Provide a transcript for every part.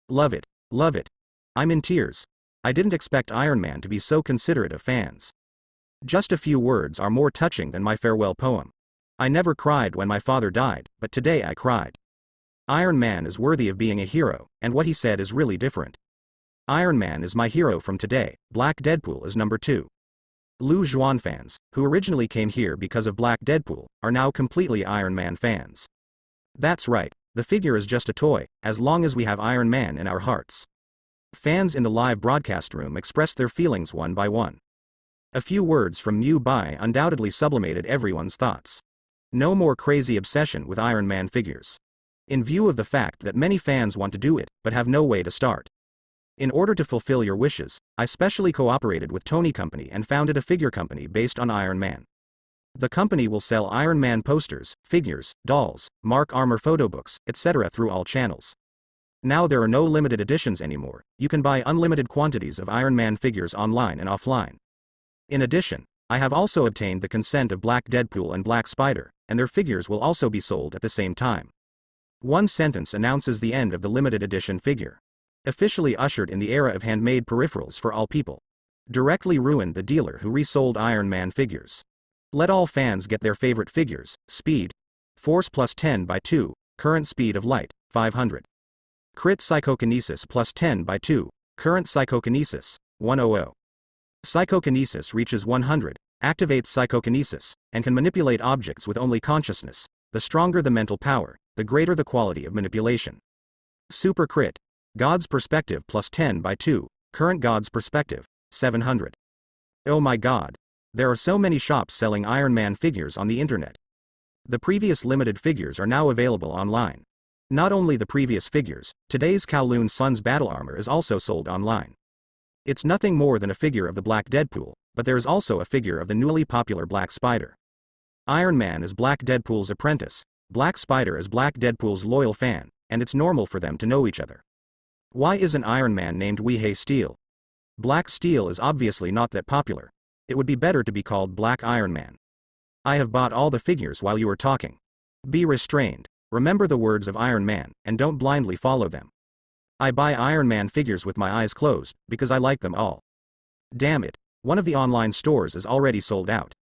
Love it, love it. I'm in tears. I didn't expect Iron Man to be so considerate of fans. Just a few words are more touching than my farewell poem. I never cried when my father died, but today I cried. Iron Man is worthy of being a hero, and what he said is really different. Iron Man is my hero from today. Black Deadpool is number 2. Lou Juan fans, who originally came here because of Black Deadpool, are now completely Iron Man fans. That's right, the figure is just a toy, as long as we have Iron Man in our hearts. Fans in the live broadcast room expressed their feelings one by one. A few words from Mew Bai undoubtedly sublimated everyone's thoughts. No more crazy obsession with Iron Man figures. In view of the fact that many fans want to do it, but have no way to start. In order to fulfill your wishes, I specially cooperated with Tony Company and founded a figure company based on Iron Man. The company will sell Iron Man posters, figures, dolls, Mark Armor photo books, etc. through all channels. Now there are no limited editions anymore, you can buy unlimited quantities of Iron Man figures online and offline. In addition, I have also obtained the consent of Black Deadpool and Black Spider, and their figures will also be sold at the same time. One sentence announces the end of the limited edition figure. Officially ushered in the era of handmade peripherals for all people. Directly ruined the dealer who resold Iron Man figures. Let all fans get their favorite figures. Speed. Force plus 10 by 2, current speed of light, 500. Crit psychokinesis plus 10 by 2, current psychokinesis, 100. Psychokinesis reaches 100, activates psychokinesis, and can manipulate objects with only consciousness. The stronger the mental power, the greater the quality of manipulation. Super crit. God's perspective plus 10 by 2, current God's perspective, 700. Oh my god. There are so many shops selling Iron Man figures on the internet. The previous limited figures are now available online. Not only the previous figures, today's Kowloon Sun's battle armor is also sold online. It's nothing more than a figure of the Black Deadpool, but there is also a figure of the newly popular Black Spider. Iron Man is Black Deadpool's apprentice, Black Spider is Black Deadpool's loyal fan, and it's normal for them to know each other. Why isn't Iron Man named Weihei Steel? Black Steel is obviously not that popular. It would be better to be called Black Iron Man. I have bought all the figures while you were talking. Be restrained, remember the words of Iron Man, and don't blindly follow them. I buy Iron Man figures with my eyes closed, because I like them all. Damn it, one of the online stores is already sold out.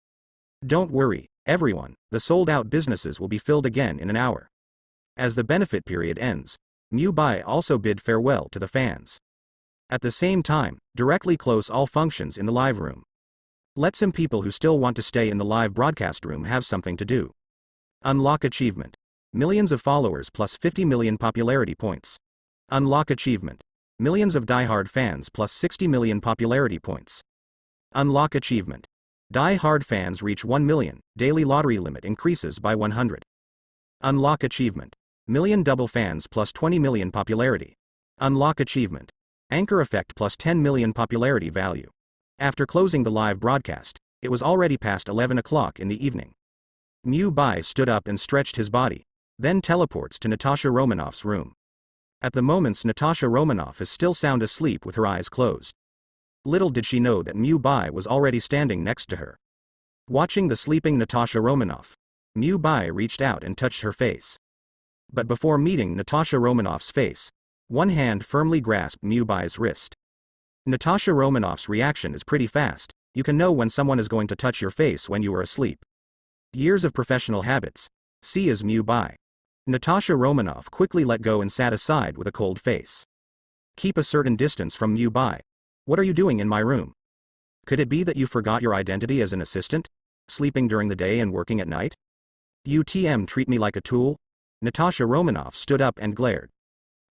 Don't worry, everyone, the sold out businesses will be filled again in an hour. As the benefit period ends, Mew Bai also bid farewell to the fans. At the same time, directly close all functions in the live room. Let some people who still want to stay in the live broadcast room have something to do. Unlock achievement. Millions of followers plus 50 million popularity points. Unlock achievement. Millions of diehard fans plus 60 million popularity points. Unlock achievement. Die-hard fans reach 1 million, daily lottery limit increases by 100. Unlock achievement. Million double fans plus 20 million popularity. Unlock achievement. Anchor effect plus 10 million popularity value. After closing the live broadcast, it was already past 11 o'clock in the evening. Mew Bai stood up and stretched his body, then teleports to Natasha Romanoff's room. At the moment Natasha Romanoff is still sound asleep with her eyes closed. Little did she know that Mew Bai was already standing next to her. Watching the sleeping Natasha Romanoff, Mew Bai reached out and touched her face. But before meeting Natasha Romanoff's face, one hand firmly grasped Mew Bai's wrist. Natasha Romanoff's reaction is pretty fast. You can know when someone is going to touch your face when you are asleep. Years of professional habits. See as Mew Bai. Natasha Romanoff quickly let go and sat aside with a cold face. Keep a certain distance from Mew Bai. What are you doing in my room? Could it be that you forgot your identity as an assistant? Sleeping during the day and working at night? UTM treat me like a tool? Natasha Romanoff stood up and glared.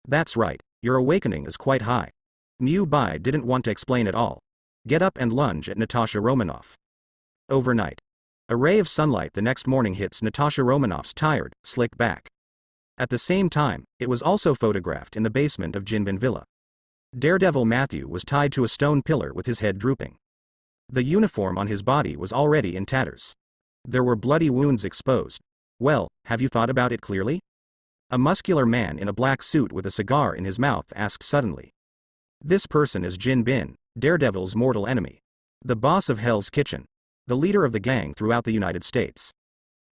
That's right, your awakening is quite high. Mew Bai didn't want to explain at all. Get up and lunge at Natasha Romanoff. Overnight. A ray of sunlight the next morning hits Natasha Romanoff's tired, slick back. At the same time, it was also photographed in the basement of Jinbin Villa. Daredevil Matthew was tied to a stone pillar with his head drooping. The uniform on his body was already in tatters. There were bloody wounds exposed. Well, have you thought about it clearly? A muscular man in a black suit with a cigar in his mouth asked suddenly. This person is Jin Bin, Daredevil's mortal enemy. The boss of Hell's Kitchen. The leader of the gang throughout the United States.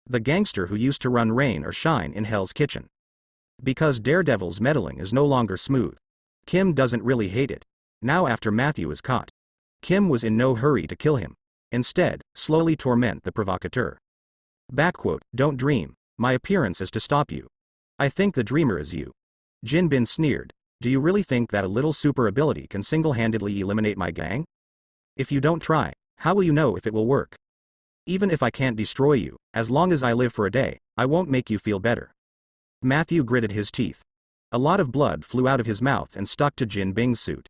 The gangster who used to run rain or shine in Hell's Kitchen. Because Daredevil's meddling is no longer smooth. Kim doesn't really hate it. Now after Matthew is caught. Kim was in no hurry to kill him. Instead, slowly torment the provocateur. Backquote, don't dream. My appearance is to stop you. I think the dreamer is you. Jin Bin sneered. Do you really think that a little super ability can single-handedly eliminate my gang? If you don't try, how will you know if it will work? Even if I can't destroy you, as long as I live for a day, I won't make you feel better. Matthew gritted his teeth. A lot of blood flew out of his mouth and stuck to Jin Bing's suit.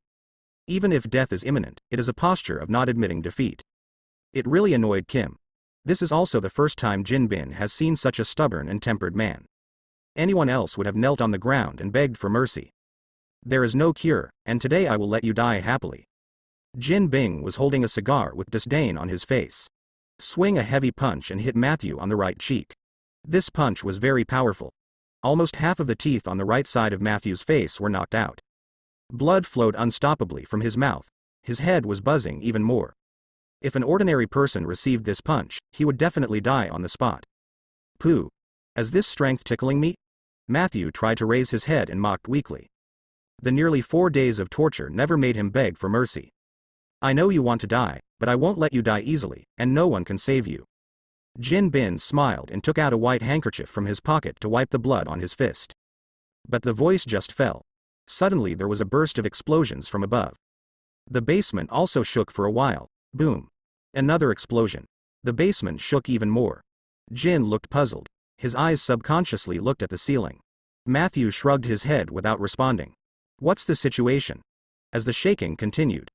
Even if death is imminent, it is a posture of not admitting defeat. It really annoyed Kim. This is also the first time Jin Bin has seen such a stubborn and tempered man. Anyone else would have knelt on the ground and begged for mercy. There is no cure, and today I will let you die happily. Jin Bing was holding a cigar with disdain on his face. Swing a heavy punch and hit Matthew on the right cheek. This punch was very powerful. Almost half of the teeth on the right side of Matthew's face were knocked out. Blood flowed unstoppably from his mouth. His head was buzzing even more. If an ordinary person received this punch, he would definitely die on the spot. Pooh. Is this strength tickling me? Matthew tried to raise his head and mocked weakly. The nearly 4 days of torture never made him beg for mercy. I know you want to die, but I won't let you die easily, and no one can save you. Jin Bin smiled and took out a white handkerchief from his pocket to wipe the blood on his fist. But the voice just fell. Suddenly there was a burst of explosions from above. The basement also shook for a while. Boom. Another explosion. The basement shook even more. Jin looked puzzled. His eyes subconsciously looked at the ceiling. Matthew shrugged his head without responding. What's the situation? As the shaking continued,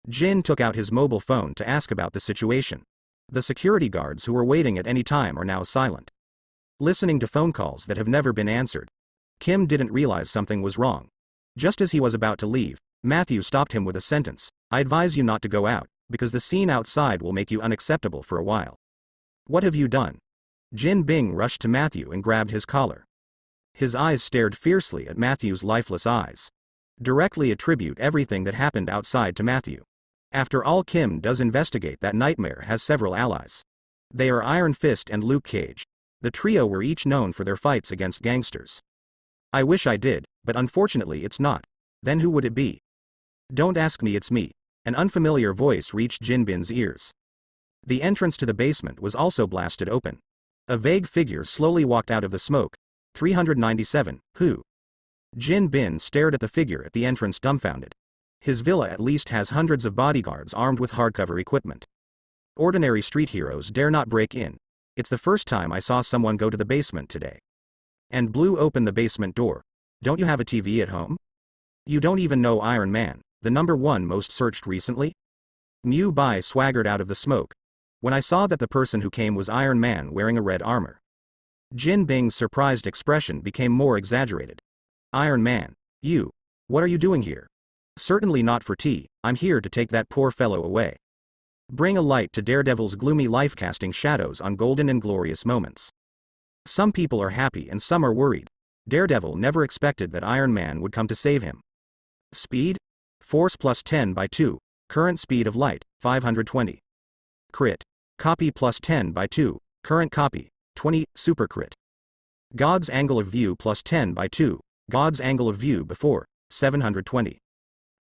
Jin took out his mobile phone to ask about the situation. The security guards who were waiting at any time are now silent, listening to phone calls that have never been answered. Kim didn't realize something was wrong. Just as he was about to leave, Matthew stopped him with a sentence. I advise you not to go out, because the scene outside will make you unacceptable for a while. What have you done? Jin Bing rushed to Matthew and grabbed his collar. His eyes stared fiercely at Matthew's lifeless eyes. Directly attribute everything that happened outside to Matthew. After all, Kim does investigate that Nightmare has several allies. They are Iron Fist and Luke Cage. The trio were each known for their fights against gangsters. I wish I did, but unfortunately it's not. Then who would it be? Don't ask me, it's me. An unfamiliar voice reached Jin Bin's ears. The entrance to the basement was also blasted open. A vague figure slowly walked out of the smoke. 397, who? Jin Bin stared at the figure at the entrance dumbfounded. His villa at least has hundreds of bodyguards armed with hardcover equipment. Ordinary street heroes dare not break in. It's the first time I saw someone go to the basement today. And blew open the basement door. Don't you have a TV at home? You don't even know Iron Man, the #1 most searched recently? Mu Bai swaggered out of the smoke. When I saw that the person who came was Iron Man wearing a red armor. Jin Bing's surprised expression became more exaggerated. Iron Man, you? What are you doing here? Certainly not for tea, I'm here to take that poor fellow away. Bring a light to Daredevil's gloomy life, casting shadows on golden and glorious moments. Some people are happy and some are worried. Daredevil never expected that Iron Man would come to save him. Speed? Force plus 10 by 2, current speed of light, 520. Crit. Copy plus 10 by 2, current copy, 20, super crit. God's angle of view plus 10 by 2, God's angle of view before, 720.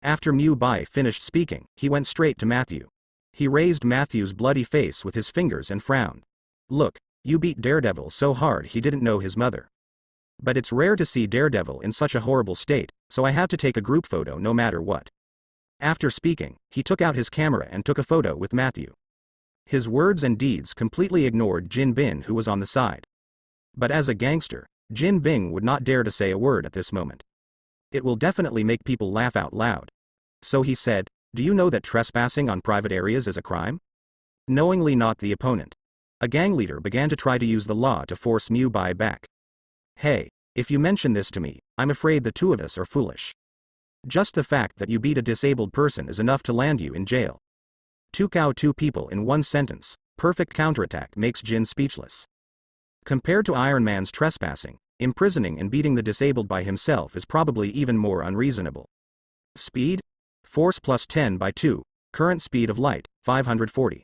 After Mu Bai finished speaking, he went straight to Matthew. He raised Matthew's bloody face with his fingers and frowned. Look, you beat Daredevil so hard he didn't know his mother. But it's rare to see Daredevil in such a horrible state, so I have to take a group photo no matter what. After speaking, he took out his camera and took a photo with Matthew. His words and deeds completely ignored Jin Bin, who was on the side. But as a gangster, Jin Bing would not dare to say a word at this moment. It will definitely make people laugh out loud. So he said, do you know that trespassing on private areas is a crime? Knowingly not the opponent. A gang leader began to try to use the law to force Mu Bai back. Hey, if you mention this to me, I'm afraid the two of us are foolish. Just the fact that you beat a disabled person is enough to land you in jail. Two people in one sentence, perfect counterattack makes Jin speechless. Compared to Iron Man's trespassing, imprisoning and beating the disabled by himself is probably even more unreasonable. Speed? Force plus 10 by 2, current speed of light, 540.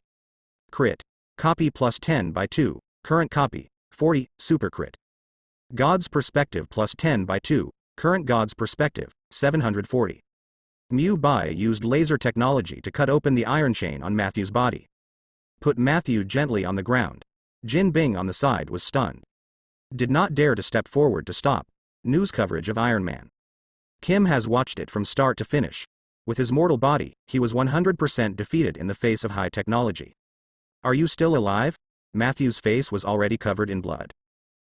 Crit. Copy plus 10 by 2, current copy, 40, super crit. God's perspective plus 10 by 2, current God's perspective, 740. Mu Bai used laser technology to cut open the iron chain on Matthew's body. Put Matthew gently on the ground. Jin Bing on the side was stunned. Did not dare to step forward to stop news coverage of Iron Man. Kim has watched it from start to finish. With his mortal body, he was 100% defeated in the face of high technology. Are you still alive? Matthew's face was already covered in blood.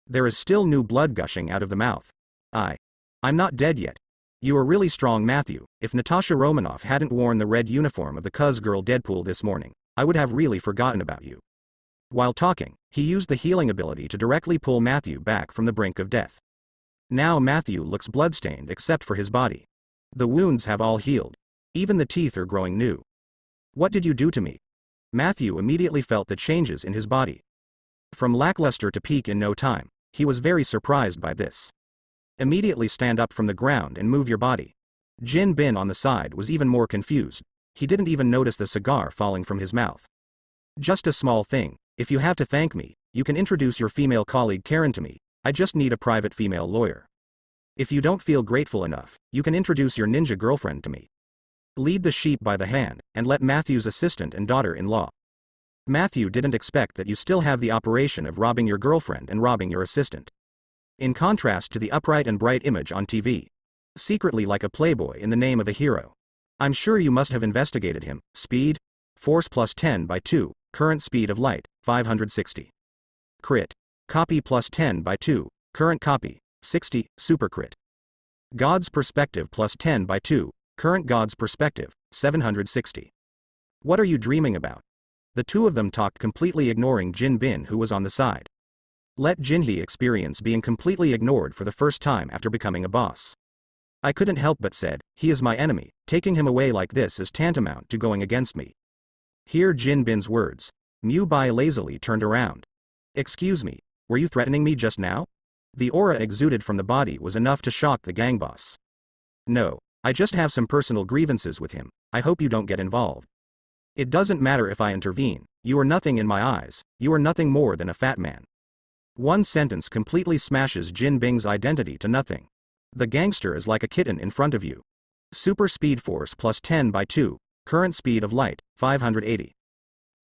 There is still new blood gushing out of the mouth. I'm not dead yet. You are really strong, Matthew. If Natasha Romanoff hadn't worn the red uniform of the cuz girl Deadpool this morning, I would have really forgotten about you. While talking, he used the healing ability to directly pull Matthew back from the brink of death. Now Matthew looks bloodstained except for his body. The wounds have all healed. Even the teeth are growing new. What did you do to me? Matthew immediately felt the changes in his body. From lackluster to peak in no time, he was very surprised by this. Immediately stand up from the ground and move your body. Jin Bin on the side was even more confused. He didn't even notice the cigar falling from his mouth. Just a small thing. If you have to thank me, you can introduce your female colleague Karen to me. I just need a private female lawyer. If you don't feel grateful enough, you can introduce your ninja girlfriend to me. Lead the sheep by the hand, and let Matthew's assistant and daughter-in-law. Matthew didn't expect that you still have the operation of robbing your girlfriend and robbing your assistant. In contrast to the upright and bright image on TV. Secretly like a playboy in the name of a hero. I'm sure you must have investigated him. Speed? Force plus 10 by 2, current speed of light, 560. Crit. Copy plus 10 by 2, current copy, 60, super crit. God's perspective plus 10 by 2, current God's perspective, 760. What are you dreaming about? The two of them talked completely ignoring Jin Bin, who was on the side. Let Jinhee experience being completely ignored for the first time after becoming a boss. I couldn't help but said, he is my enemy, taking him away like this is tantamount to going against me. Hear Jin Bin's words. Mu Bai lazily turned around. Excuse me, were you threatening me just now? The aura exuded from the body was enough to shock the gang boss. No, I just have some personal grievances with him, I hope you don't get involved. It doesn't matter if I intervene, you are nothing in my eyes, you are nothing more than a fat man. One sentence completely smashes Jin Bing's identity to nothing. The gangster is like a kitten in front of you. Super speed force plus 10 by 2, current speed of light, 580.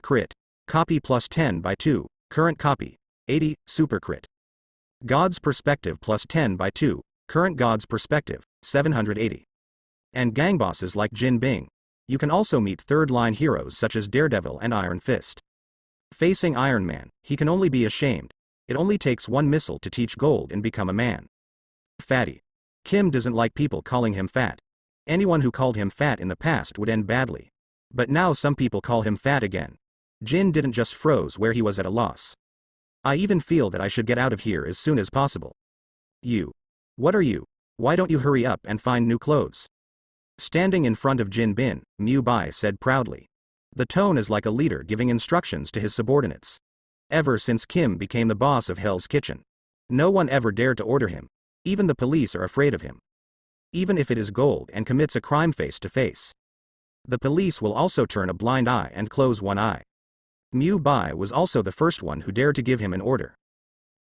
Crit. Copy plus 10 by 2, current copy, 80, super crit. God's perspective plus 10 by 2, current God's perspective, 780. And gang bosses like Jin Bing. You can also meet third-line heroes such as Daredevil and Iron Fist. Facing Iron Man, he can only be ashamed. It only takes one missile to teach gold and become a man. Fatty. Kim doesn't like people calling him fat. Anyone who called him fat in the past would end badly. But now some people call him fat again. Jin didn't just froze where he was at a loss. I even feel that I should get out of here as soon as possible. You. What are you? Why don't you hurry up and find new clothes? Standing in front of Jin Bin, Mu Bai said proudly. The tone is like a leader giving instructions to his subordinates. Ever since Kim became the boss of Hell's Kitchen, no one ever dared to order him. Even the police are afraid of him. Even if it is gold and commits a crime face to face. The police will also turn a blind eye and close one eye. Mu Bai was also the first one who dared to give him an order.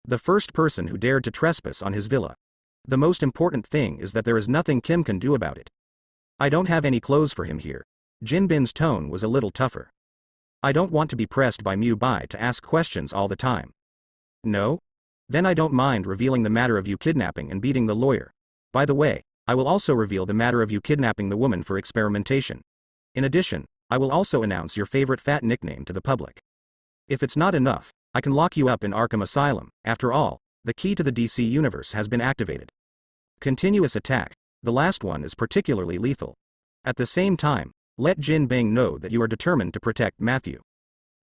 The first person who dared to trespass on his villa. The most important thing is that there is nothing Kim can do about it. I don't have any clothes for him here. Jin Bin's tone was a little tougher. I don't want to be pressed by Mu Bai to ask questions all the time. No? Then I don't mind revealing the matter of you kidnapping and beating the lawyer. By the way, I will also reveal the matter of you kidnapping the woman for experimentation. In addition, I will also announce your favorite fat nickname to the public. If it's not enough, I can lock you up in Arkham Asylum. After all, the key to the DC universe has been activated. Continuous attack. The last one is particularly lethal. At the same time, let Jin Bing know that you are determined to protect Matthew.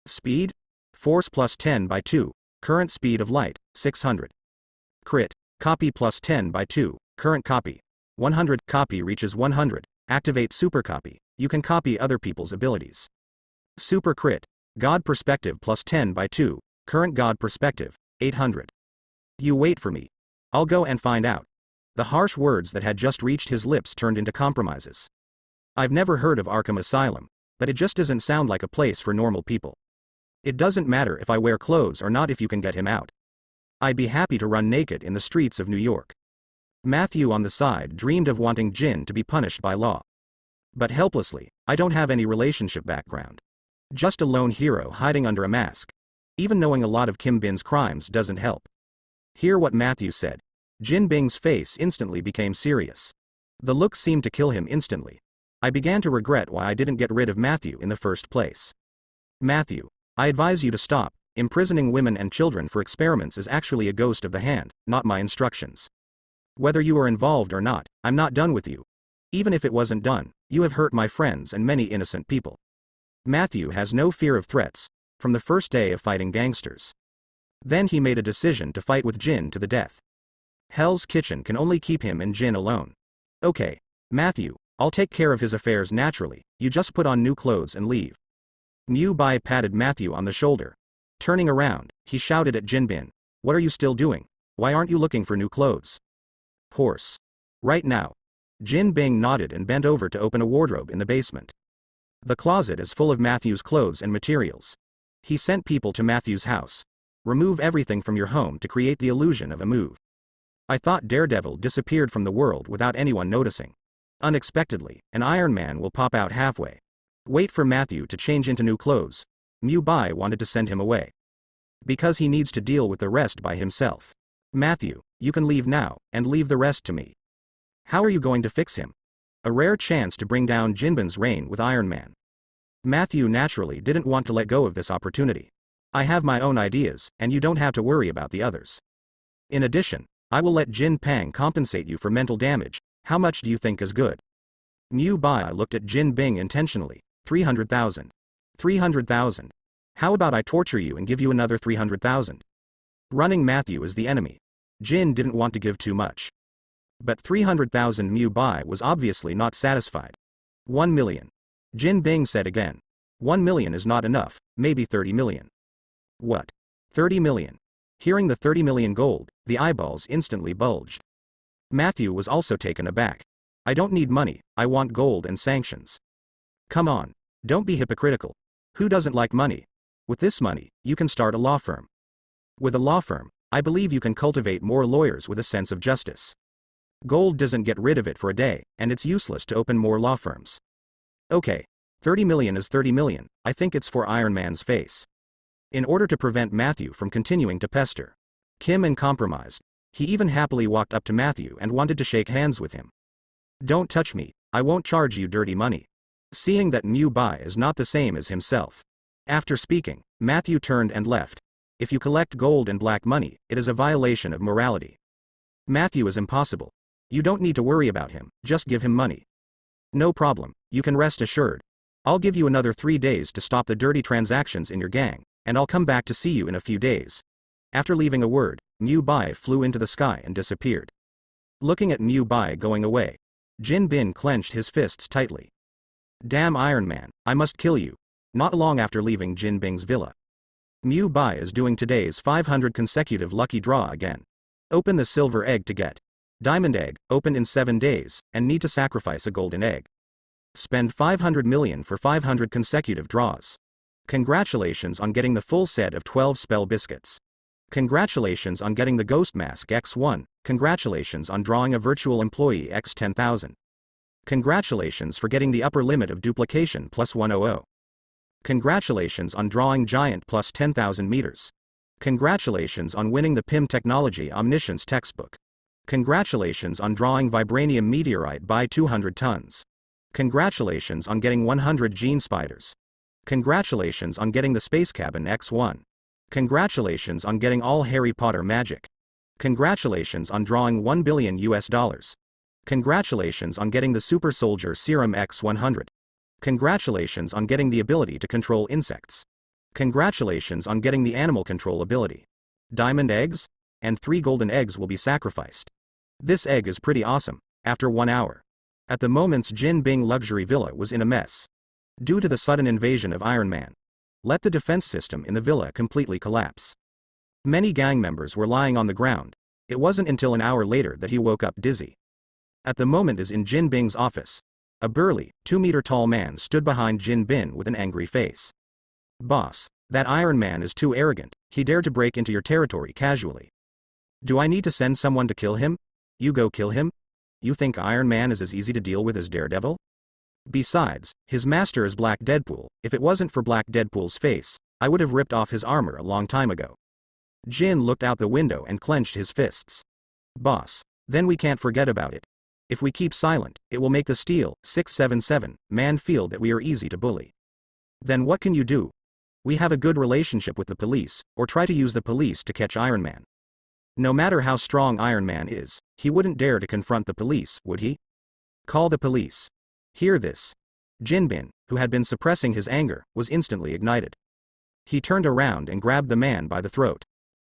Speed? Force plus 10 by 2, current speed of light, 600. Crit. Copy plus 10 by 2, current copy. 100. Copy reaches 100. Activate super copy. You can copy other people's abilities. Super crit. God perspective plus 10 by 2, current God perspective, 800. You wait for me. I'll go and find out. The harsh words that had just reached his lips turned into compromises. I've never heard of Arkham Asylum, but it just doesn't sound like a place for normal people. It doesn't matter if I wear clothes or not if you can get him out. I'd be happy to run naked in the streets of New York. Matthew on the side dreamed of wanting Jin to be punished by law. But helplessly, I don't have any relationship background. Just a lone hero hiding under a mask. Even knowing a lot of Kim Bin's crimes doesn't help. Hear what Matthew said. Jin Bing's face instantly became serious. The look seemed to kill him instantly. I began to regret why I didn't get rid of Matthew in the first place. Matthew, I advise you to stop. Imprisoning women and children for experiments is actually a ghost of the hand, not my instructions. Whether you are involved or not, I'm not done with you. Even if it wasn't done, you have hurt my friends and many innocent people. Matthew has no fear of threats, from the first day of fighting gangsters. Then he made a decision to fight with Jin to the death. Hell's Kitchen can only keep him and Jin alone. Okay, Matthew, I'll take care of his affairs naturally, you just put on new clothes and leave. Mu Bai patted Matthew on the shoulder. Turning around, he shouted at Jin Bin, what are you still doing? Why aren't you looking for new clothes? Horse. Right now. Jin Bing nodded and bent over to open a wardrobe in the basement. The closet is full of Matthew's clothes and materials. He sent people to Matthew's house. Remove everything from your home to create the illusion of a move. I thought Daredevil disappeared from the world without anyone noticing. Unexpectedly, an Iron Man will pop out halfway. Wait for Matthew to change into new clothes. Mu Bai wanted to send him away. Because he needs to deal with the rest by himself. Matthew, you can leave now, and leave the rest to me. How are you going to fix him? A rare chance to bring down Jinbin's reign with Iron Man. Matthew naturally didn't want to let go of this opportunity. I have my own ideas, and you don't have to worry about the others. In addition, I will let Jin Pang compensate you for mental damage. How much do you think is good? Mu Bai looked at Jin Bing intentionally. 300,000. 300,000. How about I torture you and give you another 300,000? Running Matthew is the enemy. Jin didn't want to give too much. But 300,000. Mu Bai was obviously not satisfied. 1 million. Jin Bing said again. 1 million is not enough, maybe 30 million. What? 30 million. Hearing the 30 million gold, the eyeballs instantly bulged. Matthew was also taken aback. I don't need money, I want gold and sanctions. Come on. Don't be hypocritical. Who doesn't like money? With this money, you can start a law firm. With a law firm, I believe you can cultivate more lawyers with a sense of justice. Gold doesn't get rid of it for a day, and it's useless to open more law firms. Okay. 30 million is 30 million, I think it's for Iron Man's face. In order to prevent Matthew from continuing to pester Kim and compromised, he even happily walked up to Matthew and wanted to shake hands with him. Don't touch me, I won't charge you dirty money. Seeing that Mu Bai is not the same as himself. After speaking, Matthew turned and left. If you collect gold and black money, it is a violation of morality. Matthew is impossible. You don't need to worry about him, just give him money. No problem, you can rest assured. I'll give you another 3 days to stop the dirty transactions in your gang, and I'll come back to see you in a few days. After leaving a word, Mu Bai flew into the sky and disappeared. Looking at Mu Bai going away, Jin Bin clenched his fists tightly. Damn Iron Man, I must kill you. Not long after leaving Jin Bing's villa. Mu Bai is doing today's 500 consecutive lucky draw again. Open the silver egg to get diamond egg, open in 7 days, and need to sacrifice a golden egg. Spend 500 million for 500 consecutive draws. Congratulations on getting the full set of 12 spell biscuits. Congratulations on getting the ghost mask X1, congratulations on drawing a virtual employee X 10,000. Congratulations for getting the upper limit of duplication plus 100. Congratulations on drawing giant plus 10,000 meters. Congratulations on winning the PIM Technology Omniscience textbook. Congratulations on drawing vibranium meteorite by 200 tons. Congratulations on getting 100 gene spiders. Congratulations on getting the space cabin X1. Congratulations on getting all Harry Potter magic. Congratulations on drawing $1 billion. Congratulations on getting the super soldier serum X100. Congratulations on getting the ability to control insects. Congratulations on getting the animal control ability. Diamond eggs? And 3 golden eggs will be sacrificed. This egg is pretty awesome. After 1 hour. At the moment's Jin Bing luxury villa was in a mess. Due to the sudden invasion of Iron Man. Let the defense system in the villa completely collapse. Many gang members were lying on the ground. It wasn't until an hour later that he woke up dizzy. At the moment is in Jin Bing's office. A burly, 2-meter-tall man stood behind Jin Bin with an angry face. Boss, that Iron Man is too arrogant, he dared to break into your territory casually. Do I need to send someone to kill him? You go kill him? You think Iron Man is as easy to deal with as Daredevil? Besides, his master is Black Deadpool. If it wasn't for Black Deadpool's face, I would have ripped off his armor a long time ago. Jin looked out the window and clenched his fists. Boss. Then we can't forget about it. If we keep silent, it will make the Steel 677 man feel that we are easy to bully. Then what can you do? We have a good relationship with the police, or try to use the police to catch Iron Man. No matter how strong Iron Man is, he wouldn't dare to confront the police, would he? Call the police. Hear this. Jinbin, who had been suppressing his anger, was instantly ignited. He turned around and grabbed the man by the throat.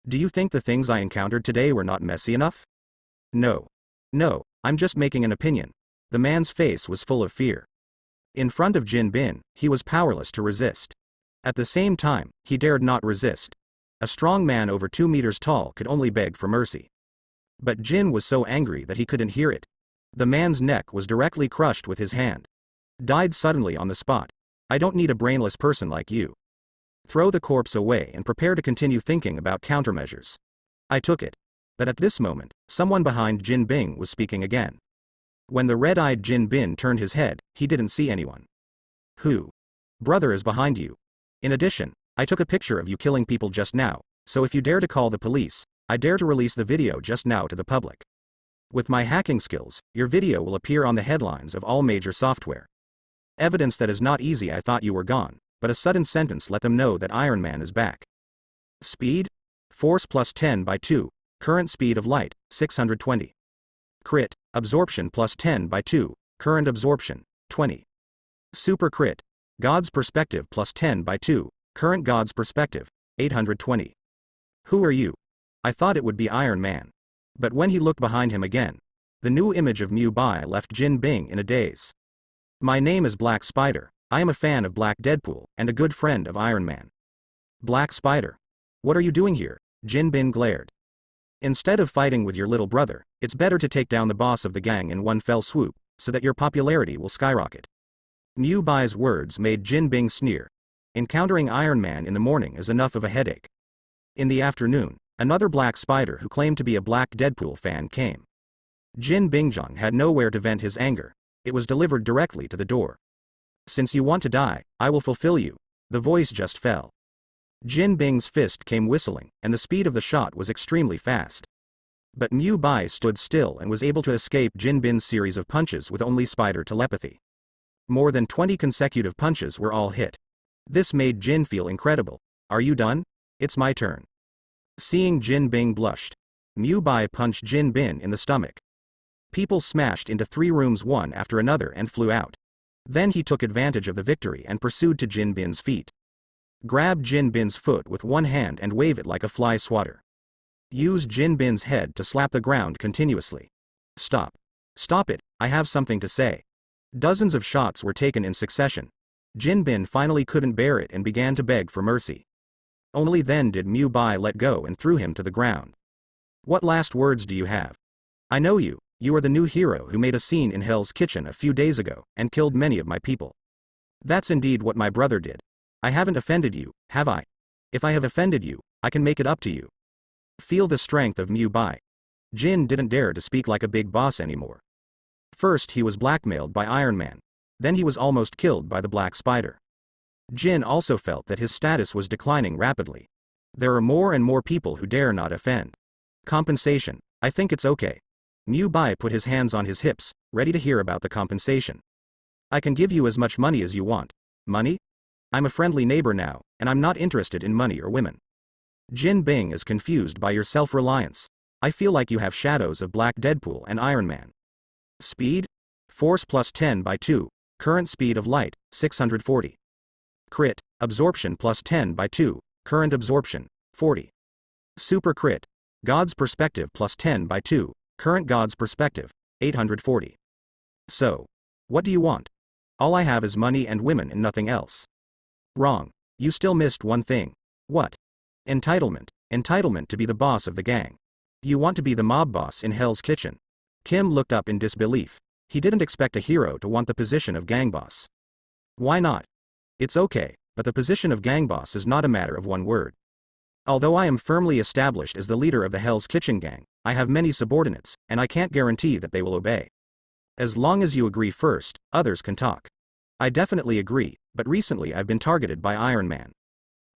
Do you think the things I encountered today were not messy enough? No. No, I'm just making an opinion. The man's face was full of fear. In front of Jinbin, he was powerless to resist. At the same time, he dared not resist. A strong man over 2 meters tall could only beg for mercy. But Jin was so angry that he couldn't hear it. The man's neck was directly crushed with his hand. Died suddenly on the spot. I don't need a brainless person like you. Throw the corpse away and prepare to continue thinking about countermeasures. I took it. But at this moment, someone behind Jin Bing was speaking again. When the red-eyed Jin Bin turned his head, he didn't see anyone. Who? Brother is behind you. In addition, I took a picture of you killing people just now, so if you dare to call the police, I dare to release the video just now to the public. With my hacking skills, your video will appear on the headlines of all major software. Evidence that is not easy. I thought you were gone, but a sudden sentence let them know that Iron Man is back. Speed? Force plus 10 by 2, current speed of light, 620. Crit, absorption plus 10 by 2, current absorption, 20. Super crit, God's perspective plus 10 by 2, current God's perspective, 820. Who are you? I thought it would be Iron Man. But when he looked behind him again, the new image of Mu Bai left Jin Bing in a daze. My name is Black Spider. I am a fan of Black Deadpool and a good friend of Iron Man. Black Spider. What are you doing here? Jin Bin glared. Instead of fighting with your little brother, it's better to take down the boss of the gang in one fell swoop, so that your popularity will skyrocket. Mu Bai's words made Jin Bing sneer. Encountering Iron Man in the morning is enough of a headache. In the afternoon, another Black Spider who claimed to be a Black Deadpool fan came. Jin Bingjong had nowhere to vent his anger. It was delivered directly to the door. Since you want to die, I will fulfill you. The voice just fell. Jin Bing's fist came whistling, and the speed of the shot was extremely fast. But Mu Bai stood still and was able to escape Jin Bin's series of punches with only spider telepathy. More than 20 consecutive punches were all hit. This made Jin feel incredible. Are you done? It's my turn. Seeing Jin Bing blushed, Mu Bai punched Jin Bin in the stomach. People smashed into 3 rooms one after another and flew out. Then he took advantage of the victory and pursued to Jin Bin's feet. Grab Jin Bin's foot with one hand and wave it like a fly swatter. Use Jin Bin's head to slap the ground continuously. Stop. Stop it, I have something to say. Dozens of shots were taken in succession. Jin Bin finally couldn't bear it and began to beg for mercy. Only then did Mu Bai let go and threw him to the ground. What last words do you have? I know you. You are the new hero who made a scene in Hell's Kitchen a few days ago and killed many of my people. That's indeed what my brother did. I haven't offended you, have I? If I have offended you, I can make it up to you. Feel the strength of Mu Bai. Jin didn't dare to speak like a big boss anymore. First he was blackmailed by Iron Man. Then he was almost killed by the Black Spider. Jin also felt that his status was declining rapidly. There are more and more people who dare not offend. Compensation. I think it's okay. Mu Bai put his hands on his hips, ready to hear about the compensation. I can give you as much money as you want. Money? I'm a friendly neighbor now, and I'm not interested in money or women. Jin Bing is confused by your self-reliance. I feel like you have shadows of Black Deadpool and Iron Man. Speed? Force plus 10 by 2, current speed of light, 640. Crit, absorption plus 10 by 2, current absorption, 40. Super crit, God's perspective plus 10 by 2, current God's perspective, 840. So, what do you want? All I have is money and women and nothing else. Wrong. You still missed one thing. What? Entitlement. Entitlement to be the boss of the gang. You want to be the mob boss in Hell's Kitchen. Kim looked up in disbelief. He didn't expect a hero to want the position of gang boss. Why not? It's okay, but the position of gang boss is not a matter of one word. Although I am firmly established as the leader of the Hell's Kitchen gang, I have many subordinates, and I can't guarantee that they will obey. As long as you agree first, others can talk. I definitely agree, but recently I've been targeted by Iron Man.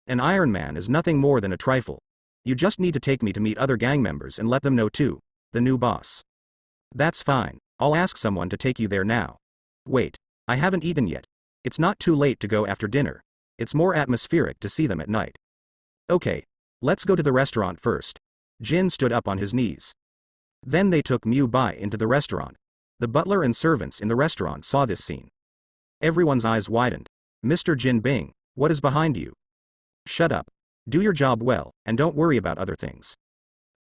An Iron Man is nothing more than a trifle. You just need to take me to meet other gang members and let them know too, the new boss. That's fine, I'll ask someone to take you there now. Wait, I haven't eaten yet. It's not too late to go after dinner. It's more atmospheric to see them at night. Okay, let's go to the restaurant first. Jin stood up on his knees. Then they took Mu Bai into the restaurant. The butler and servants in the restaurant saw this scene. Everyone's eyes widened. Mr. Jin Bing, what is behind you? Shut up. Do your job well, and don't worry about other things.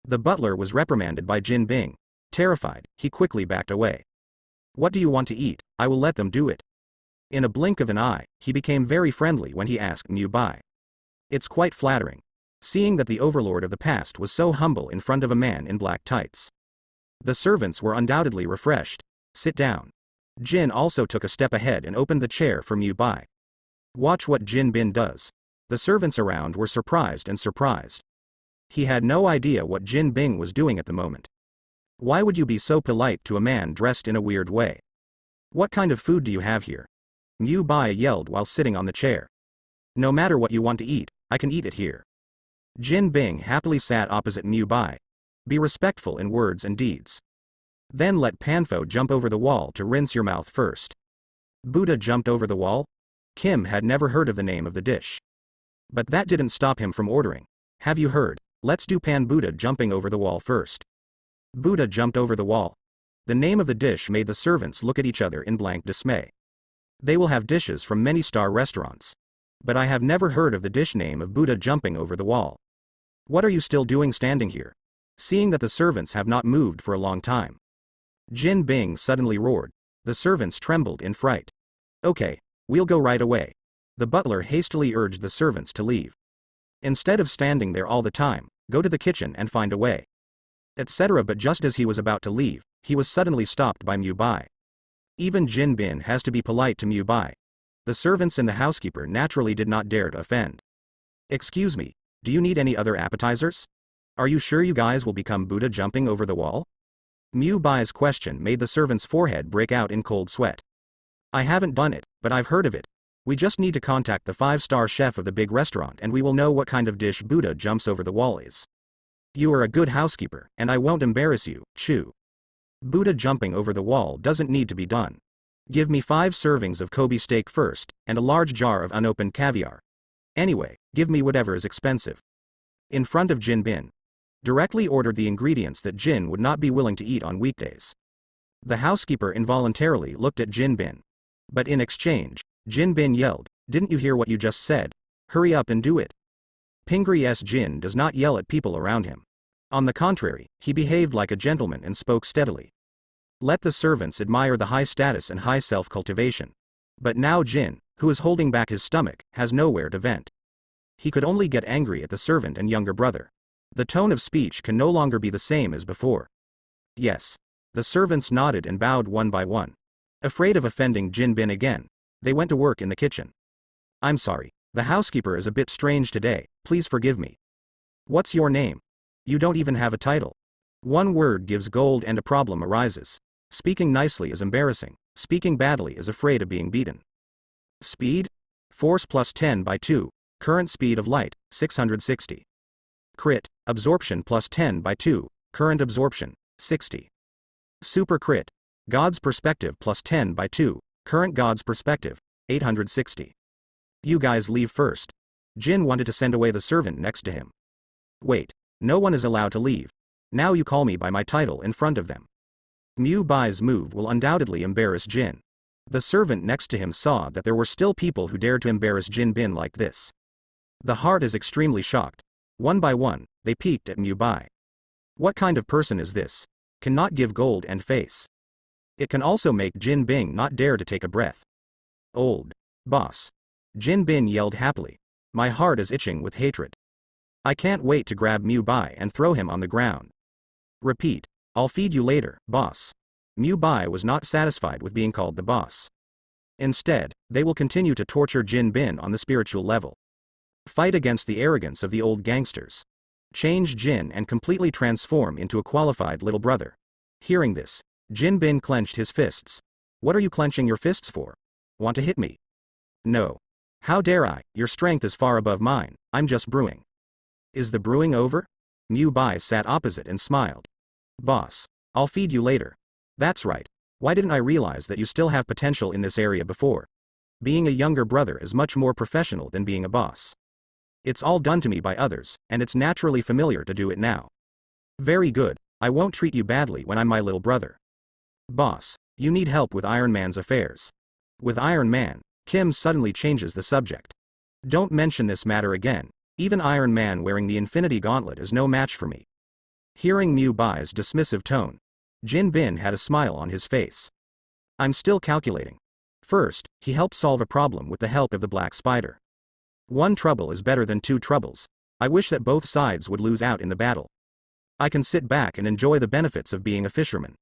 The butler was reprimanded by Jin Bing. Terrified, he quickly backed away. What do you want to eat? I will let them do it. In a blink of an eye, he became very friendly when he asked Mu Bai. It's quite flattering. Seeing that the overlord of the past was so humble in front of a man in black tights. The servants were undoubtedly refreshed. Sit down. Jin also took a step ahead and opened the chair for Mu Bai. Watch what Jin Bin does. The servants around were surprised and surprised. He had no idea what Jin Bing was doing at the moment. Why would you be so polite to a man dressed in a weird way? What kind of food do you have here? Mu Bai yelled while sitting on the chair. No matter what you want to eat, I can eat it here. Jin Bing happily sat opposite Mu Bai. Be respectful in words and deeds. Then let Panfo jump over the wall to rinse your mouth first. Buddha jumped over the wall? Kim had never heard of the name of the dish. But that didn't stop him from ordering. Have you heard? Let's do Pan Buddha jumping over the wall first. Buddha jumped over the wall. The name of the dish made the servants look at each other in blank dismay. They will have dishes from many star restaurants. But I have never heard of the dish name of Buddha jumping over the wall. What are you still doing standing here? Seeing that the servants have not moved for a long time. Jin Bing suddenly roared. The servants trembled in fright. Okay, we'll go right away. The butler hastily urged the servants to leave. Instead of standing there all the time, go to the kitchen and find a way. Etc. But just as he was about to leave, he was suddenly stopped by Mu Bai. Even Jin Bin has to be polite to Mu Bai. The servants and the housekeeper naturally did not dare to offend. Excuse me, do you need any other appetizers? Are you sure you guys will become Buddha jumping over the wall? Mu Bai's question made the servant's forehead break out in cold sweat. I haven't done it, but I've heard of it. We just need to contact the 5-star chef of the big restaurant and we will know what kind of dish Buddha jumps over the wall is. You are a good housekeeper, and I won't embarrass you, chew. Buddha jumping over the wall doesn't need to be done. Give me 5 servings of Kobe steak first, and a large jar of unopened caviar. Anyway, give me whatever is expensive. In front of Jin Bin. Directly ordered the ingredients that Jin would not be willing to eat on weekdays. The housekeeper involuntarily looked at Jin Bin. But in exchange, Jin Bin yelled, didn't you hear what you just said? Hurry up and do it. Pingri S. Jin does not yell at people around him. On the contrary, he behaved like a gentleman and spoke steadily. Let the servants admire the high status and high self-cultivation. But now Jin, who is holding back his stomach, has nowhere to vent. He could only get angry at the servant and younger brother. The tone of speech can no longer be the same as before. Yes. The servants nodded and bowed one by one. Afraid of offending Jin Bin again, they went to work in the kitchen. I'm sorry, the housekeeper is a bit strange today, please forgive me. What's your name? You don't even have a title. One word gives gold and a problem arises. Speaking nicely is embarrassing, speaking badly is afraid of being beaten. Speed? Force plus 10 by 2, current speed of light, 660. Crit, absorption plus 10 by 2, current absorption, 60. Super crit, God's perspective plus 10 by 2, current God's perspective, 860. You guys leave first. Jin wanted to send away the servant next to him. Wait, no one is allowed to leave. Now you call me by my title in front of them. Mu Bai's move will undoubtedly embarrass Jin. The servant next to him saw that there were still people who dared to embarrass Jin Bin like this. The heart is extremely shocked. One by one, they peeked at Mu Bai. What kind of person is this? Cannot give gold and face. It can also make Jin Bing not dare to take a breath. Old boss. Jin Bin yelled happily. My heart is itching with hatred. I can't wait to grab Mu Bai and throw him on the ground. Repeat. I'll feed you later, boss. Mu Bai was not satisfied with being called the boss. Instead, they will continue to torture Jin Bin on the spiritual level. Fight against the arrogance of the old gangsters. Change Jin and completely transform into a qualified little brother. Hearing this, Jin Bin clenched his fists. What are you clenching your fists for? Want to hit me? No. How dare I, your strength is far above mine, I'm just brewing. Is the brewing over? Mu Bai sat opposite and smiled. Boss, I'll feed you later. That's right. Why didn't I realize that you still have potential in this area before? Being a younger brother is much more professional than being a boss. It's all done to me by others, and it's naturally familiar to do it now. Very good, I won't treat you badly when I'm my little brother. Boss, you need help with Iron Man's affairs. With Iron Man, Kim suddenly changes the subject. Don't mention this matter again, even Iron Man wearing the Infinity Gauntlet is no match for me. Hearing Mu Bai's dismissive tone, Jin Bin had a smile on his face. I'm still calculating. First, he helped solve a problem with the help of the Black Spider. One trouble is better than two troubles. I wish that both sides would lose out in the battle. I can sit back and enjoy the benefits of being a fisherman.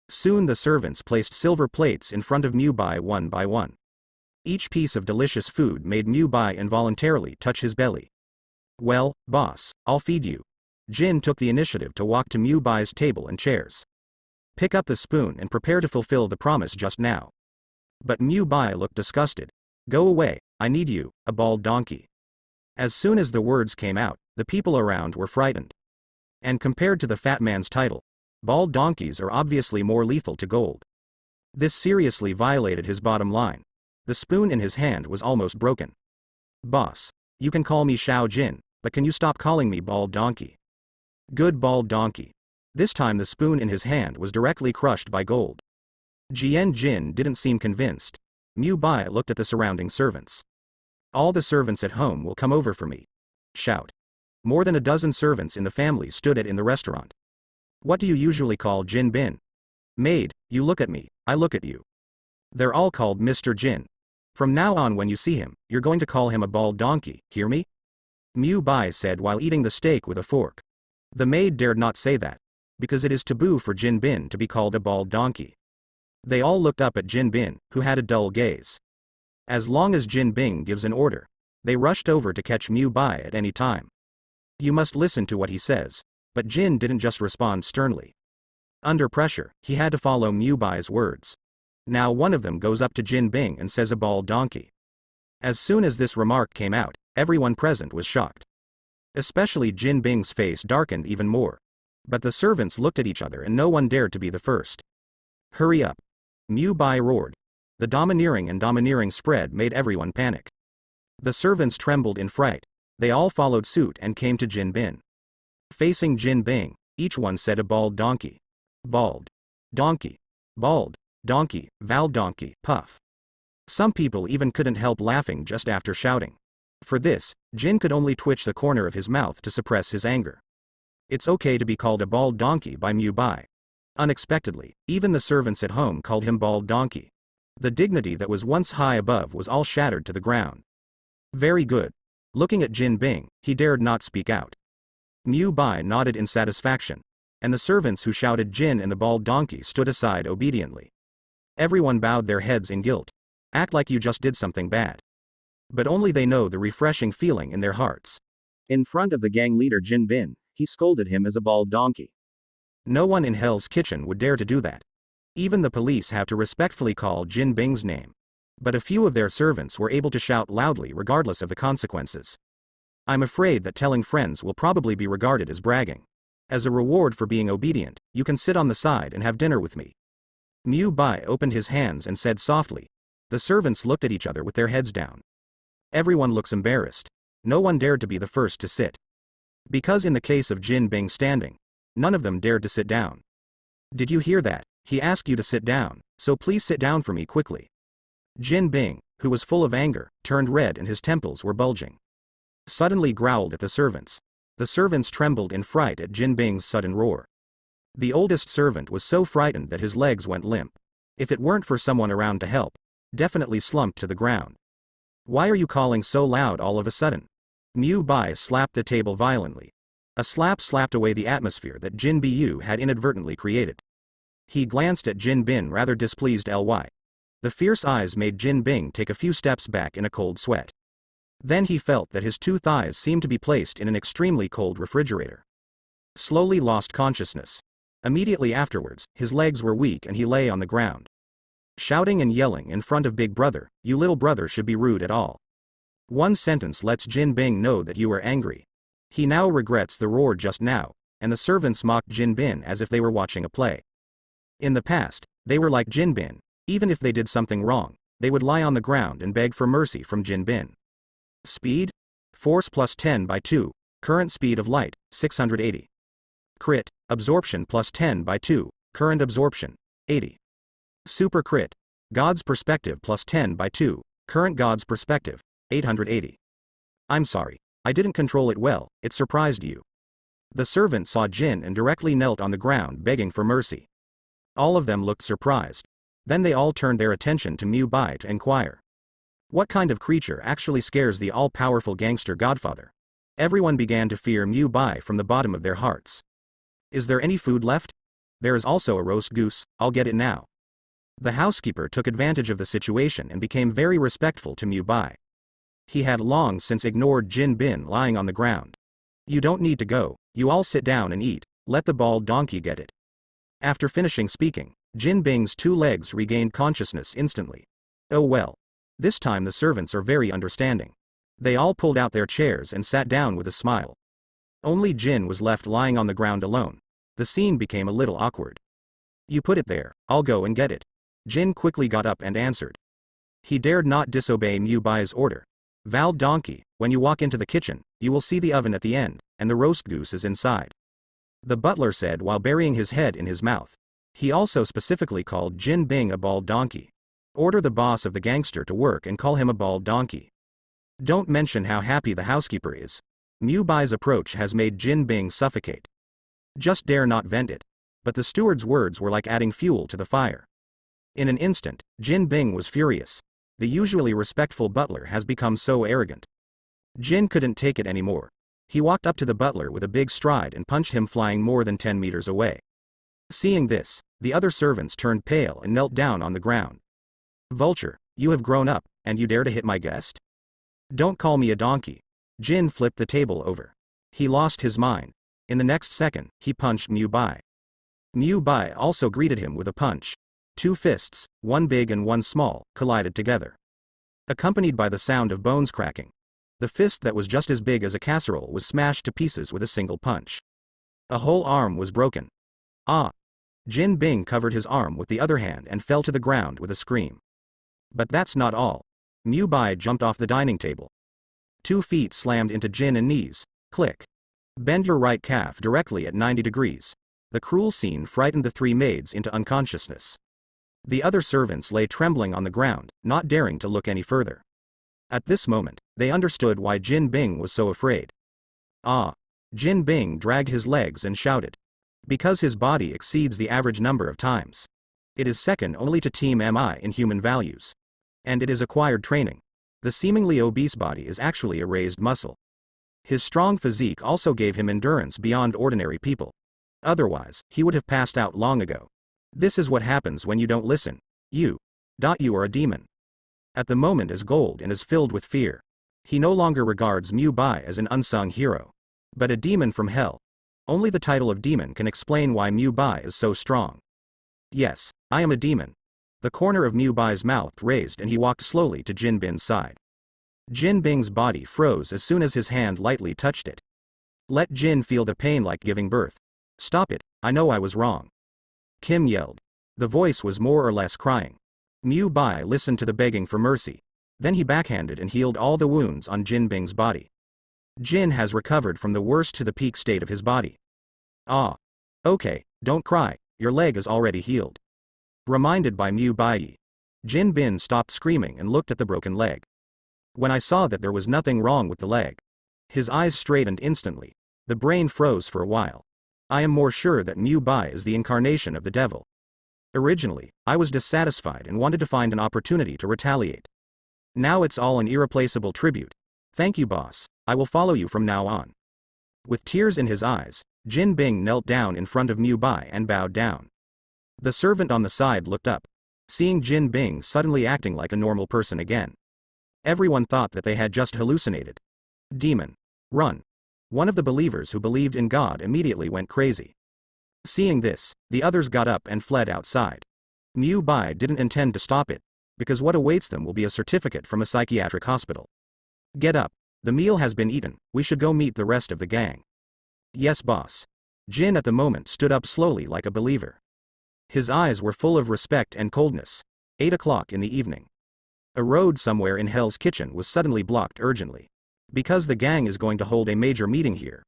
Soon the servants placed silver plates in front of Mu Bai one by one. Each piece of delicious food made Mu Bai involuntarily touch his belly. Well, boss, I'll feed you. Jin took the initiative to walk to Mu Bai's table and chairs. Pick up the spoon and prepare to fulfill the promise just now. But Mu Bai looked disgusted. Go away, I need you, a bald donkey. As soon as the words came out, the people around were frightened. And compared to the fat man's title, bald donkeys are obviously more lethal to gold. This seriously violated his bottom line. The spoon in his hand was almost broken. Boss, you can call me Xiao Jin, but can you stop calling me bald donkey? Good bald donkey. This time the spoon in his hand was directly crushed by gold. Jian Jin didn't seem convinced. Mu Bai looked at the surrounding servants. All the servants at home will come over for me. Shout. More than a dozen servants in the family stood in the restaurant. What do you usually call Jin Bin? Maid, you look at me, I look at you. They're all called Mr. Jin. From now on when you see him, you're going to call him a bald donkey, hear me? Mu Bai said while eating the steak with a fork. The maid dared not say that, because it is taboo for Jin Bin to be called a bald donkey. They all looked up at Jin Bin, who had a dull gaze. As long as Jin Bin gives an order, they rushed over to catch Mu Bai at any time. You must listen to what he says, but Jin didn't just respond sternly. Under pressure, he had to follow Mu Bai's words. Now one of them goes up to Jin Bin and says a bald donkey. As soon as this remark came out, everyone present was shocked. Especially Jin Bing's face darkened even more. But the servants looked at each other and no one dared to be the first. Hurry up. Mu Bai roared. The domineering spread made everyone panic. The servants trembled in fright. They all followed suit and came to Jin Bin. Facing Jin Bing, each one said a bald donkey. Bald. Donkey. Bald. Donkey, Val donkey, puff. Some people even couldn't help laughing just after shouting. For this, Jin could only twitch the corner of his mouth to suppress his anger. It's okay to be called a bald donkey by Mu Bai. Unexpectedly, even the servants at home called him bald donkey. The dignity that was once high above was all shattered to the ground. Very good. Looking at Jin Bing, he dared not speak out. Mu Bai nodded in satisfaction, and the servants who shouted Jin and the bald donkey stood aside obediently. Everyone bowed their heads in guilt. Act like you just did something bad. But only they know the refreshing feeling in their hearts. In front of the gang leader Jin Bin, he scolded him as a bald donkey. No one in Hell's Kitchen would dare to do that. Even the police have to respectfully call Jin Bing's name. But a few of their servants were able to shout loudly regardless of the consequences. I'm afraid that telling friends will probably be regarded as bragging. As a reward for being obedient, you can sit on the side and have dinner with me. Mu Bai opened his hands and said softly. The servants looked at each other with their heads down. Everyone looks embarrassed. No one dared to be the first to sit. Because in the case of Jin Bing standing, none of them dared to sit down. Did you hear that? He asked you to sit down, so please sit down for me quickly. Jin Bing, who was full of anger, turned red and his temples were bulging. Suddenly growled at the servants. The servants trembled in fright at Jin Bing's sudden roar. The oldest servant was so frightened that his legs went limp. If it weren't for someone around to help, definitely slumped to the ground. Why are you calling so loud all of a sudden? Mu Bai slapped the table violently. A slap slapped away the atmosphere that Jin Bu had inadvertently created. He glanced at Jin Bin rather displeased. The fierce eyes made Jin Bing take a few steps back in a cold sweat. Then he felt that his two thighs seemed to be placed in an extremely cold refrigerator. Slowly lost consciousness. Immediately afterwards, his legs were weak and he lay on the ground. Shouting and yelling in front of Big Brother, "You little brother should be rude at all." One sentence lets Jin Bing know that you are angry. He now regrets the roar just now, and the servants mocked Jin Bin as if they were watching a play. In the past, they were like Jin Bin. Even if they did something wrong, they would lie on the ground and beg for mercy from Jin Bin. Speed? Force plus 10 by 2, current speed of light, 680. Crit, absorption plus 10 by 2, current absorption, 80. Super crit, God's perspective plus 10 by 2, current God's perspective, 880. I'm sorry, I didn't control it well, it surprised you. The servant saw Jin and directly knelt on the ground begging for mercy. All of them looked surprised. Then they all turned their attention to Mu Bai to inquire. What kind of creature actually scares the all-powerful gangster godfather? Everyone began to fear Mu Bai from the bottom of their hearts. Is there any food left? There is also a roast goose, I'll get it now. The housekeeper took advantage of the situation and became very respectful to Mu Bai. He had long since ignored Jin Bin lying on the ground. You don't need to go, you all sit down and eat, let the bald donkey get it. After finishing speaking, Jin Bing's two legs regained consciousness instantly. Oh well. This time the servants are very understanding. They all pulled out their chairs and sat down with a smile. Only Jin was left lying on the ground alone. The scene became a little awkward. You put it there, I'll go and get it. Jin quickly got up and answered. He dared not disobey Mu Bai's order. Val donkey, when you walk into the kitchen, you will see the oven at the end, and the roast goose is inside. The butler said while burying his head in his mouth. He also specifically called Jin Bing a bald donkey. Order the boss of the gangster to work and call him a bald donkey. Don't mention how happy the housekeeper is. Mu Bai's approach has made Jin Bing suffocate. Just dare not vent it. But the steward's words were like adding fuel to the fire. In an instant, Jin Bing was furious. The usually respectful butler has become so arrogant. Jin couldn't take it anymore. He walked up to the butler with a big stride and punched him flying more than 10 meters away. Seeing this, the other servants turned pale and knelt down on the ground. Vulture, you have grown up, and you dare to hit my guest? Don't call me a donkey. Jin flipped the table over. He lost his mind. In the next second, he punched Mu Bai. Mu Bai also greeted him with a punch. Two fists, one big and one small, collided together. Accompanied by the sound of bones cracking. The fist that was just as big as a casserole was smashed to pieces with a single punch. A whole arm was broken. Ah! Jin Bing covered his arm with the other hand and fell to the ground with a scream. But that's not all. Mu Bai jumped off the dining table. 2 feet slammed into Jin and knees. Click. Bend your right calf directly at 90 degrees. The cruel scene frightened the 3 maids into unconsciousness. The other servants lay trembling on the ground, not daring to look any further. At this moment, they understood why Jin Bing was so afraid. Ah! Jin Bing dragged his legs and shouted. Because his body exceeds the average number of times. It is second only to Team MI in human values. And it is acquired training. The seemingly obese body is actually a raised muscle. His strong physique also gave him endurance beyond ordinary people. Otherwise, he would have passed out long ago. This is what happens when you don't listen. You are a demon. At the moment is gold and is filled with fear. He no longer regards Mu Bai as an unsung hero. But a demon from hell. Only the title of demon can explain why Mu Bai is so strong. Yes, I am a demon. The corner of Mu Bai's mouth raised and he walked slowly to Jin Bin's side. Jin Bing's body froze as soon as his hand lightly touched it. Let Jin feel the pain like giving birth. Stop it, I know I was wrong. Kim yelled. The voice was more or less crying. Mu Bai listened to the begging for mercy. Then he backhanded and healed all the wounds on Jin Bing's body. Jin has recovered from the worst to the peak state of his body. Ah. Okay, don't cry, your leg is already healed. Reminded by Mu Bai, Jin Bin stopped screaming and looked at the broken leg. When I saw that there was nothing wrong with the leg, his eyes straightened instantly. The brain froze for a while. I am more sure that Mu Bai is the incarnation of the devil. Originally, I was dissatisfied and wanted to find an opportunity to retaliate. Now it's all an irreplaceable tribute. Thank you, boss, I will follow you from now on. With tears in his eyes, Jin Bing knelt down in front of Mu Bai and bowed down. The servant on the side looked up, seeing Jin Bing suddenly acting like a normal person again. Everyone thought that they had just hallucinated. Demon. Run. One of the believers who believed in God immediately went crazy. Seeing this, the others got up and fled outside. Mu Bai didn't intend to stop it, because what awaits them will be a certificate from a psychiatric hospital. Get up. The meal has been eaten, we should go meet the rest of the gang. Yes, boss. Jin at the moment stood up slowly like a believer. His eyes were full of respect and coldness. 8 o'clock in the evening. A road somewhere in Hell's Kitchen was suddenly blocked urgently. Because the gang is going to hold a major meeting here.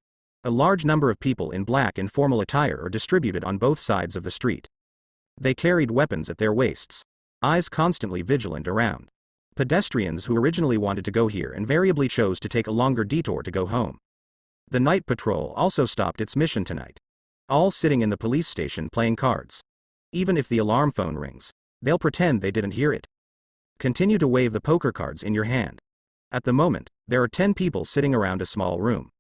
A large number of people in black and formal attire are distributed on both sides of the street. They carried weapons at their waists, eyes constantly vigilant around. Pedestrians who originally wanted to go here invariably chose to take a longer detour to go home. The night patrol also stopped its mission tonight. All sitting in the police station playing cards. Even if the alarm phone rings, they'll pretend they didn't hear it. Continue to wave the poker cards in your hand. At the moment, there are 10 people sitting around a small room.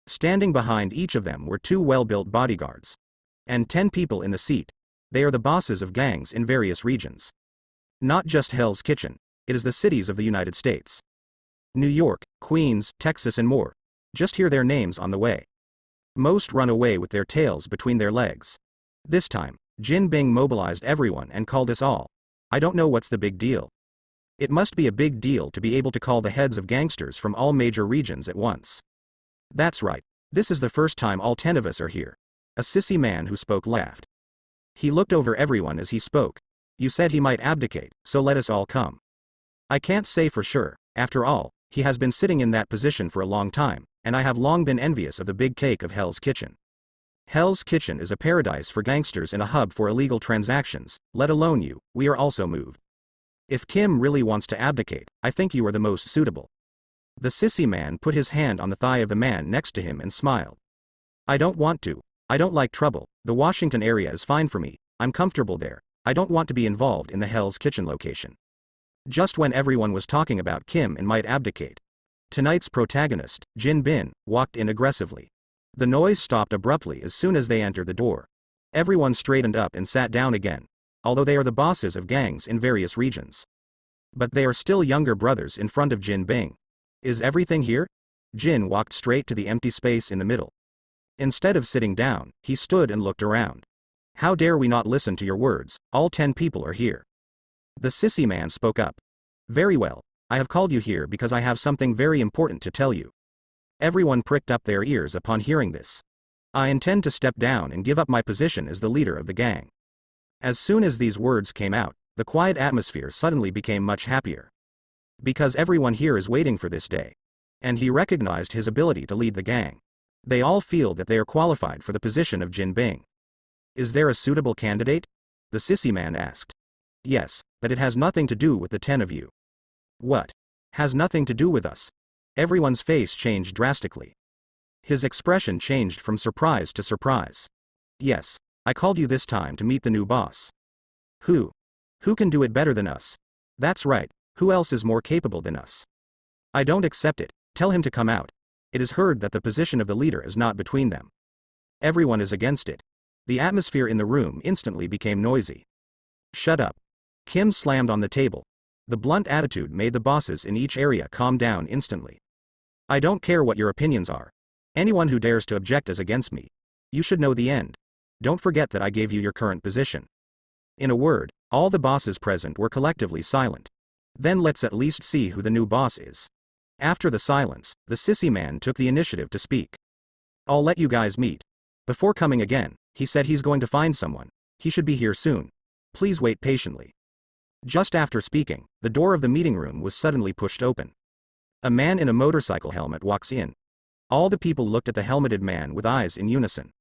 Standing behind each of them were 2 well-built bodyguards. And 10 people in the seat. They are the bosses of gangs in various regions. Not just Hell's Kitchen, it is the cities of the United States. New York, Queens, Texas and more. Just hear their names on the way. Most run away with their tails between their legs. This time, Jin Bing mobilized everyone and called us all. I don't know what's the big deal. It must be a big deal to be able to call the heads of gangsters from all major regions at once. That's right. This is the first time all 10 of us are here. A sissy man who spoke laughed. He looked over everyone as he spoke. You said he might abdicate, so let us all come. I can't say for sure, after all, he has been sitting in that position for a long time, and I have long been envious of the big cake of Hell's Kitchen. Hell's Kitchen is a paradise for gangsters and a hub for illegal transactions, let alone you, we are also moved. If Kim really wants to abdicate, I think you are the most suitable. The sissy man put his hand on the thigh of the man next to him and smiled. I don't want to. I don't like trouble. The Washington area is fine for me. I'm comfortable there. I don't want to be involved in the Hell's Kitchen location. Just when everyone was talking about Kim and might abdicate, tonight's protagonist, Jin Bin, walked in aggressively. The noise stopped abruptly as soon as they entered the door. Everyone straightened up and sat down again, although they are the bosses of gangs in various regions. But they are still younger brothers in front of Jin Bing. Is everything here? Jin walked straight to the empty space in the middle. Instead of sitting down, he stood and looked around. How dare we not listen to your words, all 10 people are here. The sissy man spoke up. Very well, I have called you here because I have something very important to tell you. Everyone pricked up their ears upon hearing this. I intend to step down and give up my position as the leader of the gang. As soon as these words came out, the quiet atmosphere suddenly became much happier. Because everyone here is waiting for this day. And he recognized his ability to lead the gang. They all feel that they are qualified for the position of Jin Bing. Is there a suitable candidate? The sissy man asked. Yes, but it has nothing to do with the 10 of you. What? Has nothing to do with us? Everyone's face changed drastically. His expression changed from surprise to surprise. Yes, I called you this time to meet the new boss. Who? Who can do it better than us? That's right, who else is more capable than us? I don't accept it, tell him to come out. It is heard that the position of the leader is not between them. Everyone is against it. The atmosphere in the room instantly became noisy. Shut up. Kim slammed on the table. The blunt attitude made the bosses in each area calm down instantly. I don't care what your opinions are. Anyone who dares to object is against me. You should know the end. Don't forget that I gave you your current position. In a word, all the bosses present were collectively silent. Then let's at least see who the new boss is. After the silence, the sissy man took the initiative to speak. I'll let you guys meet. Before coming again, he said he's going to find someone. He should be here soon. Please wait patiently. Just after speaking, the door of the meeting room was suddenly pushed open. A man in a motorcycle helmet walks in. All the people looked at the helmeted man with eyes in unison.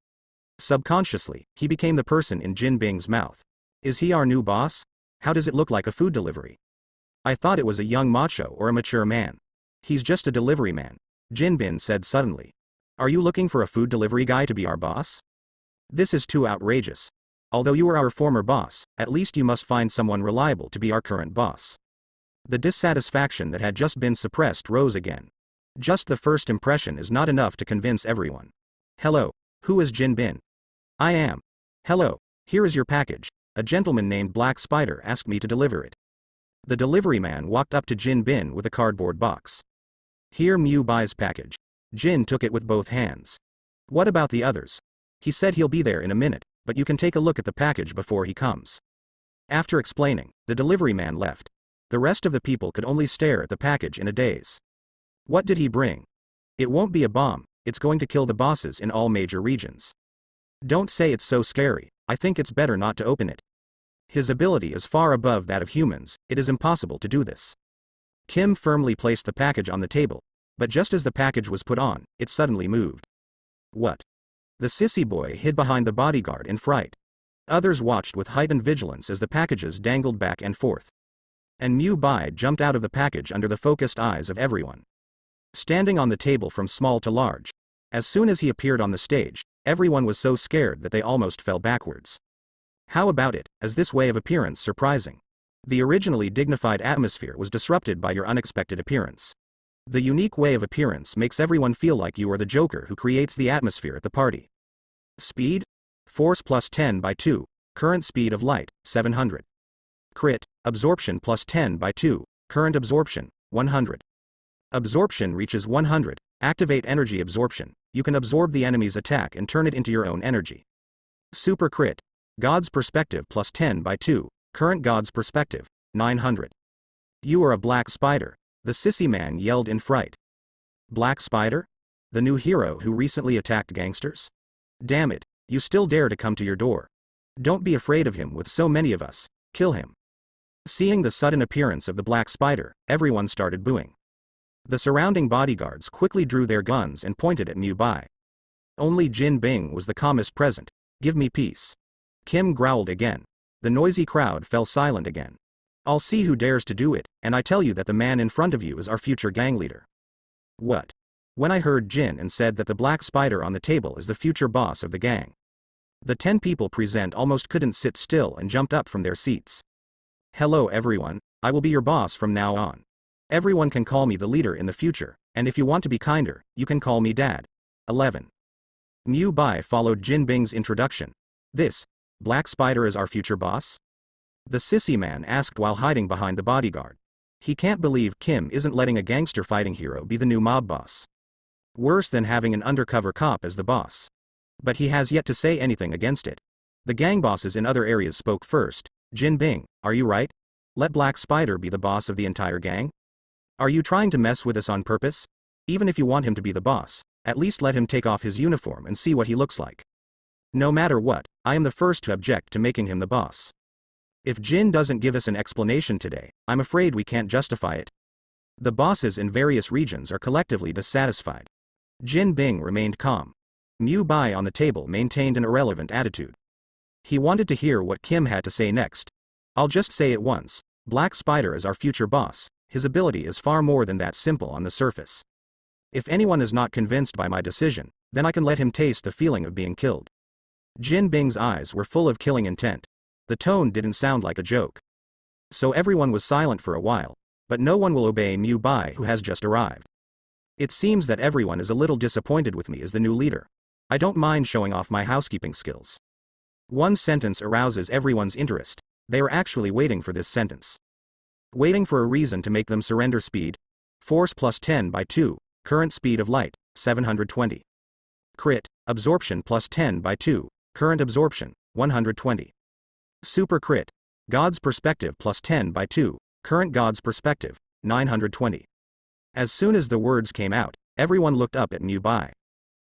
Subconsciously, he became the person in Jin Bing's mouth. Is he our new boss? How does it look like a food delivery? I thought it was a young macho or a mature man. He's just a delivery man, Jin Bin said suddenly. Are you looking for a food delivery guy to be our boss? This is too outrageous. Although you are our former boss, at least you must find someone reliable to be our current boss. The dissatisfaction that had just been suppressed rose again. Just the first impression is not enough to convince everyone. Hello, who is Jin Bin? I am. Hello, here is your package. A gentleman named Black Spider asked me to deliver it. The delivery man walked up to Jin Bin with a cardboard box. Here Mew Bai's package. Jin took it with both hands. What about the others? He said he'll be there in a minute, but you can take a look at the package before he comes. After explaining, the delivery man left. The rest of the people could only stare at the package in a daze. What did he bring? It won't be a bomb, it's going to kill the bosses in all major regions. Don't say it's so scary, I think it's better not to open it. His ability is far above that of humans, it is impossible to do this. Kim firmly placed the package on the table, but just as the package was put on, it suddenly moved. What? The sissy boy hid behind the bodyguard in fright. Others watched with heightened vigilance as the packages dangled back and forth. And Mew Bai jumped out of the package under the focused eyes of everyone. Standing on the table from small to large. As soon as he appeared on the stage, everyone was so scared that they almost fell backwards. How about it, is this way of appearance surprising? The originally dignified atmosphere was disrupted by your unexpected appearance. The unique way of appearance makes everyone feel like you are the Joker who creates the atmosphere at the party. Speed? Force plus 10 by 2, current speed of light, 700. Crit, absorption plus 10 by 2, current absorption, 100. Absorption reaches 100, activate energy absorption, you can absorb the enemy's attack and turn it into your own energy. Super crit, God's perspective plus 10 by 2, current God's perspective, 900. You are a black spider, the sissy man yelled in fright. Black Spider? The new hero who recently attacked gangsters? Damn it, you still dare to come to your door. Don't be afraid of him with so many of us, kill him. Seeing the sudden appearance of the Black Spider, everyone started booing. The surrounding bodyguards quickly drew their guns and pointed at Mew Bai. Only Jin Bing was the calmest present. Give me peace. Kim growled again. The noisy crowd fell silent again. I'll see who dares to do it, and I tell you that the man in front of you is our future gang leader. What? When I heard Jin and said that the Black Spider on the table is the future boss of the gang. The 10 people present almost couldn't sit still and jumped up from their seats. Hello everyone, I will be your boss from now on. Everyone can call me the leader in the future, and if you want to be kinder, you can call me Dad. 11. Mew Bai followed Jin Bing's introduction. This, Black Spider is our future boss? The sissy man asked while hiding behind the bodyguard. He can't believe Kim isn't letting a gangster fighting hero be the new mob boss. Worse than having an undercover cop as the boss. But he has yet to say anything against it. The gang bosses in other areas spoke first. Jin Bing, are you right? Let Black Spider be the boss of the entire gang? Are you trying to mess with us on purpose? Even if you want him to be the boss, at least let him take off his uniform and see what he looks like. No matter what, I am the first to object to making him the boss. If Jin doesn't give us an explanation today, I'm afraid we can't justify it. The bosses in various regions are collectively dissatisfied. Jin Bing remained calm. Mew Bai on the table maintained an irrelevant attitude. He wanted to hear what Kim had to say next. I'll just say it once, Black Spider is our future boss, his ability is far more than that simple on the surface. If anyone is not convinced by my decision, then I can let him taste the feeling of being killed. Jin Bing's eyes were full of killing intent. The tone didn't sound like a joke. So everyone was silent for a while, but no one will obey Mew Bai who has just arrived. It seems that everyone is a little disappointed with me as the new leader. I don't mind showing off my housekeeping skills. One sentence arouses everyone's interest. They are actually waiting for this sentence. Waiting for a reason to make them surrender. Speed. Force plus 10 by 2, current speed of light, 720. Crit, absorption plus 10 by 2, current absorption, 120. Super crit, God's perspective plus 10 by 2, current God's perspective, 920. As soon as the words came out, everyone looked up at Mew Bai.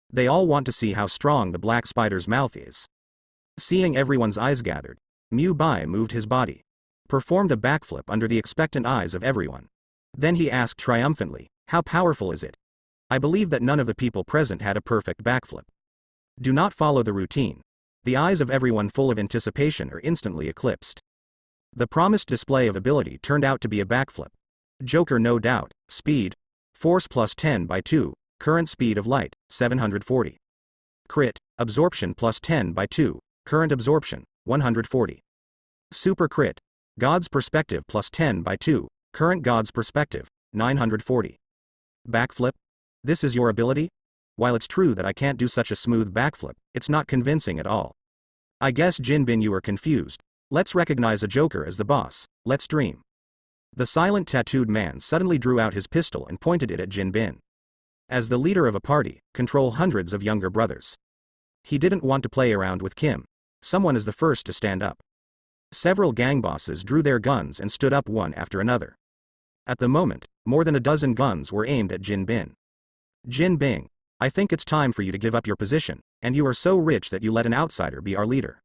They all want to see how strong the Black Spider's mouth is. Seeing everyone's eyes gathered, Mew Bai moved his body. Performed a backflip under the expectant eyes of everyone. Then he asked triumphantly, how powerful is it? I believe that none of the people present had a perfect backflip. Do not follow the routine. The eyes of everyone full of anticipation are instantly eclipsed. The promised display of ability turned out to be a backflip. Joker no doubt, speed. Force plus 10 by 2, current speed of light, 740. Crit, absorption plus 10 by 2, current absorption, 140. Super crit, God's perspective plus 10 by 2, current God's perspective, 940. Backflip? This is your ability? While it's true that I can't do such a smooth backflip, it's not convincing at all. I guess Jin Bin you are confused. Let's recognize a Joker as the boss, let's dream. The silent tattooed man suddenly drew out his pistol and pointed it at Jin Bin. As the leader of a party, control hundreds of younger brothers. He didn't want to play around with Kim. Someone is the first to stand up. Several gang bosses drew their guns and stood up one after another. At the moment, more than a dozen guns were aimed at Jin Bin. Jin Bing, I think it's time for you to give up your position, and you are so rich that you let an outsider be our leader.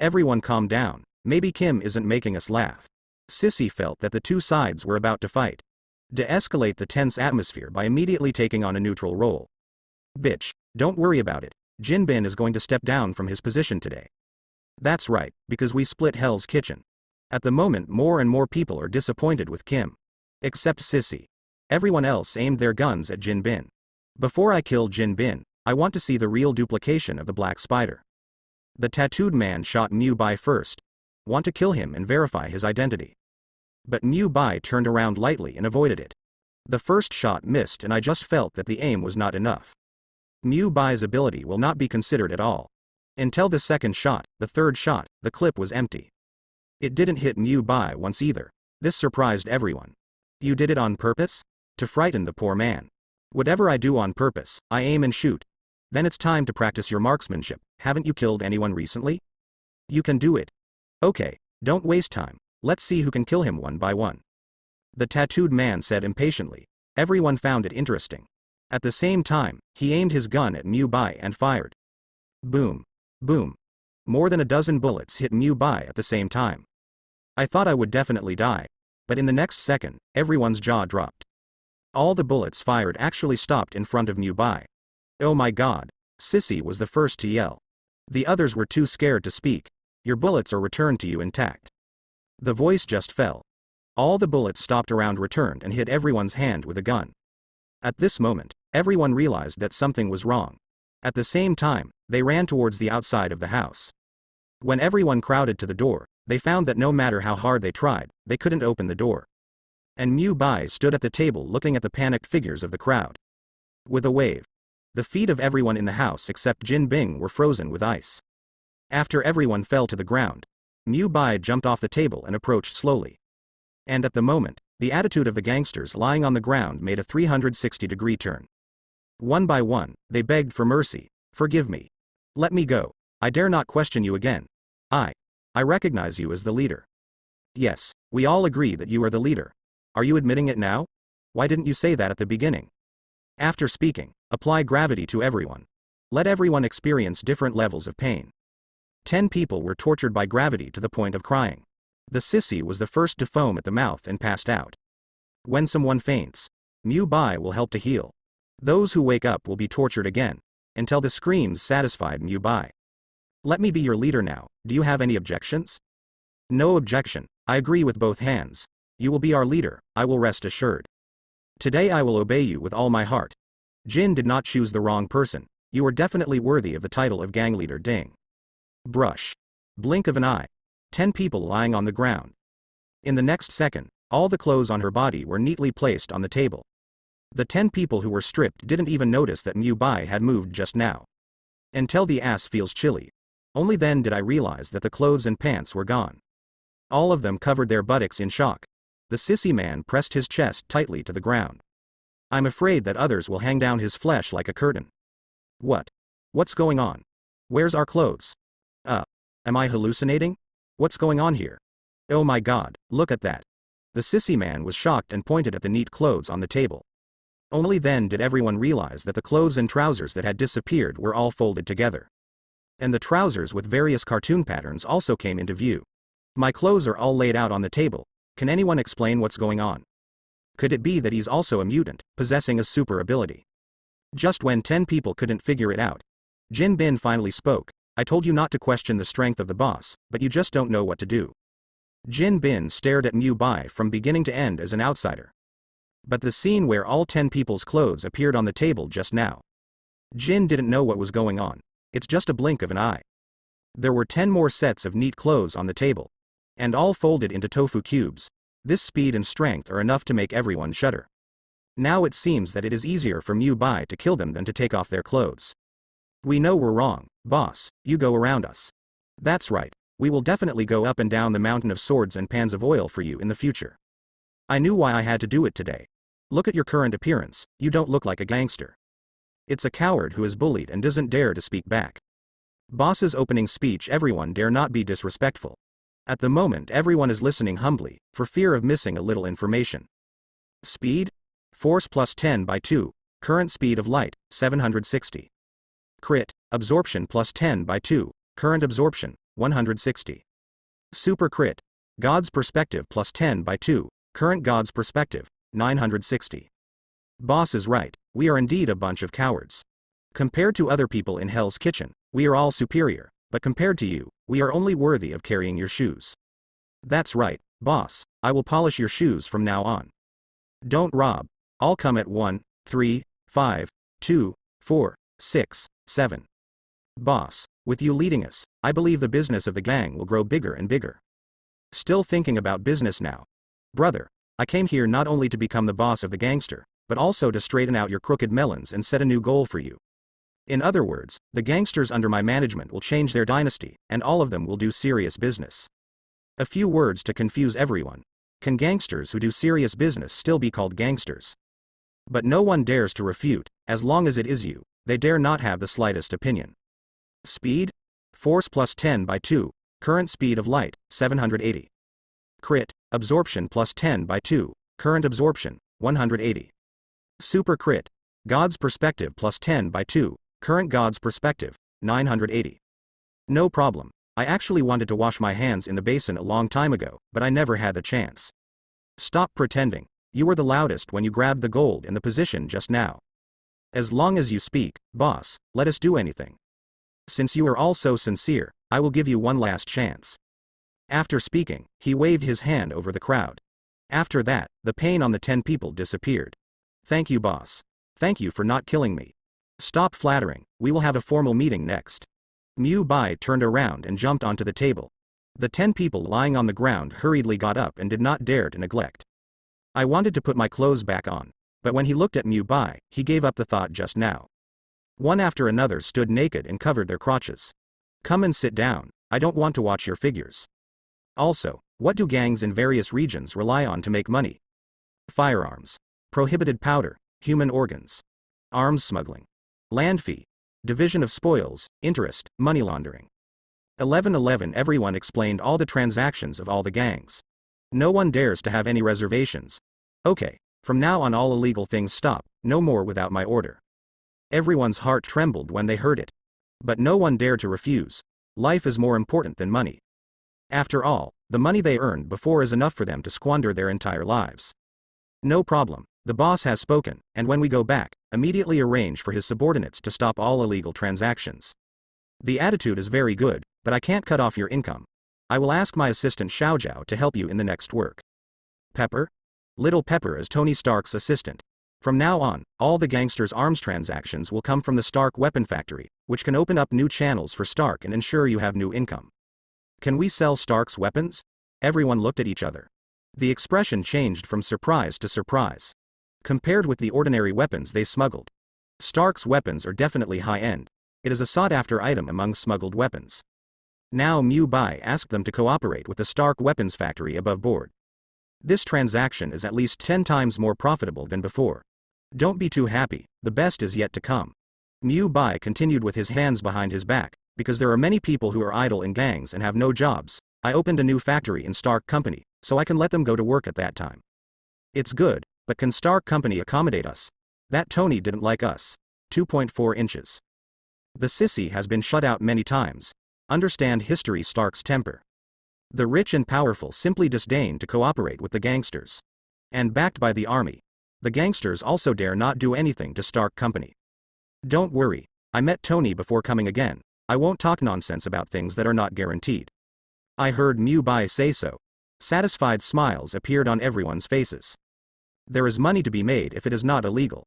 Everyone calm down, maybe Kim isn't making us laugh. Sissy felt that the two sides were about to fight. De-escalate the tense atmosphere by immediately taking on a neutral role. Bitch, don't worry about it, Jin Bin is going to step down from his position today. That's right, because we split Hell's Kitchen. At the moment more and more people are disappointed with Kim. Except Sissy. Everyone else aimed their guns at Jin Bin. Before I kill Jin Bin, I want to see the real duplication of the Black Spider. The tattooed man shot Mu Bai first. Want to kill him and verify his identity. But Mu Bai turned around lightly and avoided it. The first shot missed and I just felt that the aim was not enough. Mu Bai's ability will not be considered at all. Until the second shot, the third shot, the clip was empty. It didn't hit Mu Bai once either. This surprised everyone. You did it on purpose? To frighten the poor man. Whatever I do on purpose, I aim and shoot. Then it's time to practice your marksmanship. Haven't you killed anyone recently? You can do it. Okay, don't waste time. Let's see who can kill him one by one. The tattooed man said impatiently. Everyone found it interesting. At the same time, he aimed his gun at Mu Bai and fired. Boom. Boom. More than a dozen bullets hit Mu Bai at the same time. I thought I would definitely die. But in the next second, everyone's jaw dropped. All the bullets fired actually stopped in front of Mu Bai. Oh my god. Sissy was the first to yell. The others were too scared to speak. Your bullets are returned to you intact. The voice just fell. All the bullets stopped around returned and hit everyone's hand with a gun. At this moment, everyone realized that something was wrong. At the same time, they ran towards the outside of the house. When everyone crowded to the door, they found that no matter how hard they tried, they couldn't open the door. And Mu Bai stood at the table looking at the panicked figures of the crowd. With a wave. The feet of everyone in the house except Jin Bing were frozen with ice. After everyone fell to the ground, Mu Bai jumped off the table and approached slowly. And at the moment, the attitude of the gangsters lying on the ground made a 360-degree turn. One by one, they begged for mercy. Forgive me. Let me go. I dare not question you again. I recognize you as the leader. Yes, we all agree that you are the leader. Are you admitting it now? Why didn't you say that at the beginning? After speaking, apply gravity to everyone. Let everyone experience different levels of pain. 10 people were tortured by gravity to the point of crying. The sissy was the first to foam at the mouth and passed out. When someone faints, Mu Bai will help to heal. Those who wake up will be tortured again, until the screams satisfied Mu Bai. Let me be your leader now. Do you have any objections? No objection. I agree with both hands. You will be our leader, I will rest assured. Today I will obey you with all my heart. Jin did not choose the wrong person. You are definitely worthy of the title of gang leader. Ding. Brush. Blink of an eye. 10 people lying on the ground. In the next second, all the clothes on her body were neatly placed on the table. The 10 people who were stripped didn't even notice that Mu Bai had moved just now. Until the ass feels chilly. Only then did I realize that the clothes and pants were gone. All of them covered their buttocks in shock. The sissy man pressed his chest tightly to the ground. I'm afraid that others will hang down his flesh like a curtain. What? What's going on? Where's our clothes? Am I hallucinating? What's going on here? Oh my god, look at that. The sissy man was shocked and pointed at the neat clothes on the table. Only then did everyone realize that the clothes and trousers that had disappeared were all folded together. And the trousers with various cartoon patterns also came into view. My clothes are all laid out on the table. Can anyone explain what's going on? Could it be that he's also a mutant, possessing a super ability? Just when 10 people couldn't figure it out, Jin Bin finally spoke. I told you not to question the strength of the boss, but you just don't know what to do. Jin Bin stared at Mu Bai from beginning to end as an outsider. But the scene where all 10 people's clothes appeared on the table just now. Jin didn't know what was going on. It's just a blink of an eye. There were 10 more sets of neat clothes on the table. And all folded into tofu cubes. This speed and strength are enough to make everyone shudder. Now it seems that it is easier for Mu Bai to kill them than to take off their clothes. We know we're wrong, boss, you go around us. That's right, we will definitely go up and down the mountain of swords and pans of oil for you in the future. I knew why I had to do it today. Look at your current appearance, you don't look like a gangster. It's a coward who is bullied and doesn't dare to speak back. Boss's opening speech. Everyone dare not be disrespectful. At the moment everyone is listening humbly, for fear of missing a little information. Speed? Force plus 10 by 2, current speed of light, 760. Crit, absorption plus 10 by 2, current absorption, 160. Super crit, God's perspective plus 10 by 2, current God's perspective, 960. Boss is right, we are indeed a bunch of cowards. Compared to other people in Hell's Kitchen, we are all superior, but compared to you, we are only worthy of carrying your shoes. That's right, boss, I will polish your shoes from now on. Don't rob. I'll come at 1, 3, 5, 2, 4, 6, 7. Boss, with you leading us, I believe the business of the gang will grow bigger and bigger. Still thinking about business now. Brother, I came here not only to become the boss of the gangster, but also to straighten out your crooked melons and set a new goal for you. In other words, the gangsters under my management will change their dynasty, and all of them will do serious business. A few words to confuse everyone. Can gangsters who do serious business still be called gangsters? But no one dares to refute, as long as it is you, they dare not have the slightest opinion. Speed? Force plus 10 by 2, current speed of light, 780. Crit, absorption plus 10 by 2, current absorption, 180. Super crit, God's perspective plus 10 by 2, current God's perspective, 980. No problem, I actually wanted to wash my hands in the basin a long time ago, but I never had the chance. Stop pretending, you were the loudest when you grabbed the gold in the position just now. As long as you speak, boss, let us do anything. Since you are all so sincere, I will give you one last chance. After speaking, he waved his hand over the crowd. After that, the pain on the 10 people disappeared. Thank you, boss. Thank you for not killing me. Stop flattering, we will have a formal meeting next. Mu Bai turned around and jumped onto the table. The 10 people lying on the ground hurriedly got up and did not dare to neglect. I wanted to put my clothes back on, but when he looked at Mu Bai, he gave up the thought just now. One after another stood naked and covered their crotches. Come and sit down, I don't want to watch your figures. Also, what do gangs in various regions rely on to make money? Firearms. Prohibited powder, human organs. Arms smuggling. Land fee. Division of spoils, interest, money laundering. 1111. Everyone explained all the transactions of all the gangs. No one dares to have any reservations. Okay, from now on all illegal things stop, no more without my order. Everyone's heart trembled when they heard it. But no one dared to refuse. Life is more important than money. After all, the money they earned before is enough for them to squander their entire lives. No problem, the boss has spoken, and when we go back, immediately arrange for his subordinates to stop all illegal transactions. The attitude is very good, but I can't cut off your income. I will ask my assistant Xiaojiao to help you in the next work. Pepper? Little Pepper is Tony Stark's assistant. From now on, all the gangsters' arms transactions will come from the Stark Weapon Factory, which can open up new channels for Stark and ensure you have new income. Can we sell Stark's weapons? Everyone looked at each other. The expression changed from surprise to surprise. Compared with the ordinary weapons they smuggled, Stark's weapons are definitely high-end. It is a sought-after item among smuggled weapons. Now Mu Bai asked them to cooperate with the Stark Weapons Factory above board. This transaction is at least 10 times more profitable than before. Don't be too happy, the best is yet to come. Mu Bai continued with his hands behind his back, because there are many people who are idle in gangs and have no jobs. I opened a new factory in Stark Company, so I can let them go to work at that time. It's good, but can Stark Company accommodate us? That Tony didn't like us. 2.4 inches. The sissy has been shut out many times. Understand history. Stark's temper. The rich and powerful simply disdain to cooperate with the gangsters. And backed by the army, the gangsters also dare not do anything to Stark Company. Don't worry, I met Tony before coming again. I won't talk nonsense about things that are not guaranteed. I heard Mu Bai say so. Satisfied smiles appeared on everyone's faces. There is money to be made if it is not illegal.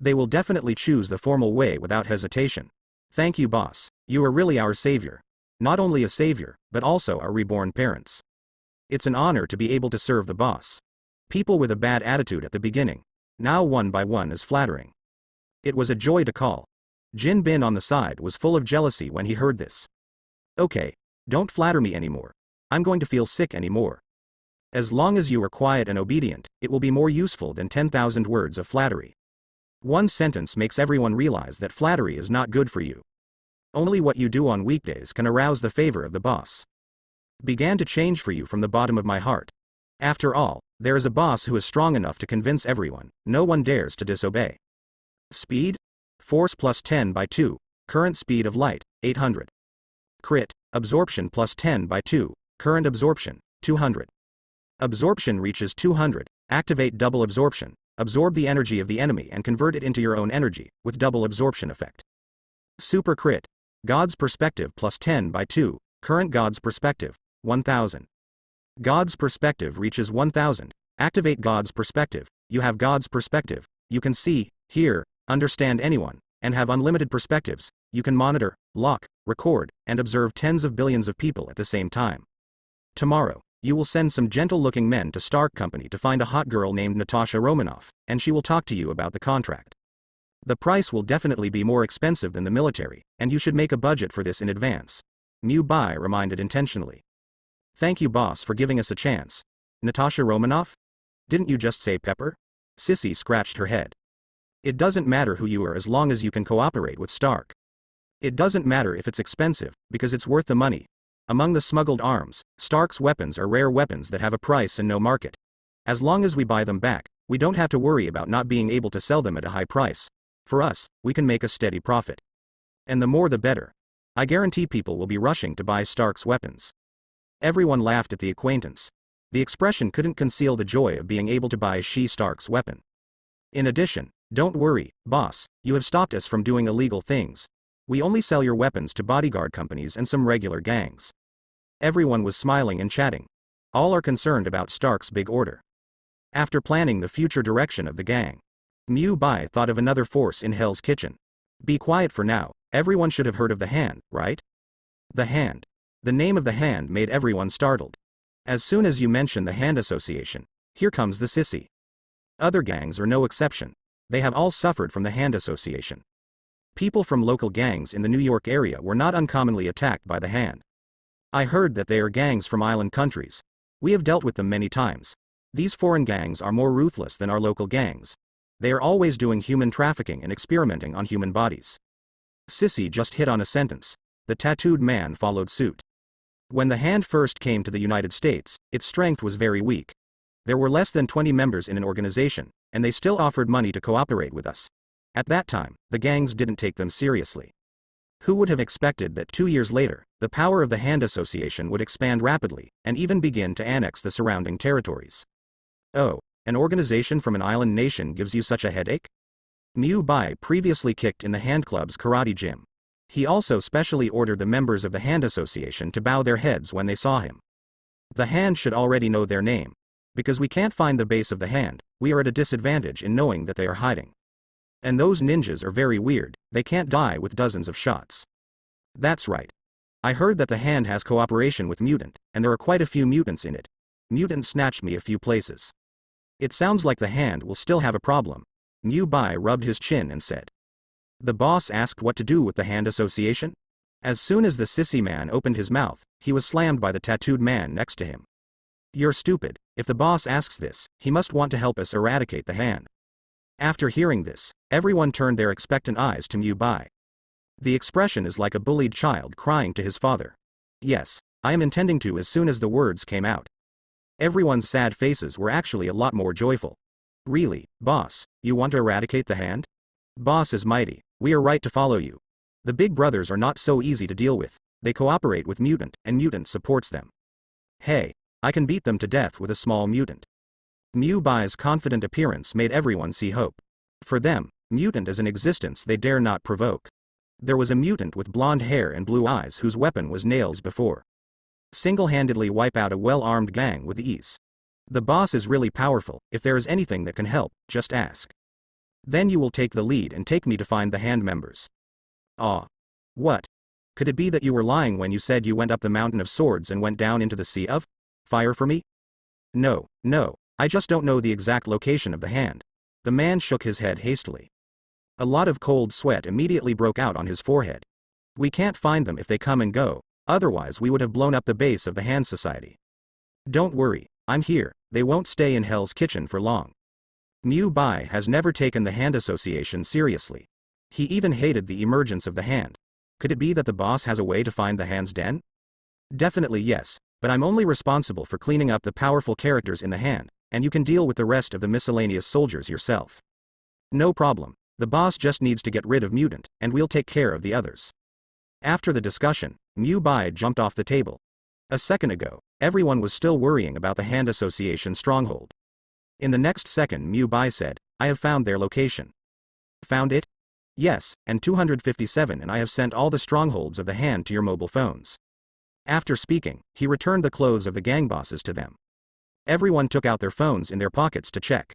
They will definitely choose the formal way without hesitation. Thank you, boss. You are really our savior. Not only a savior, but also our reborn parents. It's an honor to be able to serve the boss. People with a bad attitude at the beginning. Now one by one is flattering. It was a joy to call. Jin Bin on the side was full of jealousy when he heard this. Okay, don't flatter me anymore. I'm going to feel sick anymore. As long as you are quiet and obedient, it will be more useful than 10,000 words of flattery. One sentence makes everyone realize that flattery is not good for you. Only what you do on weekdays can arouse the favor of the boss. Began to change for you from the bottom of my heart. After all, there is a boss who is strong enough to convince everyone, no one dares to disobey. Speed? Force plus 10 by 2, current speed of light, 800. Crit, absorption plus 10 by 2, current absorption, 200. Absorption reaches 200, activate double absorption, absorb the energy of the enemy and convert it into your own energy, with double absorption effect. Super crit, God's perspective plus 10 by 2, current God's perspective, 1000. God's perspective reaches 1000, activate God's perspective, you have God's perspective, you can see, hear, understand anyone, and have unlimited perspectives, you can monitor, lock, record, and observe tens of billions of people at the same time. Tomorrow, you will send some gentle-looking men to Stark Company to find a hot girl named Natasha Romanoff, and she will talk to you about the contract. The price will definitely be more expensive than the military, and you should make a budget for this in advance. Mu Bai reminded intentionally. Thank you boss for giving us a chance. Natasha Romanoff? Didn't you just say Pepper? Sissy scratched her head. It doesn't matter who you are as long as you can cooperate with Stark. It doesn't matter if it's expensive, because it's worth the money. Among the smuggled arms, Stark's weapons are rare weapons that have a price and no market. As long as we buy them back, we don't have to worry about not being able to sell them at a high price. For us, we can make a steady profit. And the more the better. I guarantee people will be rushing to buy Stark's weapons. Everyone laughed at the acquaintance. The expression couldn't conceal the joy of being able to buy Stark's weapon. In addition, don't worry, boss, you have stopped us from doing illegal things. We only sell your weapons to bodyguard companies and some regular gangs. Everyone was smiling and chatting. All are concerned about Stark's big order. After planning the future direction of the gang, Mu Bai thought of another force in Hell's Kitchen. Be quiet for now, everyone should have heard of the Hand, right? The Hand. The name of the Hand made everyone startled. As soon as you mention the Hand Association, here comes the Sissy. Other gangs are no exception. They have all suffered from the Hand Association. People from local gangs in the New York area were not uncommonly attacked by the Hand. I heard that they are gangs from island countries. We have dealt with them many times. These foreign gangs are more ruthless than our local gangs. They are always doing human trafficking and experimenting on human bodies. Sissy just hit on a sentence. The tattooed man followed suit. When the Hand first came to the United States, its strength was very weak. There were less than 20 members in an organization, and they still offered money to cooperate with us. At that time, the gangs didn't take them seriously. Who would have expected that 2 years later, the power of the Hand Association would expand rapidly, and even begin to annex the surrounding territories? Oh, an organization from an island nation gives you such a headache? Mu Bai previously kicked in the Hand Club's karate gym. He also specially ordered the members of the Hand Association to bow their heads when they saw him. The Hand should already know their name. Because we can't find the base of the Hand, we are at a disadvantage in knowing that they are hiding. And those ninjas are very weird, they can't die with dozens of shots. That's right. I heard that the Hand has cooperation with Mutant, and there are quite a few mutants in it. Mutant snatched me a few places. It sounds like the Hand will still have a problem. Mu Bai rubbed his chin and said. The boss asked what to do with the Hand Association? As soon as the sissy man opened his mouth, he was slammed by the tattooed man next to him. You're stupid. If the boss asks this, he must want to help us eradicate the Hand. After hearing this, everyone turned their expectant eyes to Mu Bai. The expression is like a bullied child crying to his father. Yes, I am intending to as soon as the words came out. Everyone's sad faces were actually a lot more joyful. Really, boss, you want to eradicate the Hand? Boss is mighty, we are right to follow you. The big brothers are not so easy to deal with, they cooperate with Mutant, and Mutant supports them. Hey, I can beat them to death with a small mutant. Mu Bai's confident appearance made everyone see hope. For them, Mutant is an existence they dare not provoke. There was a mutant with blonde hair and blue eyes whose weapon was nails before. Single-handedly wipe out a well-armed gang with ease. The boss is really powerful, if there is anything that can help, just ask. Then you will take the lead and take me to find the Hand members. Ah. What? Could it be that you were lying when you said you went up the mountain of swords and went down into the sea of fire for me? No, I just don't know the exact location of the Hand. The man shook his head hastily. A lot of cold sweat immediately broke out on his forehead. We can't find them if they come and go, otherwise we would have blown up the base of the Hand Society. Don't worry, I'm here, they won't stay in Hell's Kitchen for long. Mu Bai has never taken the hand association seriously. He even hated the emergence of the hand. Could it be that the boss has a way to find the hand's den? Definitely yes, but I'm only responsible for cleaning up the powerful characters in the hand, and you can deal with the rest of the miscellaneous soldiers yourself. No problem, the boss just needs to get rid of Mutant, and we'll take care of the others. After the discussion, Mu Bai jumped off the table. A second ago, everyone was still worrying about the hand association stronghold. In the next second Mu Bai said, I have found their location. Found it? Yes, and 257 and I have sent all the strongholds of the hand to your mobile phones. After speaking, he returned the clothes of the gang bosses to them. Everyone took out their phones in their pockets to check.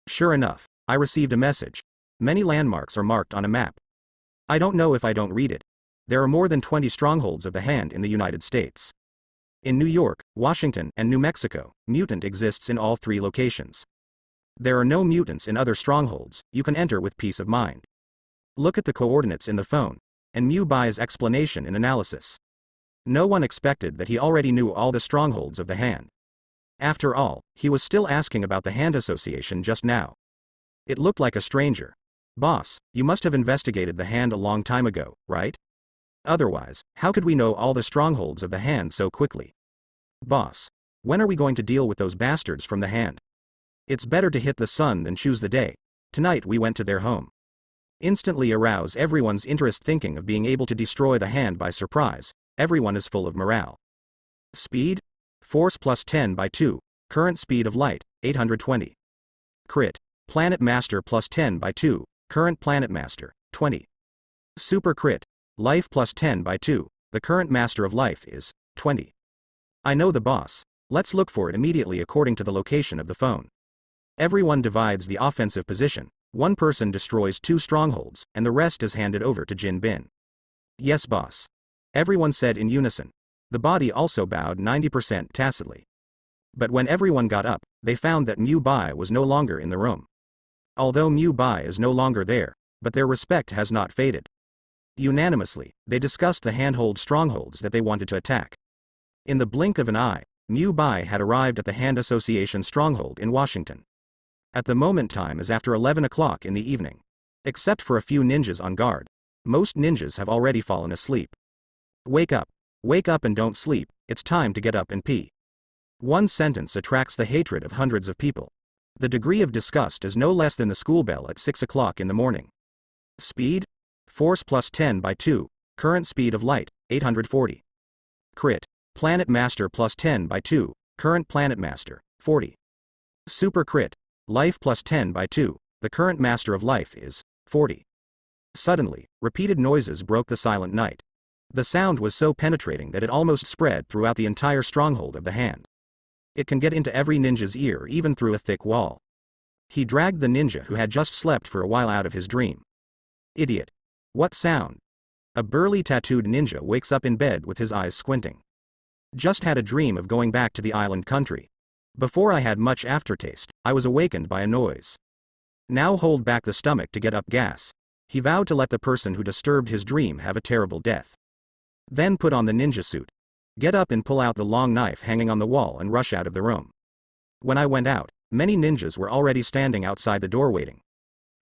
Sure enough, I received a message. Many landmarks are marked on a map. I don't know if I don't read it. There are more than 20 strongholds of the hand in the United States. In New York, Washington, and New Mexico, Mutant exists in all 3 locations. There are no mutants in other strongholds, you can enter with peace of mind. Look at the coordinates in the phone, and Mu Bai's explanation and analysis. No one expected that he already knew all the strongholds of the hand. After all, he was still asking about the hand association just now. It looked like a stranger. Boss, you must have investigated the hand a long time ago, right? Otherwise, how could we know all the strongholds of the hand so quickly? Boss, when are we going to deal with those bastards from the hand? It's better to hit the sun than choose the day. Tonight we went to their home. Instantly arouse everyone's interest thinking of being able to destroy the hand by surprise. Everyone is full of morale. Speed? Force plus 10 by 2, current speed of light, 820. Crit. Planet Master plus 10 by 2, current Planet Master, 20. Super crit. Life plus 10 by 2, the current Master of Life is, 20. I know the boss, let's look for it immediately according to the location of the phone. Everyone divides the offensive position, one person destroys 2 strongholds, and the rest is handed over to Jin Bin. Yes boss. Everyone said in unison. The body also bowed 90% tacitly. But when everyone got up, they found that Mu Bai was no longer in the room. Although Mu Bai is no longer there, but their respect has not faded. Unanimously, they discussed the handhold strongholds that they wanted to attack. In the blink of an eye, Mu Bai had arrived at the Hand Association stronghold in Washington. At the moment time is after 11 o'clock in the evening. Except for a few ninjas on guard. Most ninjas have already fallen asleep. Wake up and don't sleep, it's time to get up and pee. One sentence attracts the hatred of hundreds of people. The degree of disgust is no less than the school bell at 6 o'clock in the morning. Speed? Force plus 10 by 2, current speed of light, 840. Crit. Planet Master plus 10 by 2, current Planet Master, 40. Super crit. Life plus 10 by 2, the current Master of Life is, 40. Suddenly, repeated noises broke the silent night. The sound was so penetrating that it almost spread throughout the entire stronghold of the hand. It can get into every ninja's ear even through a thick wall. He dragged the ninja who had just slept for a while out of his dream. Idiot. What sound? A burly tattooed ninja wakes up in bed with his eyes squinting. Just had a dream of going back to the island country. Before I had much aftertaste, I was awakened by a noise. Now hold back the stomach to get up gas. He vowed to let the person who disturbed his dream have a terrible death. Then put on the ninja suit. Get up and pull out the long knife hanging on the wall and rush out of the room. When I went out, many ninjas were already standing outside the door waiting.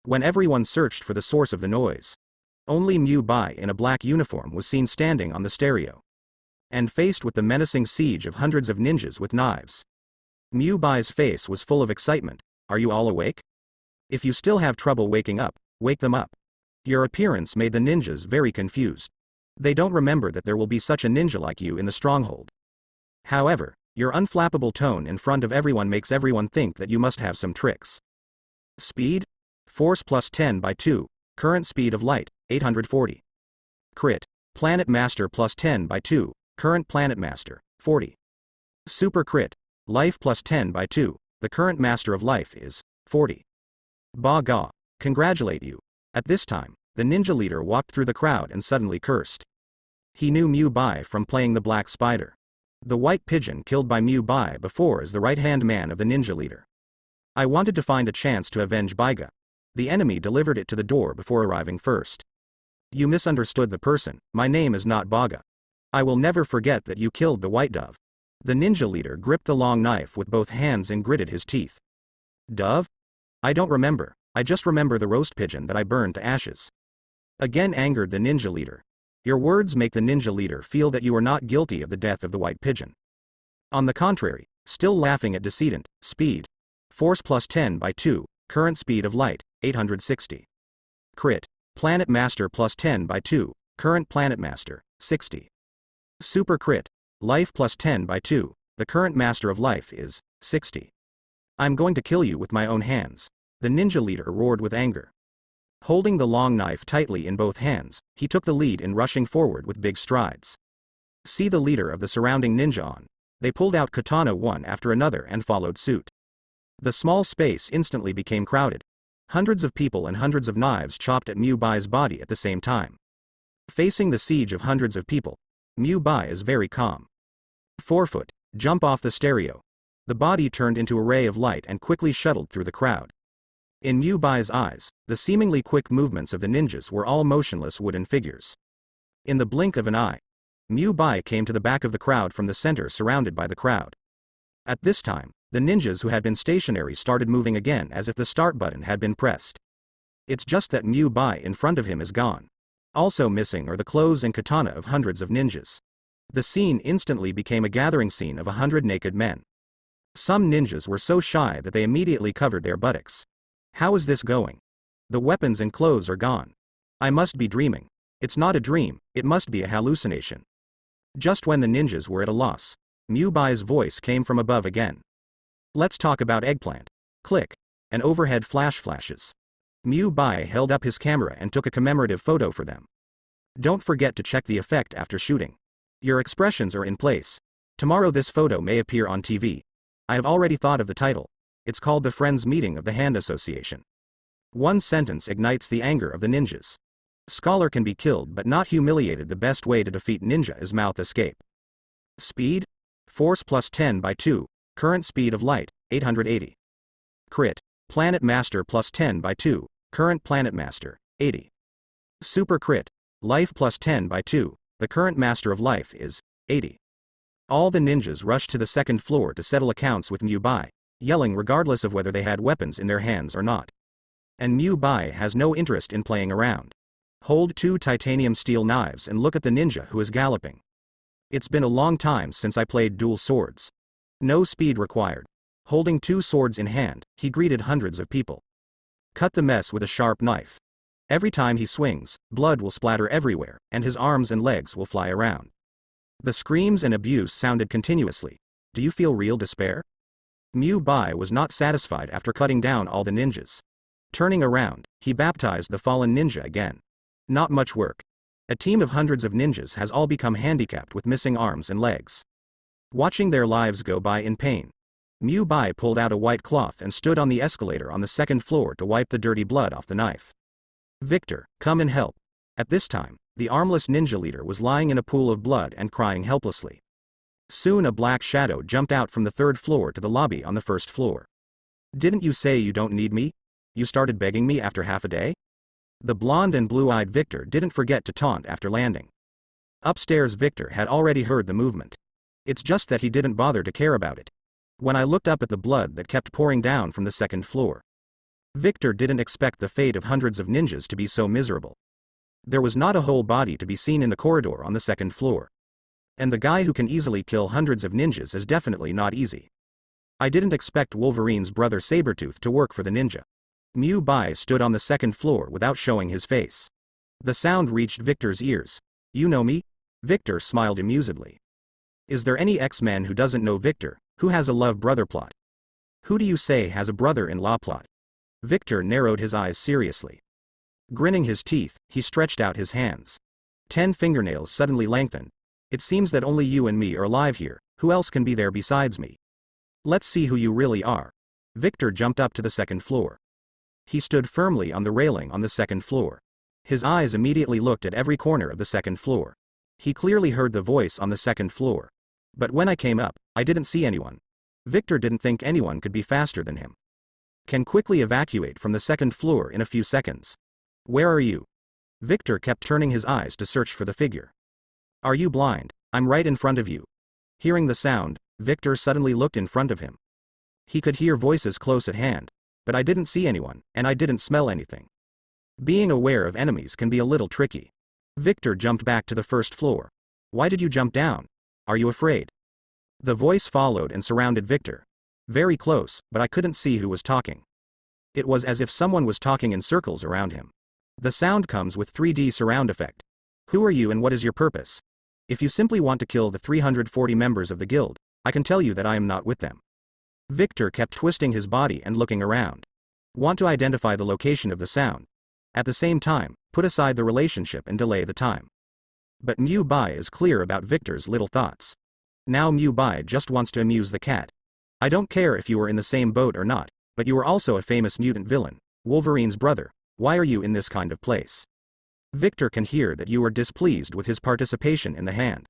When everyone searched for the source of the noise, only Mu Bai in a black uniform was seen standing on the stereo. And faced with the menacing siege of hundreds of ninjas with knives. Mu Bai's face was full of excitement. Are you all awake? If you still have trouble waking up, wake them up. Your appearance made the ninjas very confused. They don't remember that there will be such a ninja like you in the stronghold. However, your unflappable tone in front of everyone makes everyone think that you must have some tricks. Speed? Force plus 10 by 2, current speed of light, 840. Crit. Planet Master plus 10 by 2, current Planet Master, 40. Super crit. Life plus 10 by 2, the current Master of Life is, 40. Ba ga. Congratulate you. At this time, the ninja leader walked through the crowd and suddenly cursed. He knew Mu Bai from playing the Black Spider. The white pigeon killed by Mu Bai before is the right-hand man of the ninja leader. I wanted to find a chance to avenge Baiga. The enemy delivered it to the door before arriving first. You misunderstood the person, my name is not Baga. I will never forget that you killed the white dove. The ninja leader gripped the long knife with both hands and gritted his teeth. Dove? I don't remember, I just remember the roast pigeon that I burned to ashes. Again angered the ninja leader. Your words make the ninja leader feel that you are not guilty of the death of the white pigeon. On the contrary, still laughing at decedent, speed. Force plus 10 by 2, current speed of light, 860. Crit. Planet Master plus 10 by 2, current Planet Master, 60. Super crit. Life plus 10 by 2, the current Master of Life is, 60. I'm going to kill you with my own hands, the ninja leader roared with anger. Holding the long knife tightly in both hands, he took the lead in rushing forward with big strides. See the leader of the surrounding ninja on. They pulled out katana one after another and followed suit. The small space instantly became crowded. Hundreds of people and hundreds of knives chopped at Mu Bai's body at the same time. Facing the siege of hundreds of people, Mu Bai is very calm. Forefoot, jump off the stereo. The body turned into a ray of light and quickly shuttled through the crowd. In Mu Bai's eyes, the seemingly quick movements of the ninjas were all motionless wooden figures. In the blink of an eye, Mu Bai came to the back of the crowd from the center surrounded by the crowd. At this time, the ninjas who had been stationary started moving again as if the start button had been pressed. It's just that Mu Bai in front of him is gone. Also missing are the clothes and katana of hundreds of ninjas. The scene instantly became a gathering scene of 100 naked men. Some ninjas were so shy that they immediately covered their buttocks. How is this going? The weapons and clothes are gone. I must be dreaming. It's not a dream, it must be a hallucination. Just when the ninjas were at a loss, Mu Bai's voice came from above again. Let's talk about eggplant. Click. An overhead flash flashes. Mu Bai held up his camera and took a commemorative photo for them. Don't forget to check the effect after shooting. Your expressions are in place. Tomorrow this photo may appear on TV. I have already thought of the title. It's called The Friends Meeting of the Hand Association. One sentence ignites the anger of the ninjas. Scholar can be killed but not humiliated. The best way to defeat ninja is mouth escape. Speed? Force plus 10 by 2, current speed of light, 880. Crit. Planet Master plus 10 by 2, current Planet Master, 80. Super crit. Life plus 10 by 2, the current Master of Life is, 80. All the ninjas rushed to the second floor to settle accounts with Mu Bai, yelling regardless of whether they had weapons in their hands or not. And Mu Bai has no interest in playing around. Hold 2 titanium steel knives and look at the ninja who is galloping. It's been a long time since I played dual swords. No speed required. Holding 2 swords in hand, he greeted hundreds of people. Cut the mess with a sharp knife. Every time he swings, blood will splatter everywhere, and his arms and legs will fly around. The screams and abuse sounded continuously. Do you feel real despair? Mu Bai was not satisfied after cutting down all the ninjas. Turning around, he baptized the fallen ninja again. Not much work. A team of hundreds of ninjas has all become handicapped with missing arms and legs. Watching their lives go by in pain, Mu Bai pulled out a white cloth and stood on the escalator on the second floor to wipe the dirty blood off the knife. Victor, come and help. At this time, the armless ninja leader was lying in a pool of blood and crying helplessly. Soon a black shadow jumped out from the third floor to the lobby on the first floor. Didn't you say you don't need me? You started begging me after half a day? The blonde and blue-eyed Victor didn't forget to taunt after landing. Upstairs Victor had already heard the movement. It's just that he didn't bother to care about it. When I looked up at the blood that kept pouring down from the second floor, Victor didn't expect the fate of hundreds of ninjas to be so miserable. There was not a whole body to be seen in the corridor on the second floor. And the guy who can easily kill hundreds of ninjas is definitely not easy. I didn't expect Wolverine's brother Sabretooth to work for the ninja. Mu Bai stood on the second floor without showing his face. The sound reached Victor's ears. You know me? Victor smiled amusedly. Is there any X-Man who doesn't know Victor, who has a love-brother plot? Who do you say has a brother-in-law plot? Victor narrowed his eyes seriously. Grinning his teeth, he stretched out his hands. 10 fingernails suddenly lengthened. It seems that only you and me are alive here, who else can be there besides me? Let's see who you really are. Victor jumped up to the second floor. He stood firmly on the railing on the second floor. His eyes immediately looked at every corner of the second floor. He clearly heard the voice on the second floor. But when I came up, I didn't see anyone. Victor didn't think anyone could be faster than him. Can quickly evacuate from the second floor in a few seconds. Where are you? Victor kept turning his eyes to search for the figure. Are you blind? I'm right in front of you. Hearing the sound, Victor suddenly looked in front of him. He could hear voices close at hand, but I didn't see anyone, and I didn't smell anything. Being aware of enemies can be a little tricky. Victor jumped back to the first floor. Why did you jump down? Are you afraid? The voice followed and surrounded Victor. Very close, but I couldn't see who was talking. It was as if someone was talking in circles around him. The sound comes with 3D surround effect. Who are you and what is your purpose? If you simply want to kill the 340 members of the guild, I can tell you that I am not with them. Victor kept twisting his body and looking around. Want to identify the location of the sound. At the same time, put aside the relationship and delay the time. But Mu Bai is clear about Victor's little thoughts. Now Mu Bai just wants to amuse the cat. I don't care if you were in the same boat or not, but you are also a famous mutant villain, Wolverine's brother. Why are you in this kind of place? Victor can hear that you are displeased with his participation in the hand.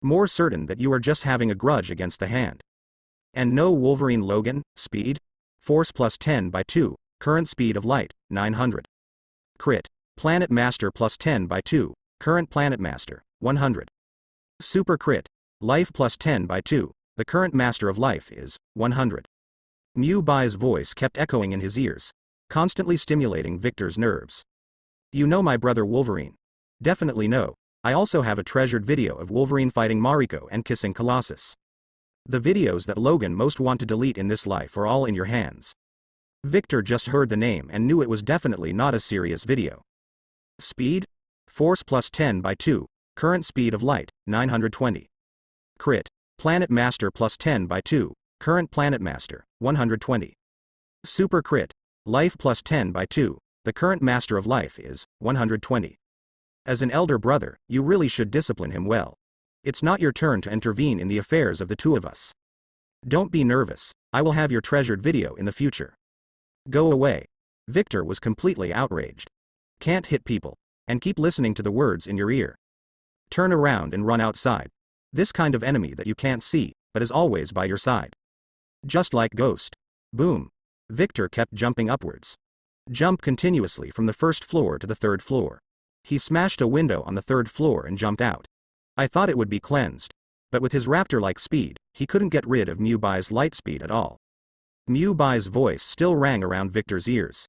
More certain that you are just having a grudge against the hand. And no Wolverine Logan, speed? Force plus 10 by 2, current speed of light, 900. Crit. Planet Master plus 10 by 2, current Planet Master, 100. Super crit. Life plus 10 by 2, the current Master of Life is, 100. Mu Bai's voice kept echoing in his ears, constantly stimulating Victor's nerves. You know my brother Wolverine? Definitely no. I also have a treasured video of Wolverine fighting Mariko and kissing Colossus. The videos that Logan most want to delete in this life are all in your hands. Victor just heard the name and knew it was definitely not a serious video. Speed? Force plus 10 by 2, current speed of light, 920. Crit. Planet Master plus 10 by 2, current Planet Master, 120. Super crit. Life plus 10 by 2, the current Master of Life is, 120. As an elder brother, you really should discipline him well. It's not your turn to intervene in the affairs of the two of us. Don't be nervous, I will have your treasured video in the future. Go away. Victor was completely outraged. Can't hit people, and keep listening to the words in your ear. Turn around and run outside. This kind of enemy that you can't see, but is always by your side. Just like Ghost. Boom. Victor kept jumping upwards. Jump continuously from the first floor to the third floor. He smashed a window on the third floor and jumped out. I thought it would be cleansed, but with his raptor-like speed, he couldn't get rid of Mu Bai's light speed at all. Mu Bai's voice still rang around Victor's ears.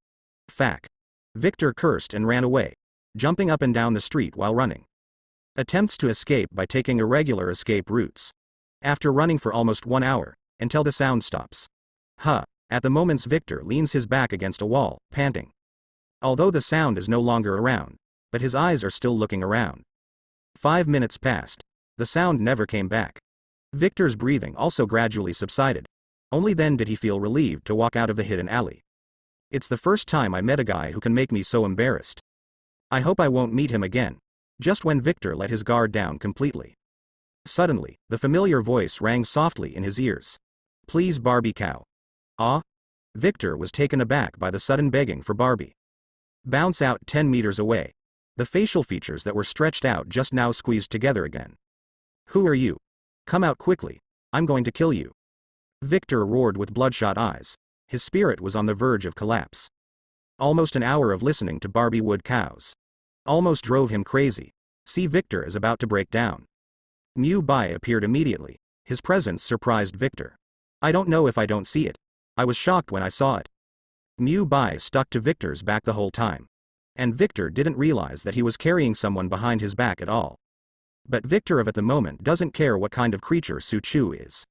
Fack. Victor cursed and ran away, jumping up and down the street while running. Attempts to escape by taking irregular escape routes. After running for almost 1 hour, until the sound stops. At the moments Victor leans his back against a wall, panting. Although the sound is no longer around, but his eyes are still looking around. 5 minutes passed. The sound never came back. Victor's breathing also gradually subsided. Only then did he feel relieved to walk out of the hidden alley. It's the first time I met a guy who can make me so embarrassed. I hope I won't meet him again. Just when Victor let his guard down completely. Suddenly, the familiar voice rang softly in his ears. Please Barbie cow. Ah? Victor was taken aback by the sudden begging for Barbie. Bounce out 10 meters away. The facial features that were stretched out just now squeezed together again. Who are you? Come out quickly. I'm going to kill you. Victor roared with bloodshot eyes. His spirit was on the verge of collapse. Almost an hour of listening to Barbie wood cows. Almost drove him crazy. See, Victor is about to break down. Mu Bai appeared immediately. His presence surprised Victor. I don't know if I don't see it. I was shocked when I saw it. Mu Bai stuck to Victor's back the whole time. And Victor didn't realize that he was carrying someone behind his back at all. But Victor at the moment doesn't care what kind of creature Su Chu is.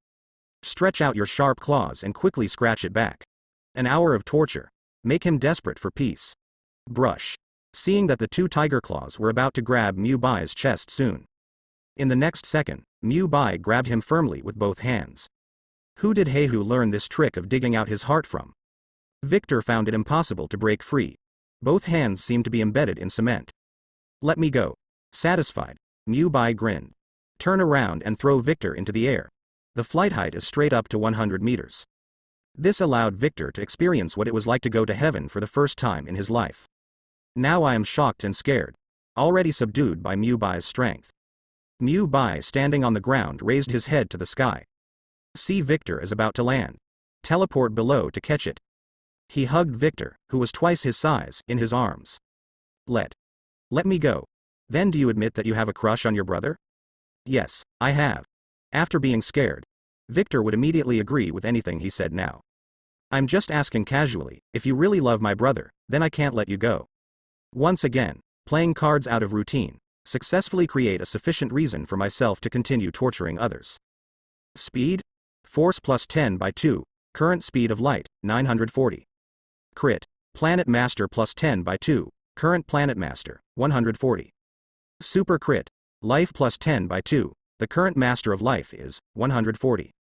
Stretch out your sharp claws and quickly scratch it back. An hour of torture. Make him desperate for peace. Brush. Seeing that the two tiger claws were about to grab Mu Bai's chest soon. In the next second, Mu Bai grabbed him firmly with both hands. Who did Heihu learn this trick of digging out his heart from? Victor found it impossible to break free. Both hands seemed to be embedded in cement. Let me go. Satisfied, Mu Bai grinned. Turn around and throw Victor into the air. The flight height is straight up to 100 meters. This allowed Victor to experience what it was like to go to heaven for the first time in his life. Now I am shocked and scared. Already subdued by Mu Bai's strength. Mu Bai standing on the ground raised his head to the sky. See, Victor is about to land. Teleport below to catch it. He hugged Victor, who was twice his size, in his arms. Let me go. Then do you admit that you have a crush on your brother? Yes, I have. After being scared. Victor would immediately agree with anything he said now. I'm just asking casually, if you really love my brother, then I can't let you go. Once again, playing cards out of routine, successfully create a sufficient reason for myself to continue torturing others. Speed? Force plus 10 by 2, current speed of light, 940. Crit. Planet Master plus 10 by 2, current Planet Master, 140. Super Crit. Life plus 10 by 2, the current Master of Life is, 140.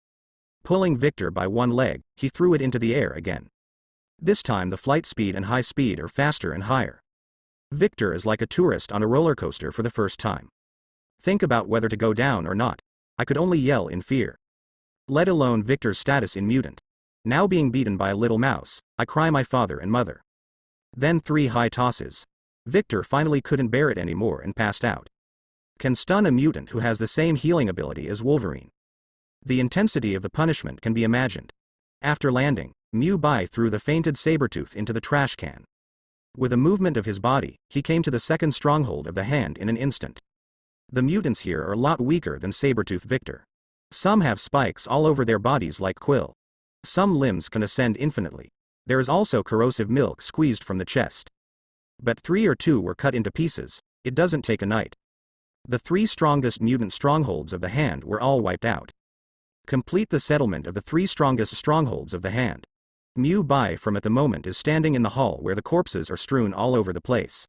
Pulling Victor by one leg, he threw it into the air again. This time the flight speed and high speed are faster and higher. Victor is like a tourist on a roller coaster for the first time. Think about whether to go down or not. I could only yell in fear. Let alone Victor's status in mutant. Now being beaten by a little mouse, I cry my father and mother. Then 3 high tosses. Victor finally couldn't bear it anymore and passed out. Can stun a mutant who has the same healing ability as Wolverine. The intensity of the punishment can be imagined. After landing, Mew Bai threw the fainted Sabretooth into the trash can. With a movement of his body, he came to the second stronghold of the hand in an instant. The mutants here are a lot weaker than Sabretooth Victor. Some have spikes all over their bodies like Quill. Some limbs can ascend infinitely. There is also corrosive milk squeezed from the chest. But 3 or 2 were cut into pieces. It doesn't take a night. The 3 strongest mutant strongholds of the hand were all wiped out. Complete the settlement of the 3 strongest strongholds of the hand. Mew Bai from at the moment is standing in the hall where the corpses are strewn all over the place.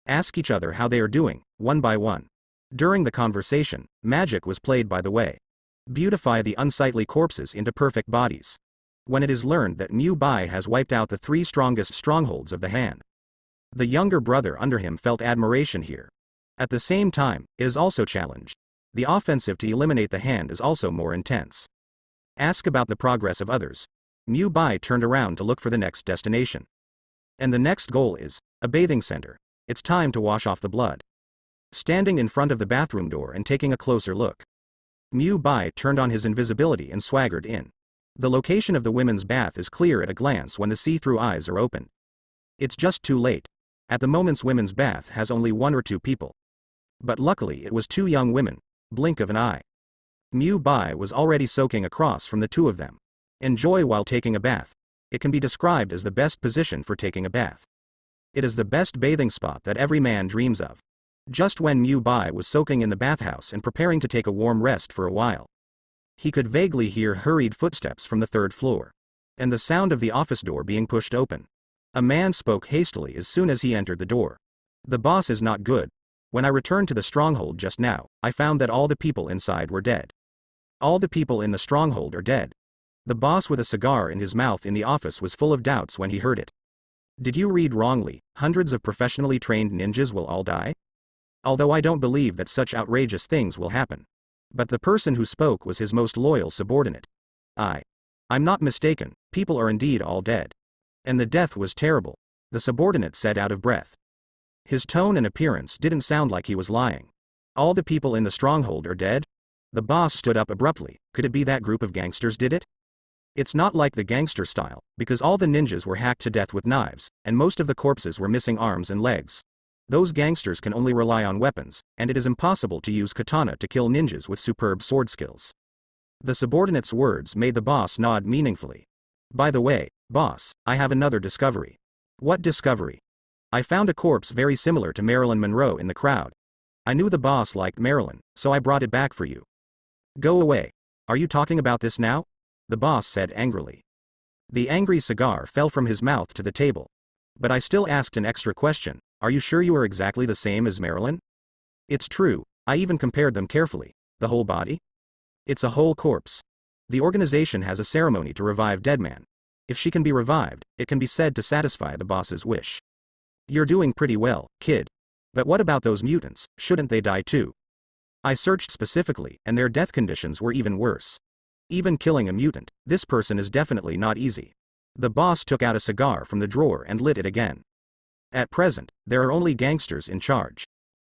Ask each other how they are doing, one by one. During the conversation, magic was played by the way. Beautify the unsightly corpses into perfect bodies. When it is learned that Mew Bai has wiped out the 3 strongest strongholds of the hand. The younger brother under him felt admiration here. At the same time, it is also challenged. The offensive to eliminate the hand is also more intense. Ask about the progress of others. Mew Bai turned around to look for the next destination. And the next goal is a bathing center. It's time to wash off the blood. Standing in front of the bathroom door and taking a closer look. Mew Bai turned on his invisibility and swaggered in. The location of the women's bath is clear at a glance when the see-through eyes are open. It's just too late. At the moment's women's bath has only 1 or 2 people. But luckily it was 2 young women. Blink of an eye. Mew Bai was already soaking across from the 2 of them. Enjoy while taking a bath. It can be described as the best position for taking a bath. It is the best bathing spot that every man dreams of. Just when Mew Bai was soaking in the bathhouse and preparing to take a warm rest for a while, he could vaguely hear hurried footsteps from the 3rd floor. And the sound of the office door being pushed open. A man spoke hastily as soon as he entered the door. The boss is not good. When I returned to the stronghold just now, I found that all the people inside were dead. All the people in the stronghold are dead. The boss with a cigar in his mouth in the office was full of doubts when he heard it. Did you read wrongly? Hundreds of professionally trained ninjas will all die? Although I don't believe that such outrageous things will happen. But the person who spoke was his most loyal subordinate. I'm not mistaken, people are indeed all dead. And the death was terrible, the subordinate said out of breath. His tone and appearance didn't sound like he was lying. All the people in the stronghold are dead? The boss stood up abruptly. Could it be that group of gangsters did it? It's not like the gangster style, because all the ninjas were hacked to death with knives, and most of the corpses were missing arms and legs. Those gangsters can only rely on weapons, and it is impossible to use katana to kill ninjas with superb sword skills. The subordinate's words made the boss nod meaningfully. By the way, boss, I have another discovery. What discovery? I found a corpse very similar to Marilyn Monroe in the crowd. I knew the boss liked Marilyn, so I brought it back for you. Go away. Are you talking about this now? The boss said angrily. The angry cigar fell from his mouth to the table. But I still asked an extra question. Are you sure you are exactly the same as Marilyn? It's true, I even compared them carefully. The whole body? It's a whole corpse. The organization has a ceremony to revive dead man. If she can be revived, it can be said to satisfy the boss's wish. You're doing pretty well, kid. But what about those mutants, shouldn't they die too? I searched specifically, and their death conditions were even worse. Even killing a mutant, this person is definitely not easy. The boss took out a cigar from the drawer and lit it again. At present, there are only gangsters in charge.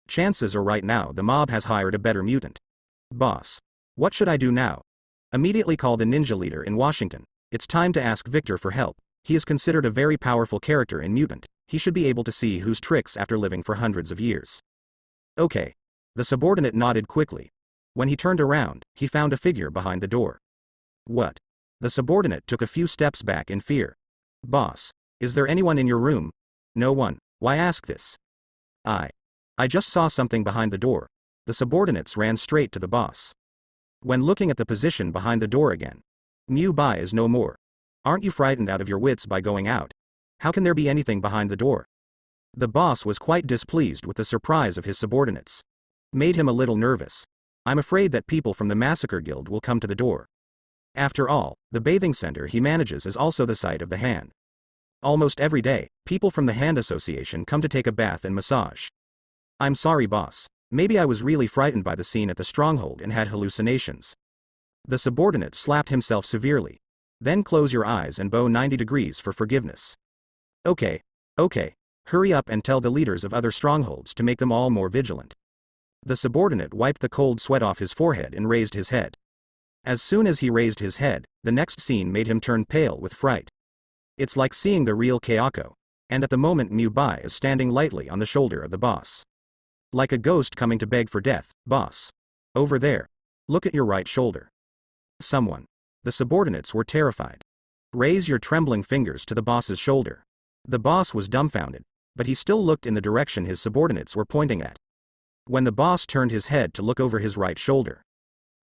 Chances are right now the mob has hired a better mutant. Boss. What should I do now? Immediately call the ninja leader in Washington. It's time to ask Victor for help. He is considered a very powerful character in Mutant. He should be able to see whose tricks after living for hundreds of years. Okay. The subordinate nodded quickly. When he turned around, he found a figure behind the door. What? The subordinate took a few steps back in fear. Boss, is there anyone in your room? No one. Why ask this? I just saw something behind the door. The subordinates ran straight to the boss. When looking at the position behind the door again, Mu Bai is no more. Aren't you frightened out of your wits by going out? How can there be anything behind the door? The boss was quite displeased with the surprise of his subordinates. Made him a little nervous. I'm afraid that people from the Massacre Guild will come to the door. After all, the bathing center he manages is also the site of the hand. Almost every day, people from the Hand Association come to take a bath and massage. I'm sorry, boss. Maybe I was really frightened by the scene at the stronghold and had hallucinations. The subordinate slapped himself severely. Then close your eyes and bow 90 degrees for forgiveness. Okay. Hurry up and tell the leaders of other strongholds to make them all more vigilant. The subordinate wiped the cold sweat off his forehead and raised his head. As soon as he raised his head, the next scene made him turn pale with fright. It's like seeing the real Kayako. And at the moment Mu Bai is standing lightly on the shoulder of the boss. Like a ghost coming to beg for death, boss. Over there. Look at your right shoulder. Someone. The subordinates were terrified. Raise your trembling fingers to the boss's shoulder. The boss was dumbfounded, but he still looked in the direction his subordinates were pointing at. When the boss turned his head to look over his right shoulder,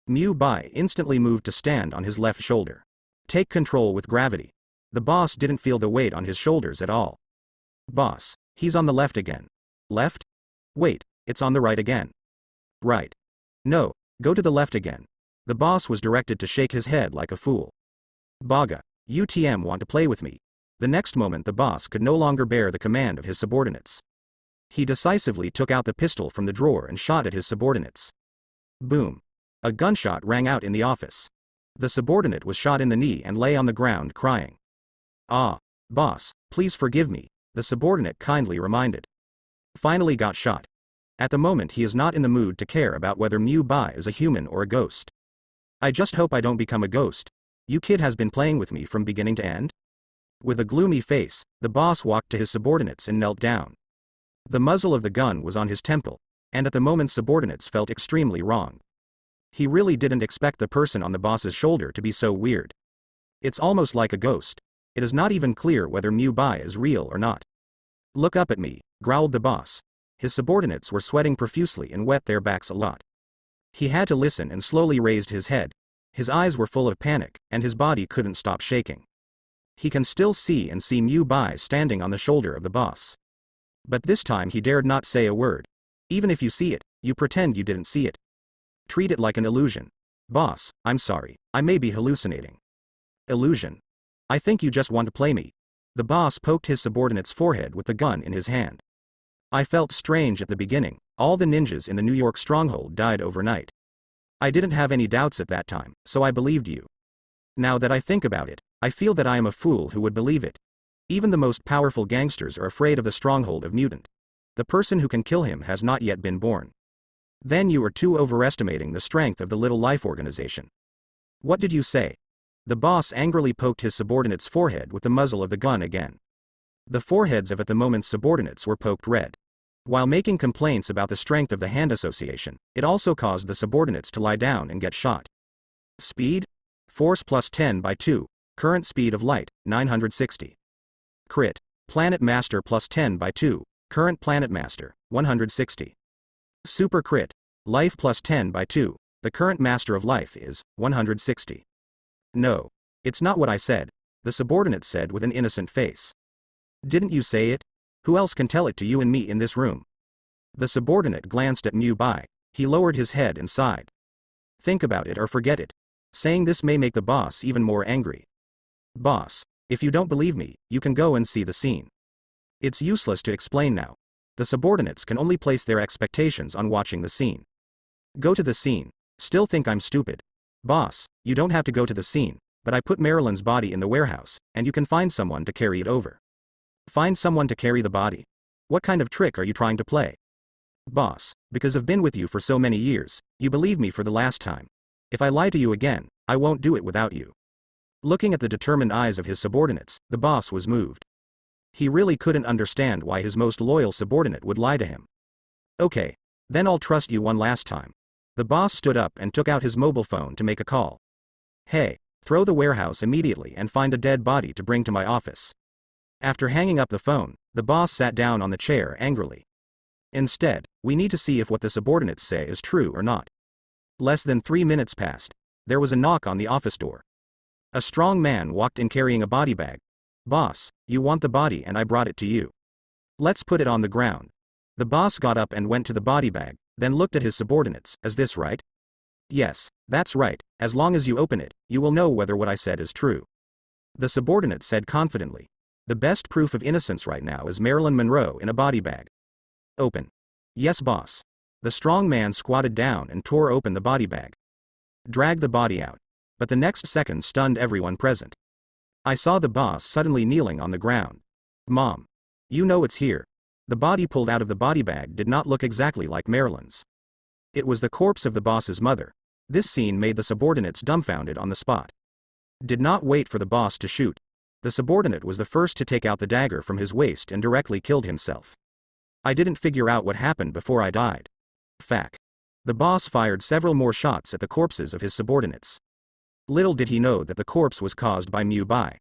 Mu Bai instantly moved to stand on his left shoulder. Take control with gravity. The boss didn't feel the weight on his shoulders at all. Boss, he's on the left again. Left? Wait, it's on the right again. Right. No, go to the left again. The boss was directed to shake his head like a fool. Baga, UTM want to play with me. The next moment the boss could no longer bear the command of his subordinates. He decisively took out the pistol from the drawer and shot at his subordinates. Boom. A gunshot rang out in the office. The subordinate was shot in the knee and lay on the ground crying. Ah, boss, please forgive me, the subordinate kindly reminded. Finally got shot. At the moment he is not in the mood to care about whether Mu Bai is a human or a ghost. I just hope I don't become a ghost. You kid has been playing with me from beginning to end? With a gloomy face, the boss walked to his subordinates and knelt down. The muzzle of the gun was on his temple, and at the moment subordinates felt extremely wronged. He really didn't expect the person on the boss's shoulder to be so weird. It's almost like a ghost. It is not even clear whether Mu Bai is real or not. Look up at me, growled the boss. His subordinates were sweating profusely and wet their backs a lot. He had to listen and slowly raised his head. His eyes were full of panic, and his body couldn't stop shaking. He can still see Mu Bai standing on the shoulder of the boss. But this time he dared not say a word. Even if you see it, you pretend you didn't see it. Treat it like an illusion. Boss, I'm sorry, I may be hallucinating. Illusion? I think you just want to play me. The boss poked his subordinate's forehead with the gun in his hand. I felt strange at the beginning. All the ninjas in the New York stronghold died overnight. I didn't have any doubts at that time, so I believed you. Now that I think about it, I feel that I am a fool who would believe it. Even the most powerful gangsters are afraid of the stronghold of Mutant. The person who can kill him has not yet been born. Then you are too overestimating the strength of the Little Life organization. What did you say? The boss angrily poked his subordinate's forehead with the muzzle of the gun again. The foreheads of at the moment's subordinates were poked red. While making complaints about the strength of the Hand Association, it also caused the subordinates to lie down and get shot. Speed? Force plus 10 by 2. Current speed of light, 960. Crit. Planet Master plus 10 by 2. Current Planet Master, 160. Super Crit. Life plus 10 by 2. The current Master of Life is 160. No. It's not what I said, the subordinate said with an innocent face. Didn't you say it? Who else can tell it to you and me in this room? The subordinate glanced at Mu Bai. He lowered his head and sighed. Think about it or forget it. Saying this may make the boss even more angry. Boss, if you don't believe me, you can go and see the scene. It's useless to explain now. The subordinates can only place their expectations on watching the scene. Go to the scene. Still think I'm stupid? Boss, you don't have to go to the scene, but I put Marilyn's body in the warehouse, and you can find someone to carry it over. Find someone to carry the body? What kind of trick are you trying to play? Boss, because I've been with you for so many years, you believe me for the last time. If I lie to you again, I won't do it without you. Looking at the determined eyes of his subordinates, the boss was moved. He really couldn't understand why his most loyal subordinate would lie to him. Okay, then I'll trust you one last time. The boss stood up and took out his mobile phone to make a call. Hey, Throw the warehouse immediately and find a dead body to bring to my office. After hanging up the phone, the boss sat down on the chair angrily. Instead, we need to see if what the subordinates say is true or not. Less than 3 minutes passed. There was a knock on the office door. A strong man walked in carrying a body bag. Boss, you want the body and I brought it to you. Let's put it on the ground. The boss got up and went to the body bag, then looked at his subordinates. Is this right? Yes, that's right. As long as you open it, you will know whether what I said is true. The subordinate said confidently. The best proof of innocence right now is Marilyn Monroe in a body bag. Open. Yes, boss. The strong man squatted down and tore open the body bag. Dragged the body out. But the next second stunned everyone present. I saw the boss suddenly kneeling on the ground. Mom. You know it's here. The body pulled out of the body bag did not look exactly like Marilyn's. It was the corpse of the boss's mother. This scene made the subordinates dumbfounded on the spot. Did not wait for the boss to shoot. The subordinate was the first to take out the dagger from his waist and directly killed himself. I didn't figure out what happened before I died. Fact. The boss fired several more shots at the corpses of his subordinates. Little did he know that the corpse was caused by Mu Bai.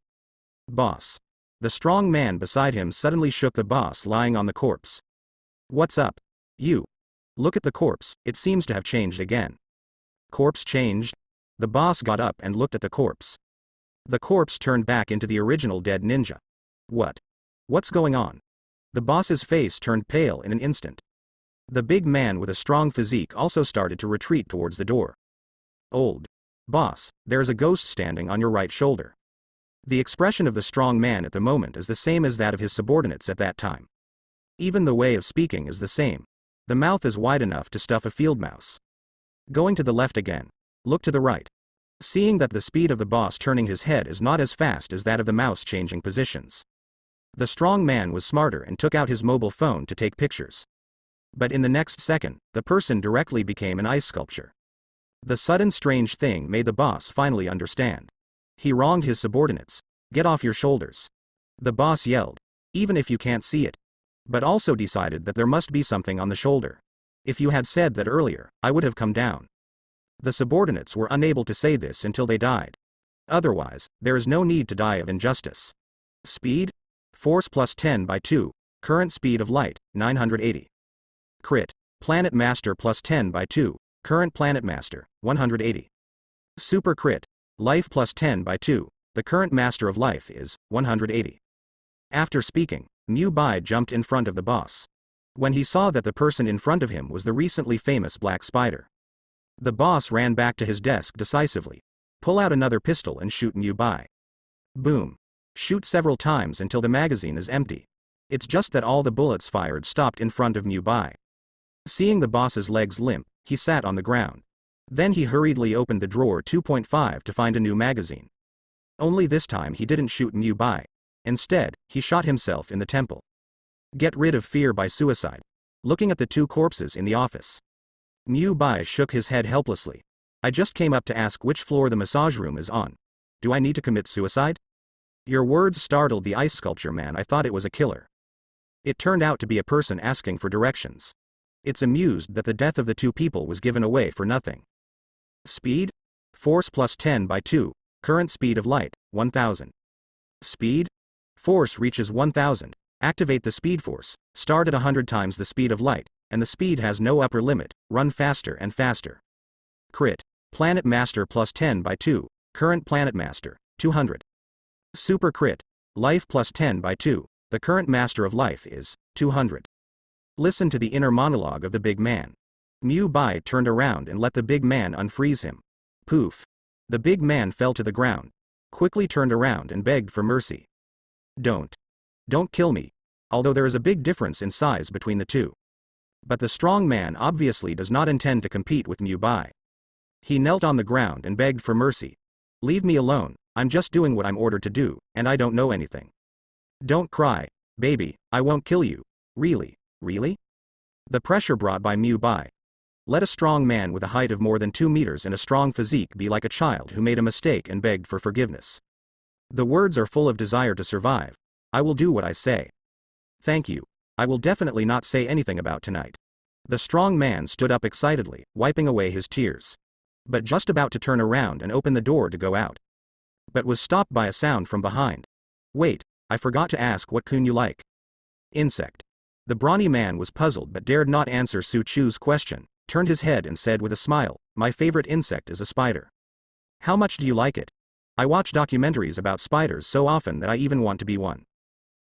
Boss. The strong man beside him suddenly shook the boss lying on the corpse. What's up? You. Look at the corpse, it seems to have changed again. Corpse changed? The boss got up and looked at the corpse. The corpse turned back into the original dead ninja. What? What's going on? The boss's face turned pale in an instant. The big man with a strong physique also started to retreat towards the door. Old. Boss, there's a ghost standing on your right shoulder. The expression of the strong man at the moment is the same as that of his subordinates at that time. Even the way of speaking is the same. The mouth is wide enough to stuff a field mouse. Going to the left again. Look to the right. Seeing that the speed of the boss turning his head is not as fast as that of the mouse changing positions. The strong man was smarter and took out his mobile phone to take pictures. But in the next second, the person directly became an ice sculpture. The sudden strange thing made the boss finally understand. He wronged his subordinates. Get off your shoulders. The boss yelled. Even if you can't see it. But also decided that there must be something on the shoulder. If you had said that earlier, I would have come down. The subordinates were unable to say this until they died. Otherwise, there is no need to die of injustice. Speed? Force plus 10 by 2. Current speed of light, 980. Crit. Planet Master plus 10 by 2. Current Planet Master, 180. Super Crit. Life plus 10 by 2. The current Master of Life is 180. After speaking, Mu Bai jumped in front of the boss. When he saw that the person in front of him was the recently famous Black Spider. The boss ran back to his desk decisively. Pull out another pistol and shoot Mu Bai. Boom. Shoot several times until the magazine is empty. It's just that all the bullets fired stopped in front of Mu Bai. Seeing the boss's legs limp, he sat on the ground. Then he hurriedly opened the drawer 2.5 to find a new magazine. Only this time he didn't shoot Mu Bai. Instead, he shot himself in the temple. Get rid of fear by suicide. Looking at the two corpses in the office. Mu Bai shook his head helplessly. I just came up to ask which floor the massage room is on. Do I need to commit suicide? Your words startled the ice sculpture man. I thought it was a killer. It turned out to be a person asking for directions. It's amused that the death of the two people was given away for nothing. Speed? Force plus 10 by 2. Current speed of light, 1000. Speed? Force reaches 1000. Activate the speed force. Start at 100 times the speed of light, and the speed has no upper limit. Run faster and faster. Crit. Planet Master plus 10 by 2. Current Planet Master, 200. Super Crit. Life plus 10 by 2. The current Master of Life is 200. Listen to the inner monologue of the big man. Mu Bai turned around and let the big man unfreeze him. Poof. The big man fell to the ground. Quickly turned around and begged for mercy. Don't kill me. Although there is a big difference in size between the two. But the strong man obviously does not intend to compete with Mu Bai. He knelt on the ground and begged for mercy. Leave me alone, I'm just doing what I'm ordered to do, and I don't know anything. Don't cry, baby, I won't kill you. Really? The pressure brought by Mu Bai. Let a strong man with a height of more than 2 meters and a strong physique be like a child who made a mistake and begged for forgiveness. The words are full of desire to survive. I will do what I say. Thank you. I will definitely not say anything about tonight. The strong man stood up excitedly, wiping away his tears. But just about to turn around and open the door to go out. but was stopped by a sound from behind. Wait, I forgot to ask what kun you like. Insect. The brawny man was puzzled but dared not answer Su Chu's question, turned his head and said with a smile, my favorite insect is a spider. How much do you like it? I watch documentaries about spiders so often that I even want to be one.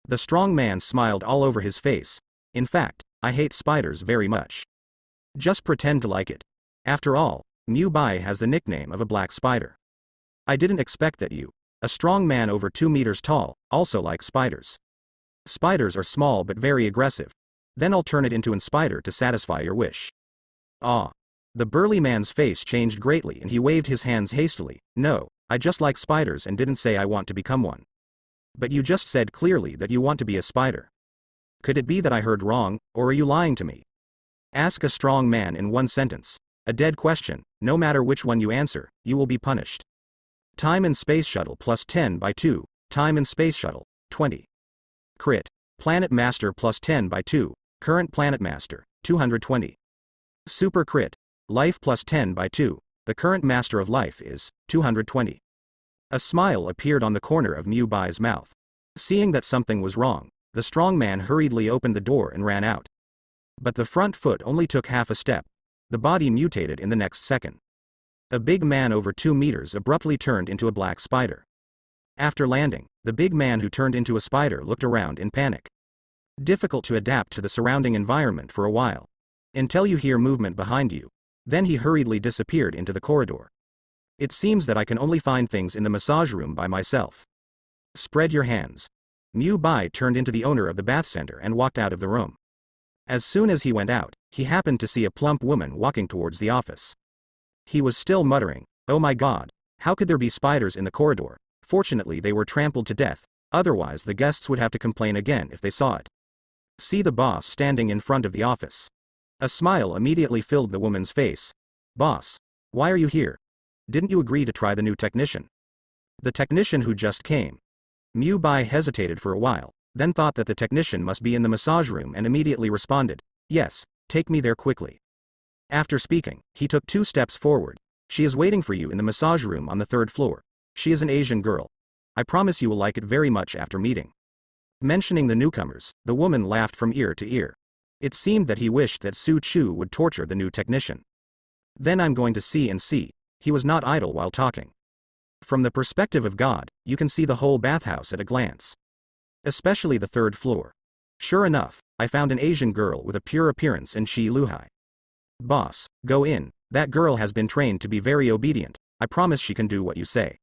The strong man smiled all over his face. In fact, I hate spiders very much. Just pretend to like it. After all, Mu Bai has the nickname of a black spider. I didn't expect that you, a strong man over 2 meters tall, also like spiders. Spiders are small but very aggressive. Then I'll turn it into an spider to satisfy your wish. Ah. The burly man's face changed greatly and he waved his hands hastily. No, I just like spiders and didn't say I want to become one. But you just said clearly that you want to be a spider. Could it be that I heard wrong, or are you lying to me? Ask a strong man in one sentence. A dead question, no matter which one you answer, you will be punished. Time and Space Shuttle plus 10 by 2, Time and Space Shuttle, 20. Crit. Planet Master plus 10 by 2, Current Planet Master, 220. Super Crit. Life plus 10 by 2, the current Master of Life is, 220. A smile appeared on the corner of Mu Bai's mouth. Seeing that something was wrong, the strong man hurriedly opened the door and ran out. But the front foot only took half a step. The body mutated in the next second. A big man over 2 meters abruptly turned into a black spider. After landing, the big man who turned into a spider looked around in panic. Difficult to adapt to the surrounding environment for a while. Until you hear movement behind you. Then he hurriedly disappeared into the corridor. It seems that I can only find things in the massage room by myself. Spread your hands. Mu Bai turned into the owner of the bath center and walked out of the room. As soon as he went out, he happened to see a plump woman walking towards the office. He was still muttering, oh my god, how could there be spiders in the corridor? Fortunately they were trampled to death, otherwise the guests would have to complain again if they saw it. See the boss standing in front of the office. A smile immediately filled the woman's face. Boss, why are you here? Didn't you agree to try the new technician? The technician who just came. Mu Bai hesitated for a while, then thought that the technician must be in the massage room and immediately responded, yes, take me there quickly. After speaking, he took 2 steps forward. She is waiting for you in the massage room on the 3rd floor. She is an Asian girl. I promise you will like it very much after meeting. Mentioning the newcomers, the woman laughed from ear to ear. It seemed that he wished that Su Chu would torture the new technician. Then I'm going to see and see. He was not idle while talking. From the perspective of God, you can see the whole bathhouse at a glance. Especially the 3rd floor. Sure enough, I found an Asian girl with a pure appearance in Shi Luhai. Boss, go in, that girl has been trained to be very obedient, I promise she can do what you say.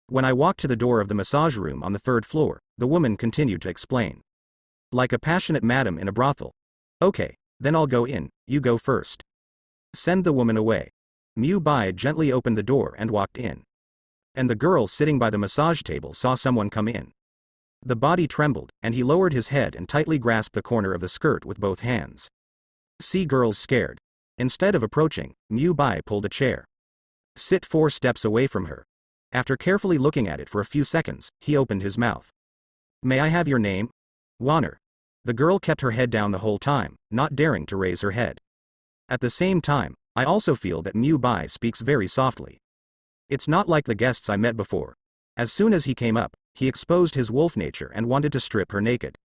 When I walked to the door of the massage room on the 3rd floor, the woman continued to explain. Like a passionate madam in a brothel. Okay, then I'll go in, you go first. Send the woman away. Mu Bai gently opened the door and walked in. And the girl sitting by the massage table saw someone come in. The body trembled, and he lowered his head and tightly grasped the corner of the skirt with both hands. See girls scared. Instead of approaching, Mu Bai pulled a chair. Sit 4 steps away from her. After carefully looking at it for a few seconds, he opened his mouth. May I have your name? Warner. The girl kept her head down the whole time, not daring to raise her head. At the same time, I also feel that Mu Bai speaks very softly. It's not like the guests I met before. As soon as he came up, he exposed his wolf nature and wanted to strip her naked.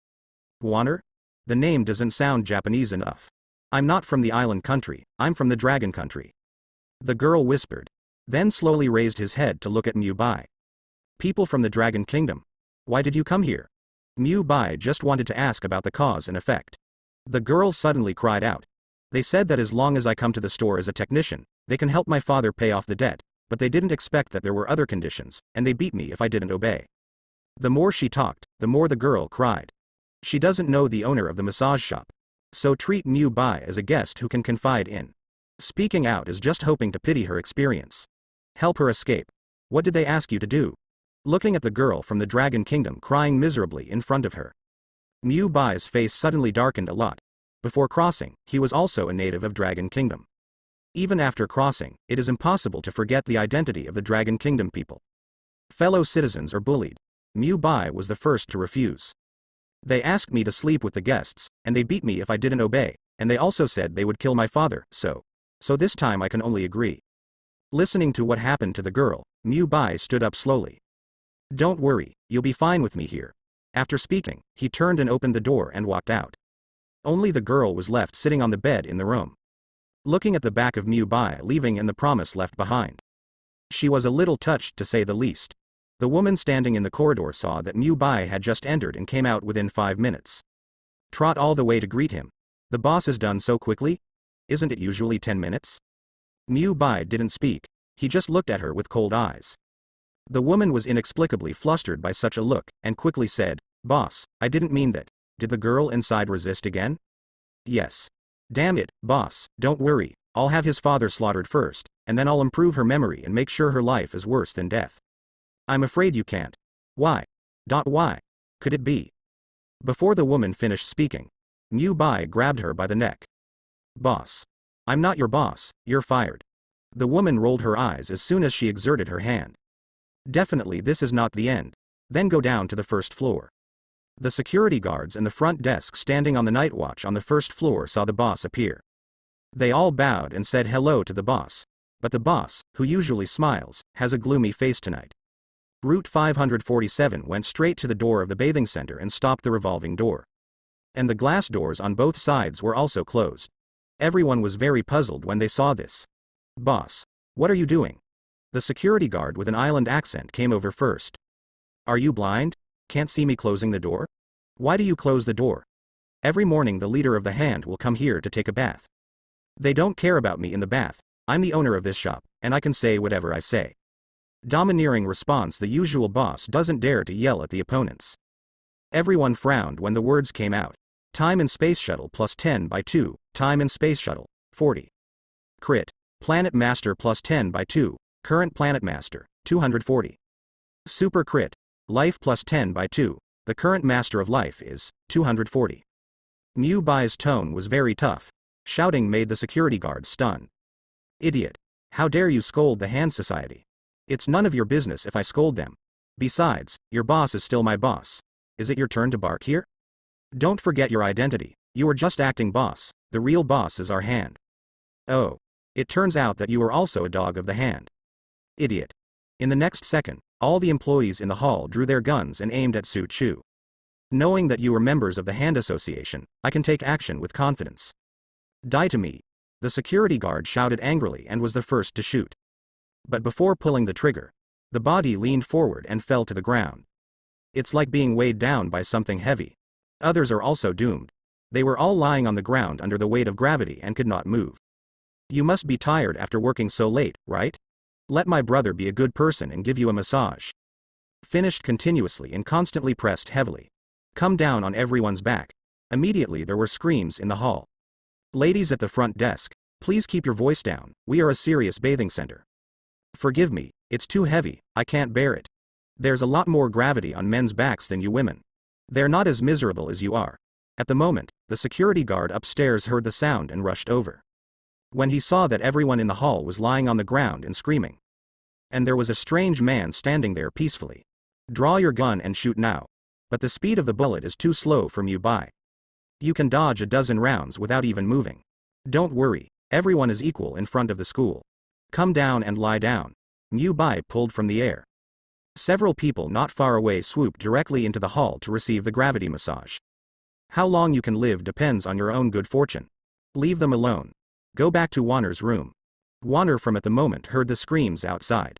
Warner? The name doesn't sound Japanese enough. I'm not from the island country, I'm from the dragon country. The girl whispered. Then slowly raised his head to look at Mu Bai. People from the dragon kingdom. Why did you come here? Mu Bai just wanted to ask about the cause and effect. The girl suddenly cried out. They said that as long as I come to the store as a technician, they can help my father pay off the debt, but they didn't expect that there were other conditions, and they beat me if I didn't obey. The more she talked, the more the girl cried. She doesn't know the owner of the massage shop. So treat Mu Bai as a guest who can confide in. Speaking out is just hoping to pity her experience. Help her escape. What did they ask you to do? Looking at the girl from the Dragon Kingdom crying miserably in front of her. Mu Bai's face suddenly darkened a lot. Before crossing, he was also a native of Dragon Kingdom. Even after crossing, it is impossible to forget the identity of the Dragon Kingdom people. Fellow citizens are bullied. Mu Bai was the first to refuse. They asked me to sleep with the guests, and they beat me if I didn't obey, and they also said they would kill my father, so this time I can only agree. Listening to what happened to the girl, Mu Bai stood up slowly. Don't worry, you'll be fine with me here. After speaking, he turned and opened the door and walked out. Only the girl was left sitting on the bed in the room, looking at the back of Mu Bai leaving and the promise left behind. She was a little touched to say the least. The woman standing in the corridor saw that Mu Bai had just entered and came out within 5 minutes. Trot all the way to greet him. The boss is done so quickly? Isn't it usually 10 minutes? Mu Bai didn't speak, he just looked at her with cold eyes. The woman was inexplicably flustered by such a look, and quickly said, "Boss, I didn't mean that." Did the girl inside resist again? Yes. Damn it, boss, don't worry, I'll have his father slaughtered first, and then I'll improve her memory and make sure her life is worse than death. I'm afraid you can't. Why? Why? Could it be? Before the woman finished speaking, Mu Bai grabbed her by the neck. Boss. I'm not your boss, you're fired. The woman rolled her eyes as soon as she exerted her hand. Definitely this is not the end. Then go down to the first floor. The security guards and the front desk standing on the night watch on the first floor saw the boss appear. They all bowed and said hello to the boss. But the boss, who usually smiles, has a gloomy face tonight. Route 547 went straight to the door of the bathing center and stopped the revolving door. And the glass doors on both sides were also closed. Everyone was very puzzled when they saw this. Boss, what are you doing? The security guard with an island accent came over first. Are you blind? Can't see me closing the door? Why do you close the door? Every morning the leader of the hand will come here to take a bath. They don't care about me in the bath. I'm the owner of this shop, and I can say whatever I say. Domineering response. The usual boss doesn't dare to yell at the opponents. Everyone frowned when the words came out. Time and space shuttle plus 10 by 2, time and space shuttle, 40. Crit. Planet master plus 10 by 2, current planet master, 240. Super crit. Life plus 10 by 2, the current master of life is, 240. Mu Bai's tone was very tough. Shouting made the security guards stun. Idiot. How dare you scold the Hand Society? It's none of your business if I scold them. Besides, your boss is still my boss. Is it your turn to bark here? Don't forget your identity, you are just acting boss, the real boss is our hand. Oh. It turns out that you are also a dog of the hand. Idiot. In the next second, all the employees in the hall drew their guns and aimed at Su Chu. Knowing that you are members of the Hand Association, I can take action with confidence. Die to me. The security guard shouted angrily and was the first to shoot. But before pulling the trigger, the body leaned forward and fell to the ground. It's like being weighed down by something heavy. Others are also doomed. They were all lying on the ground under the weight of gravity and could not move. You must be tired after working so late, right? Let my brother be a good person and give you a massage. Finished continuously and constantly pressed heavily. Come down on everyone's back. Immediately there were screams in the hall. Ladies at the front desk, please keep your voice down, we are a serious bathing center. Forgive me, it's too heavy, I can't bear it. There's a lot more gravity on men's backs than you women. They're not as miserable as you are. At the moment, the security guard upstairs heard the sound and rushed over. When he saw that everyone in the hall was lying on the ground and screaming. And there was a strange man standing there peacefully. Draw your gun and shoot now. But the speed of the bullet is too slow for Mu Bai. You can dodge a dozen rounds without even moving. Don't worry, everyone is equal in front of the school. Come down and lie down. Mu Bai pulled from the air. Several people not far away swooped directly into the hall to receive the gravity massage. How long you can live depends on your own good fortune. Leave them alone. Go back to Warner's room. Warner from at the moment heard the screams outside.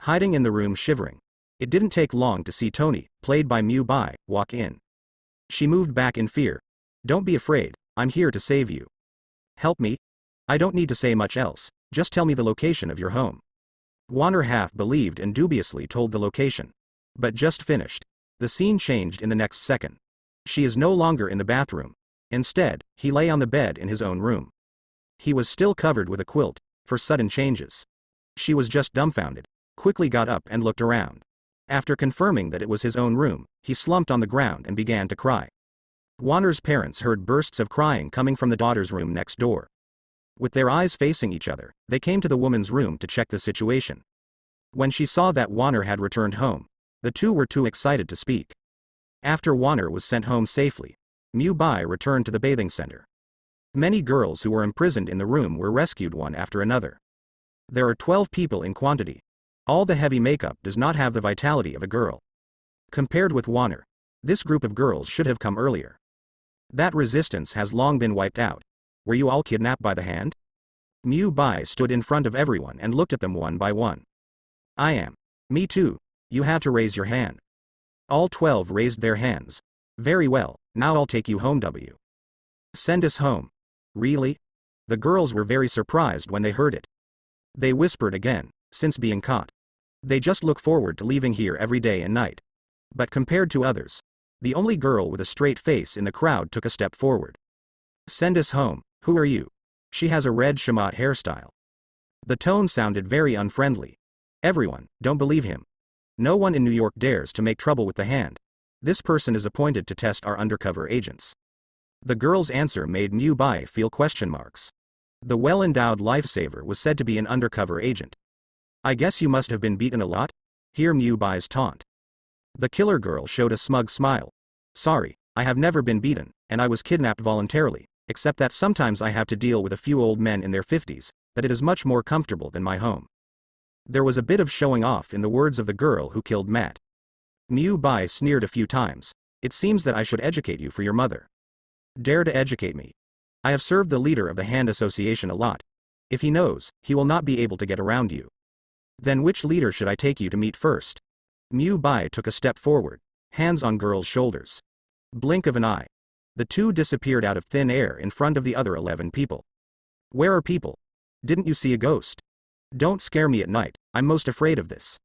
Hiding in the room shivering. It didn't take long to see Tony, played by Mu Bai, walk in. She moved back in fear. Don't be afraid, I'm here to save you. Help me? I don't need to say much else, just tell me the location of your home. Warner half believed and dubiously told the location. But just finished. The scene changed in the next second. She is no longer in the bathroom. Instead, he lay on the bed in his own room. He was still covered with a quilt, for sudden changes. She was just dumbfounded, quickly got up and looked around. After confirming that it was his own room, he slumped on the ground and began to cry. Warner's parents heard bursts of crying coming from the daughter's room next door. With their eyes facing each other, they came to the woman's room to check the situation. When she saw that Warner had returned home, the two were too excited to speak. After Warner was sent home safely, Mu Bai returned to the bathing center. Many girls who were imprisoned in the room were rescued one after another. There are 12 people in quantity. All the heavy makeup does not have the vitality of a girl. Compared with Warner, this group of girls should have come earlier. That resistance has long been wiped out. Were you all kidnapped by the hand? Mu Bai stood in front of everyone and looked at them one by one. I am. Me too. You have to raise your hand. All 12 raised their hands. Very well, now I'll take you home. Send us home. Really? The girls were very surprised when they heard it. They whispered again, since being caught. They just look forward to leaving here every day and night. But compared to others, the only girl with a straight face in the crowd took a step forward. Send us home. Who are you? She has a red shamat hairstyle. The tone sounded very unfriendly. Everyone, don't believe him. No one in New York dares to make trouble with the hand. This person is appointed to test our undercover agents. The girl's answer made Mu Bai feel question marks. The well-endowed lifesaver was said to be an undercover agent. I guess you must have been beaten a lot? Hear Mu Bai's taunt. The killer girl showed a smug smile. Sorry, I have never been beaten, and I was kidnapped voluntarily, except that sometimes I have to deal with a few old men in their 50s, but it is much more comfortable than my home. There was a bit of showing off in the words of the girl who killed Matt. Mu Bai sneered a few times. It seems that I should educate you for your mother. Dare to educate me. I have served the leader of the Hand Association a lot. If he knows, he will not be able to get around you. Then which leader should I take you to meet first? Mu Bai took a step forward, hands on girl's shoulders. Blink of an eye. The two disappeared out of thin air in front of the other 11 people. Where are people? Didn't you see a ghost? Don't scare me at night, I'm most afraid of this.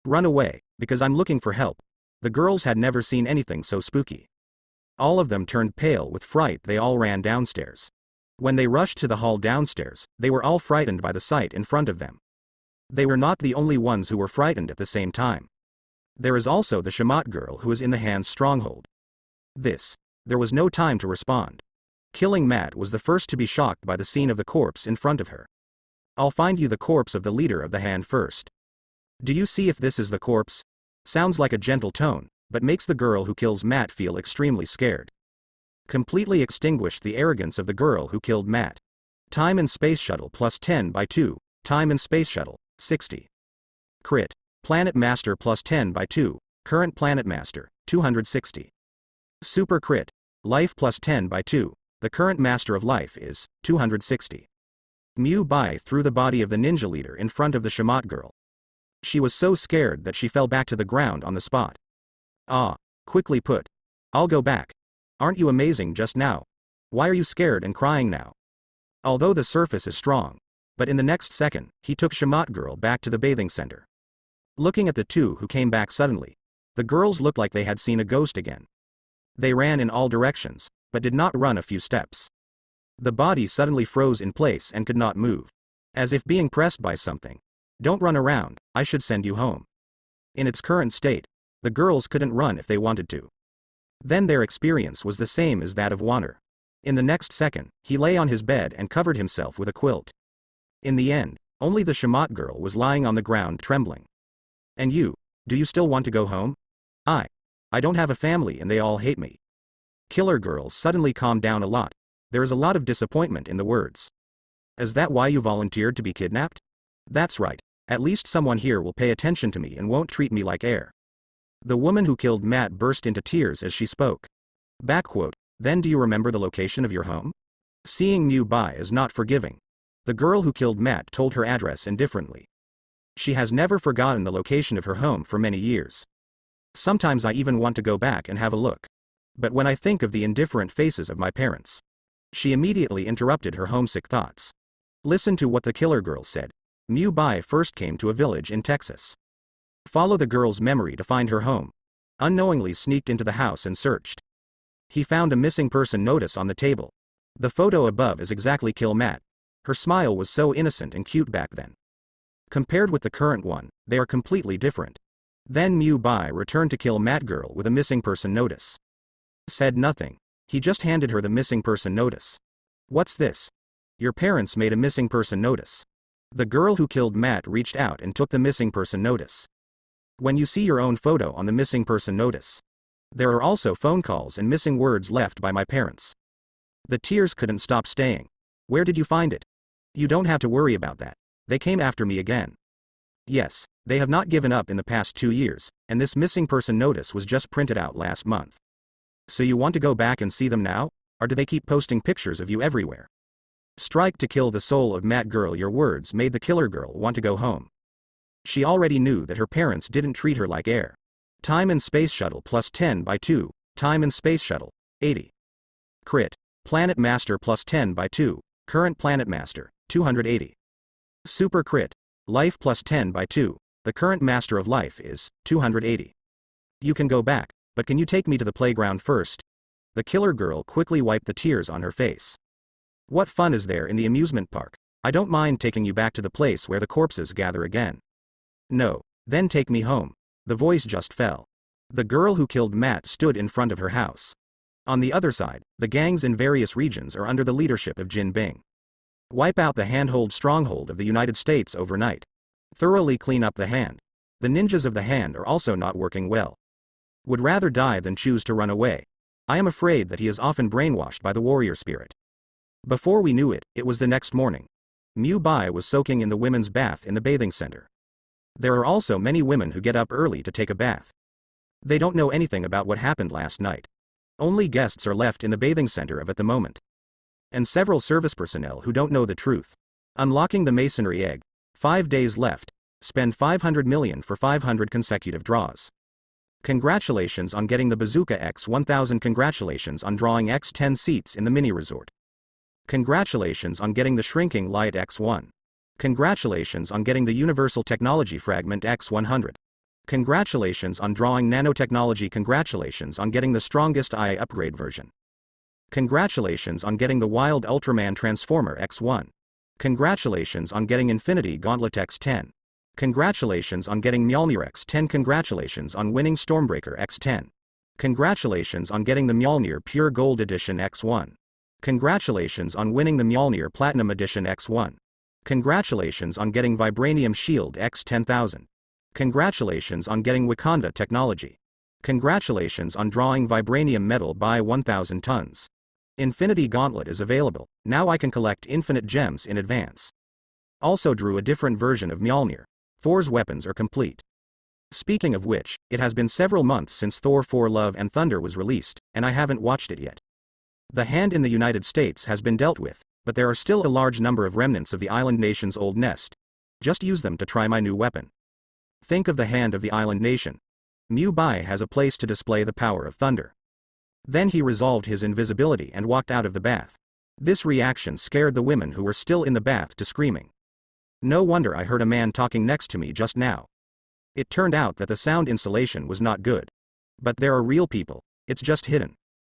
Run away, because I'm looking for help. The girls had never seen anything so spooky. All of them turned pale with fright. They all ran downstairs. When they rushed to the hall downstairs, they were all frightened by the sight in front of them. They were not the only ones who were frightened at the same time. There is also the Shamat girl who is in the Hand's stronghold. There was no time to respond. Killing Matt was the first to be shocked by the scene of the corpse in front of her. I'll find you the corpse of the leader of the Hand first. Do you see if this is the corpse? Sounds like a gentle tone, but makes the girl who kills Matt feel extremely scared. Completely extinguished the arrogance of the girl who killed Matt. Time and Space Shuttle plus 10 by 2, Time and Space Shuttle, 60. Crit. Planet Master plus 10 by 2, Current Planet Master, 260. Super Crit. Life plus 10 by 2, the current Master of Life is, 260. Mu Bai threw the body of the ninja leader in front of the Shamat girl. She was so scared that she fell back to the ground on the spot. Ah, quickly put. I'll go back. Aren't you amazing just now? Why are you scared and crying now? Although the surface is strong. But in the next second, he took Shamat girl back to the bathing center. Looking at the two who came back suddenly, the girls looked like they had seen a ghost again. They ran in all directions, but did not run a few steps. The body suddenly froze in place and could not move. As if being pressed by something. Don't run around, I should send you home. In its current state, the girls couldn't run if they wanted to. Then their experience was the same as that of Warner. In the next second, he lay on his bed and covered himself with a quilt. In the end, only the Shamat girl was lying on the ground trembling. And you, do you still want to go home? I don't have a family and they all hate me. Killer girl suddenly calmed down a lot. There is a lot of disappointment in the words. Is that why you volunteered to be kidnapped? That's right, at least someone here will pay attention to me and won't treat me like air. The woman who killed Matt burst into tears as she spoke. Then do you remember the location of your home? Seeing Mu Bai as not forgiving, the girl who killed Matt told her address indifferently. She has never forgotten the location of her home for many years. Sometimes I even want to go back and have a look. But when I think of the indifferent faces of my parents. She immediately interrupted her homesick thoughts. Listen to what the killer girl said. Mu Bai first came to a village in Texas. Follow the girl's memory to find her home. Unknowingly sneaked into the house and searched. He found a missing person notice on the table. The photo above is exactly Kill Matt. Her smile was so innocent and cute back then. Compared with the current one, they are completely different. Then Mu Bai returned to Kill Matt girl with a missing person notice. Said nothing. He just handed her the missing person notice. What's this? Your parents made a missing person notice. The girl who killed Matt reached out and took the missing person notice. When you see your own photo on the missing person notice, there are also phone calls and missing words left by my parents. The tears couldn't stop staying. Where did you find it? You don't have to worry about that. They came after me again. Yes, they have not given up in the past 2 years, and this missing person notice was just printed out last month. So you want to go back and see them now? Or do they keep posting pictures of you everywhere? Strike to kill the soul of Matt girl. Your words made the killer girl want to go home. She already knew that her parents didn't treat her like air. Time and Space Shuttle plus 10 by 2, Time and Space Shuttle, 80. Crit. Planet Master plus 10 by 2, Current Planet Master, 280. Super Crit. Life plus 10 by 2, the current Master of Life is, 280. You can go back, but can you take me to the playground first? The killer girl quickly wiped the tears on her face. What fun is there in the amusement park? I don't mind taking you back to the place where the corpses gather again. No, then take me home. The voice just fell. The girl who killed Matt stood in front of her house. On the other side, the gangs in various regions are under the leadership of Jin Bing. Wipe out the handhold stronghold of the United States overnight. Thoroughly clean up the hand. The ninjas of the hand are also not working well. Would rather die than choose to run away. I am afraid that he is often brainwashed by the warrior spirit. Before we knew it, it was the next morning. Mu Bai was soaking in the women's bath in the bathing center. There are also many women who get up early to take a bath. They don't know anything about what happened last night. Only guests are left in the bathing center at the moment. And several service personnel who don't know the truth. Unlocking the masonry egg. 5 days left. Spend 500 million for 500 consecutive draws. Congratulations on getting the Bazooka X1000. Congratulations on drawing X10 seats in the mini resort. Congratulations on getting the Shrinking Light X1. Congratulations on getting the Universal Technology Fragment X100. Congratulations on drawing nanotechnology. Congratulations on getting the Strongest Eye upgrade version. Congratulations on getting the Wild Ultraman Transformer X1. Congratulations on getting Infinity Gauntlet X10. Congratulations on getting Mjolnir X10. Congratulations on winning Stormbreaker X10. Congratulations on getting the Mjolnir Pure Gold Edition X1. Congratulations on winning the Mjolnir Platinum Edition X1. Congratulations on getting Vibranium Shield X10000. Congratulations on getting Wakanda Technology. Congratulations on drawing Vibranium Metal by 1000 tons. Infinity Gauntlet is available. Now I can collect infinite gems in advance. Also drew a different version of Mjolnir. Thor's weapons are complete. Speaking of which, it has been several months since Thor 4 Love and Thunder was released, and I haven't watched it yet. The hand in the United States has been dealt with, but there are still a large number of remnants of the island nation's old nest. Just use them to try my new weapon. Think of the hand of the island nation. Mu Bai has a place to display the power of thunder. Then he resolved his invisibility and walked out of the bath. This reaction scared the women who were still in the bath to screaming. No wonder I heard a man talking next to me just now. It turned out that the sound insulation was not good. But there are real people, it's just hidden.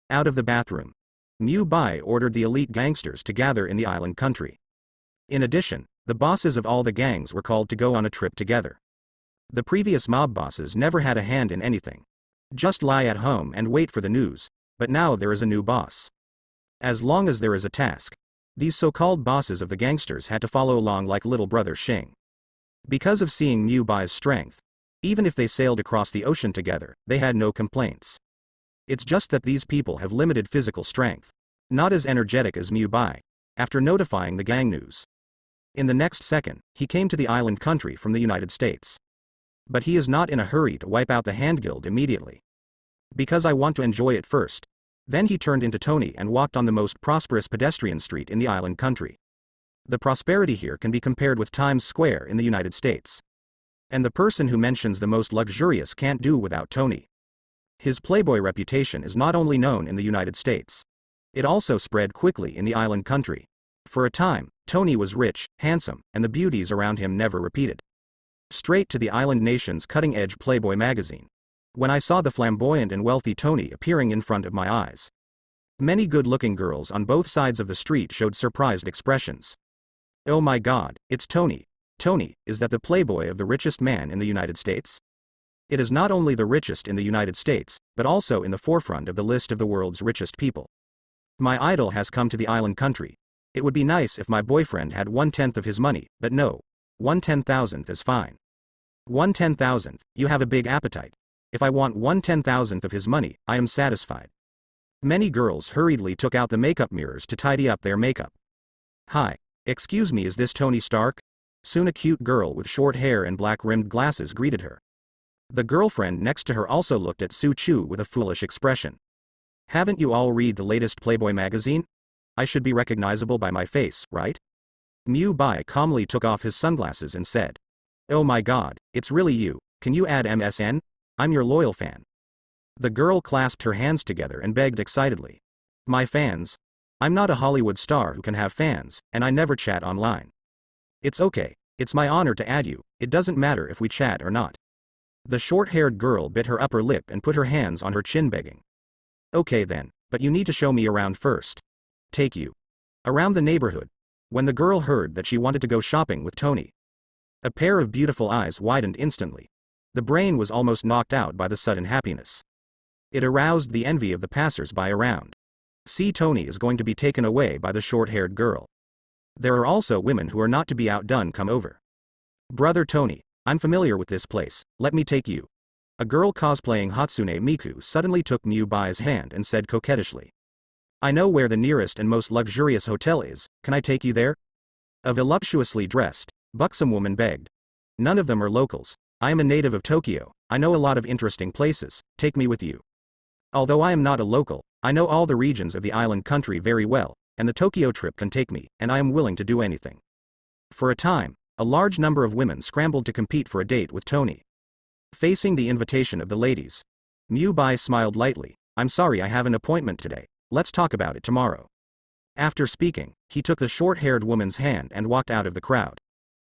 Out of the bathroom. Mu Bai ordered the elite gangsters to gather in the island country. In addition, the bosses of all the gangs were called to go on a trip together. The previous mob bosses never had a hand in anything. Just lie at home and wait for the news, but now there is a new boss. As long as there is a task, these so-called bosses of the gangsters had to follow along like little brother Xing. Because of seeing Mu Bai's strength, even if they sailed across the ocean together, they had no complaints. It's just that these people have limited physical strength. Not as energetic as Mu Bai. After notifying the gang news. In the next second, he came to the island country from the United States. But he is not in a hurry to wipe out the Hand Guild immediately. Because I want to enjoy it first. Then he turned into Tony and walked on the most prosperous pedestrian street in the island country. The prosperity here can be compared with Times Square in the United States. And the person who mentions the most luxurious can't do without Tony. His playboy reputation is not only known in the United States. It also spread quickly in the island country. For a time, Tony was rich, handsome, and the beauties around him never repeated. Straight to the island nation's cutting-edge Playboy magazine. When I saw the flamboyant and wealthy Tony appearing in front of my eyes. Many good-looking girls on both sides of the street showed surprised expressions. Oh my God, it's Tony. Tony, is that the Playboy of the richest man in the United States? It is not only the richest in the United States, but also in the forefront of the list of the world's richest people. My idol has come to the island country. It would be nice if my boyfriend had 1/10 of his money, but no. 1/10,000th is fine. 1/10,000th, you have a big appetite. If I want 1/10,000th of his money, I am satisfied. Many girls hurriedly took out the makeup mirrors to tidy up their makeup. Hi. Excuse me, is this Tony Stark? Soon a cute girl with short hair and black-rimmed glasses greeted her. The girlfriend next to her also looked at Su Chu with a foolish expression. Haven't you all read the latest Playboy magazine? I should be recognizable by my face, right? Mu Bai calmly took off his sunglasses and said. Oh my god, it's really you, can you add MSN? I'm your loyal fan. The girl clasped her hands together and begged excitedly. My fans? I'm not a Hollywood star who can have fans, and I never chat online. It's okay, it's my honor to add you, it doesn't matter if we chat or not. The short-haired girl bit her upper lip and put her hands on her chin begging. Okay then, but you need to show me around first. Take you. Around the neighborhood. When the girl heard that she wanted to go shopping with Tony, a pair of beautiful eyes widened instantly. The brain was almost knocked out by the sudden happiness. It aroused the envy of the passers-by around. See, Tony is going to be taken away by the short-haired girl. There are also women who are not to be outdone. Come over. Brother Tony, I'm familiar with this place, let me take you. A girl cosplaying Hatsune Miku suddenly took Mu Bai's hand and said coquettishly. I know where the nearest and most luxurious hotel is, can I take you there? A voluptuously dressed, buxom woman begged. None of them are locals, I am a native of Tokyo, I know a lot of interesting places, take me with you. Although I am not a local, I know all the regions of the island country very well, and the Tokyo trip can take me, and I am willing to do anything. For a time, a large number of women scrambled to compete for a date with Tony. Facing the invitation of the ladies, Mu Bai smiled lightly. I'm sorry, I have an appointment today, let's talk about it tomorrow. After speaking, he took the short-haired woman's hand and walked out of the crowd.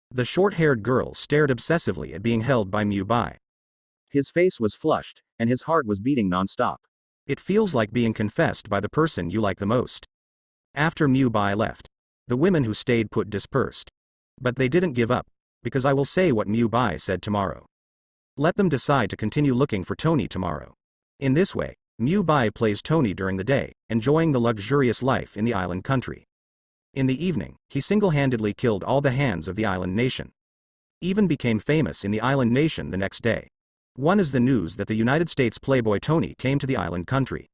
The short-haired girl stared obsessively at being held by Mu Bai. His face was flushed, and his heart was beating non-stop. It feels like being confessed by the person you like the most. After Mu Bai left, the women who stayed put dispersed. But they didn't give up, because I will say what Mu Bai said tomorrow. Let them decide to continue looking for Tony tomorrow. In this way, Mu Bai plays Tony during the day, enjoying the luxurious life in the island country. In the evening, he single-handedly killed all the hands of the island nation. Even became famous in the island nation the next day. One is the news that the United States Playboy Tony came to the island country.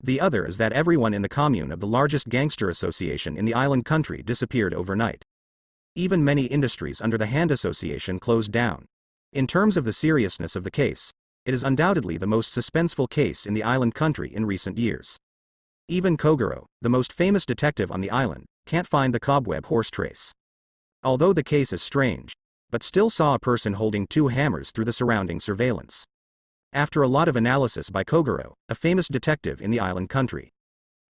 The other is that everyone in the commune of the largest gangster association in the island country disappeared overnight. Even many industries under the Hand Association closed down. In terms of the seriousness of the case, it is undoubtedly the most suspenseful case in the island country in recent years. Even Kogoro, the most famous detective on the island, can't find the cobweb horse trace. Although the case is strange, but still saw a person holding two hammers through the surrounding surveillance. After a lot of analysis by Kogoro, a famous detective in the island country,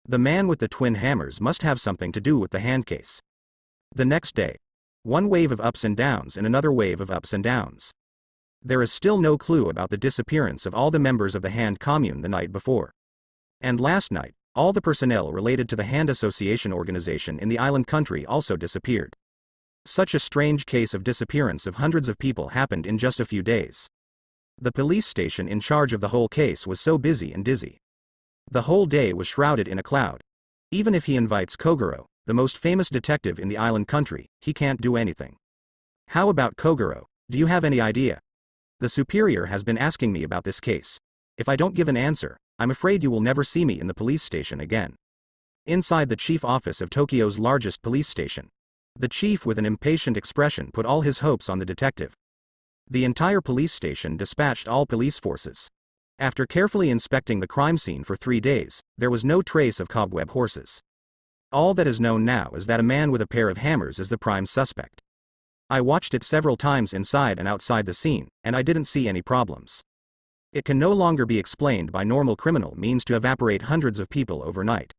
the man with the twin hammers must have something to do with the hand case. The next day, one wave of ups and downs and another wave of ups and downs. There is still no clue about the disappearance of all the members of the Hand Commune the night before. And last night, all the personnel related to the Hand Association organization in the island country also disappeared. Such a strange case of disappearance of hundreds of people happened in just a few days. The police station in charge of the whole case was so busy and dizzy. The whole day was shrouded in a cloud. Even if he invites Kogoro, the most famous detective in the island country, he can't do anything. How about Kogoro, do you have any idea? The superior has been asking me about this case. If I don't give an answer, I'm afraid you will never see me in the police station again. Inside the chief office of Tokyo's largest police station, the chief with an impatient expression put all his hopes on the detective. The entire police station dispatched all police forces. After carefully inspecting the crime scene for 3 days, there was no trace of cobweb horses. All that is known now is that a man with a pair of hammers is the prime suspect. I watched it several times inside and outside the scene, and I didn't see any problems. It can no longer be explained by normal criminal means to evaporate hundreds of people overnight.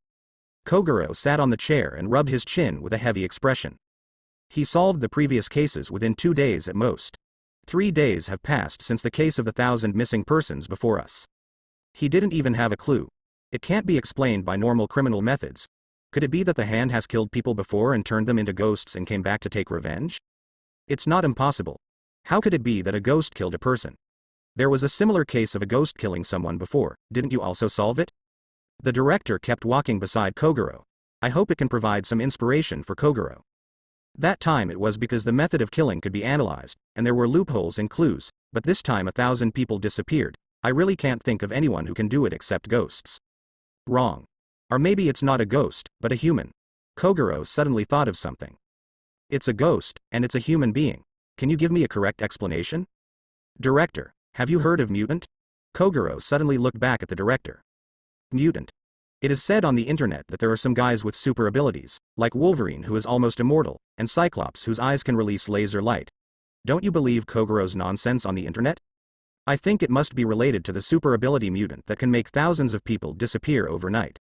Kogoro sat on the chair and rubbed his chin with a heavy expression. He solved the previous cases within 2 days at most. 3 days have passed since the case of the 1,000 missing persons before us. He didn't even have a clue. It can't be explained by normal criminal methods. Could it be that the Hand has killed people before and turned them into ghosts and came back to take revenge? It's not impossible. How could it be that a ghost killed a person? There was a similar case of a ghost killing someone before, didn't you also solve it? The director kept walking beside Kogoro. I hope it can provide some inspiration for Kogoro. That time it was because the method of killing could be analyzed, and there were loopholes and clues, but this time 1,000 people disappeared. I really can't think of anyone who can do it except ghosts. Wrong. Or maybe it's not a ghost, but a human. Kogoro suddenly thought of something. It's a ghost, and it's a human being. Can you give me a correct explanation? Director, have you heard of mutant? Kogoro suddenly looked back at the director. Mutant. It is said on the internet that there are some guys with super abilities, like Wolverine who is almost immortal, and Cyclops whose eyes can release laser light. Don't you believe Kogoro's nonsense on the internet? I think it must be related to the super ability mutant that can make thousands of people disappear overnight.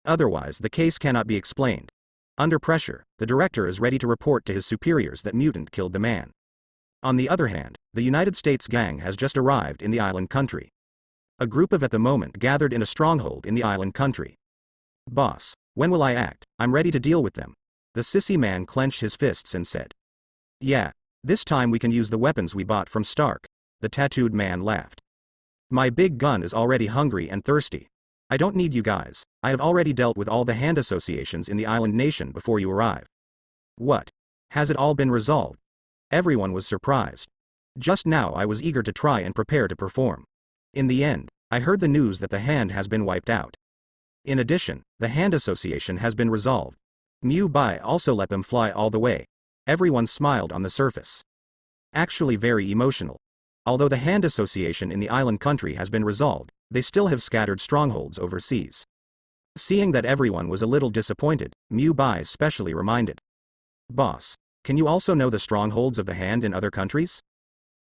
Otherwise the case cannot be explained. Under pressure, the director is ready to report to his superiors that mutant killed the man. On the other hand, the United States gang has just arrived in the island country. A group of at the moment gathered in a stronghold in the island country. Boss, when will I act? I'm ready to deal with them. The sissy man clenched his fists and said. Yeah, this time we can use the weapons we bought from Stark. The tattooed man laughed. My big gun is already hungry and thirsty. I don't need you guys. I have already dealt with all the hand associations in the island nation before you arrive. What? Has it all been resolved? Everyone was surprised. Just now I was eager to try and prepare to perform. In the end, I heard the news that the hand has been wiped out. In addition, the hand association has been resolved. Mu Bai also let them fly all the way. Everyone smiled on the surface. Actually very emotional. Although the hand association in the island country has been resolved, they still have scattered strongholds overseas. Seeing that everyone was a little disappointed, Mu Bai specially reminded. Boss, can you also know the strongholds of the hand in other countries?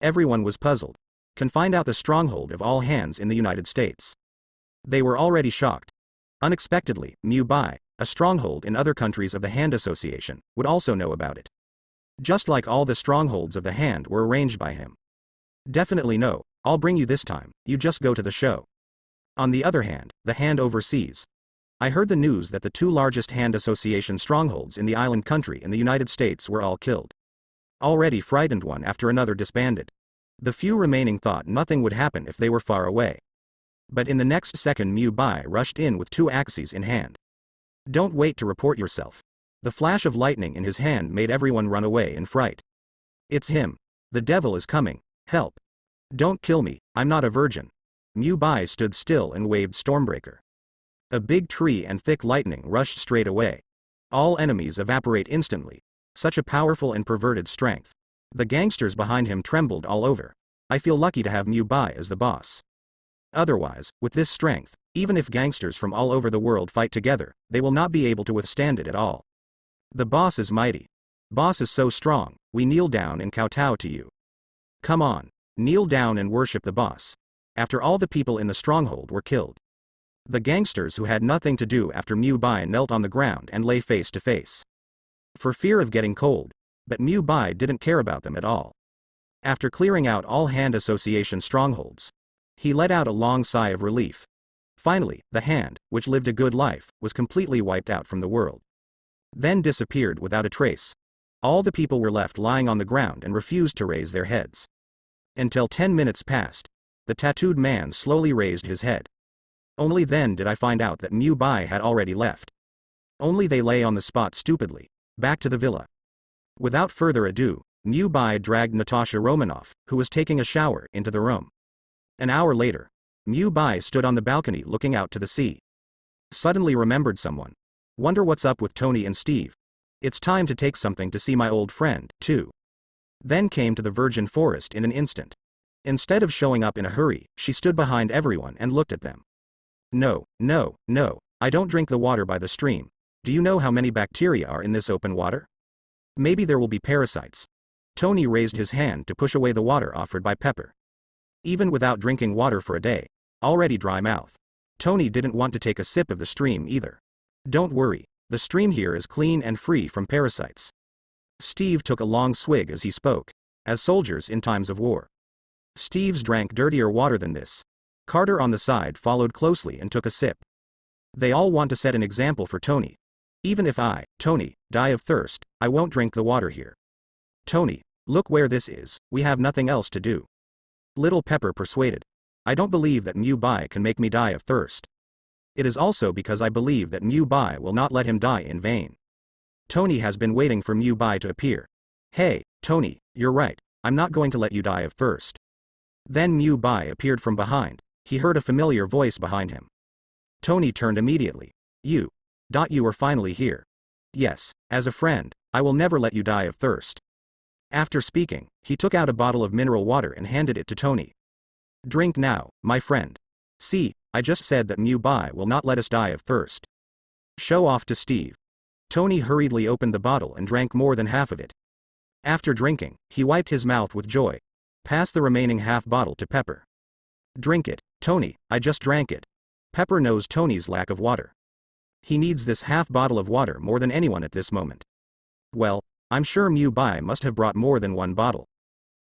Everyone was puzzled. Can find out the stronghold of all hands in the United States. They were already shocked. Unexpectedly, Mu Bai, a stronghold in other countries of the hand association, would also know about it. Just like all the strongholds of the hand were arranged by him. Definitely no, I'll bring you this time, you just go to the show. On the other hand, the hand overseas. I heard the news that the two largest hand association strongholds in the island country in the United States were all killed. Already frightened one after another disbanded. The few remaining thought nothing would happen if they were far away. But in the next second Mu Bai rushed in with two axes in hand. Don't wait to report yourself. The flash of lightning in his hand made everyone run away in fright. It's him. The devil is coming. Help. Don't kill me, I'm not a virgin. Mu Bai stood still and waved Stormbreaker. A big tree and thick lightning rushed straight away. All enemies evaporate instantly. Such a powerful and perverted strength. The gangsters behind him trembled all over. I feel lucky to have Mu Bai as the boss. Otherwise, with this strength, even if gangsters from all over the world fight together, they will not be able to withstand it at all. The boss is mighty. Boss is so strong, we kneel down and kowtow to you. Come on, kneel down and worship the boss. After all the people in the stronghold were killed. The gangsters who had nothing to do after Mu Bai knelt on the ground and lay face to face. For fear of getting cold, but Mu Bai didn't care about them at all. After clearing out all hand association strongholds, he let out a long sigh of relief. Finally, the hand, which lived a good life, was completely wiped out from the world. Then disappeared without a trace. All the people were left lying on the ground and refused to raise their heads. Until 10 minutes passed. The tattooed man slowly raised his head. Only then did I find out that Mu Bai had already left. Only they lay on the spot stupidly, back to the villa. Without further ado, Mu Bai dragged Natasha Romanoff, who was taking a shower, into the room. An hour later, Mu Bai stood on the balcony looking out to the sea. Suddenly remembered someone. Wonder what's up with Tony and Steve. It's time to take something to see my old friend, too. Then came to the virgin forest in an instant. Instead of showing up in a hurry, she stood behind everyone and looked at them. No, no, no, I don't drink the water by the stream. Do you know how many bacteria are in this open water? Maybe there will be parasites. Tony raised his hand to push away the water offered by Pepper. Even without drinking water for a day, already dry mouth, Tony didn't want to take a sip of the stream either. Don't worry, the stream here is clean and free from parasites. Steve took a long swig as he spoke, as soldiers in times of war. Steve's drank dirtier water than this. Carter on the side followed closely and took a sip. They all want to set an example for Tony. Even if I, Tony, die of thirst, I won't drink the water here. Tony, look where this is, we have nothing else to do. Little Pepper persuaded. I don't believe that Mu Bai can make me die of thirst. It is also because I believe that Mu Bai will not let him die in vain. Tony has been waiting for Mu Bai to appear. Hey, Tony, you're right, I'm not going to let you die of thirst. Then Mu Bai appeared from behind. He heard a familiar voice behind him. Tony turned immediately. You are finally here. Yes, as a friend, I will never let you die of thirst. After speaking, he took out a bottle of mineral water and handed it to Tony. Drink now, my friend. See, I just said that Mu Bai will not let us die of thirst. Show off to Steve. Tony hurriedly opened the bottle and drank more than half of it. After drinking, he wiped his mouth with joy. Pass the remaining half bottle to Pepper. Drink it, Tony, I just drank it. Pepper knows Tony's lack of water. He needs this half bottle of water more than anyone at this moment. Well, I'm sure Mu Bai must have brought more than one bottle.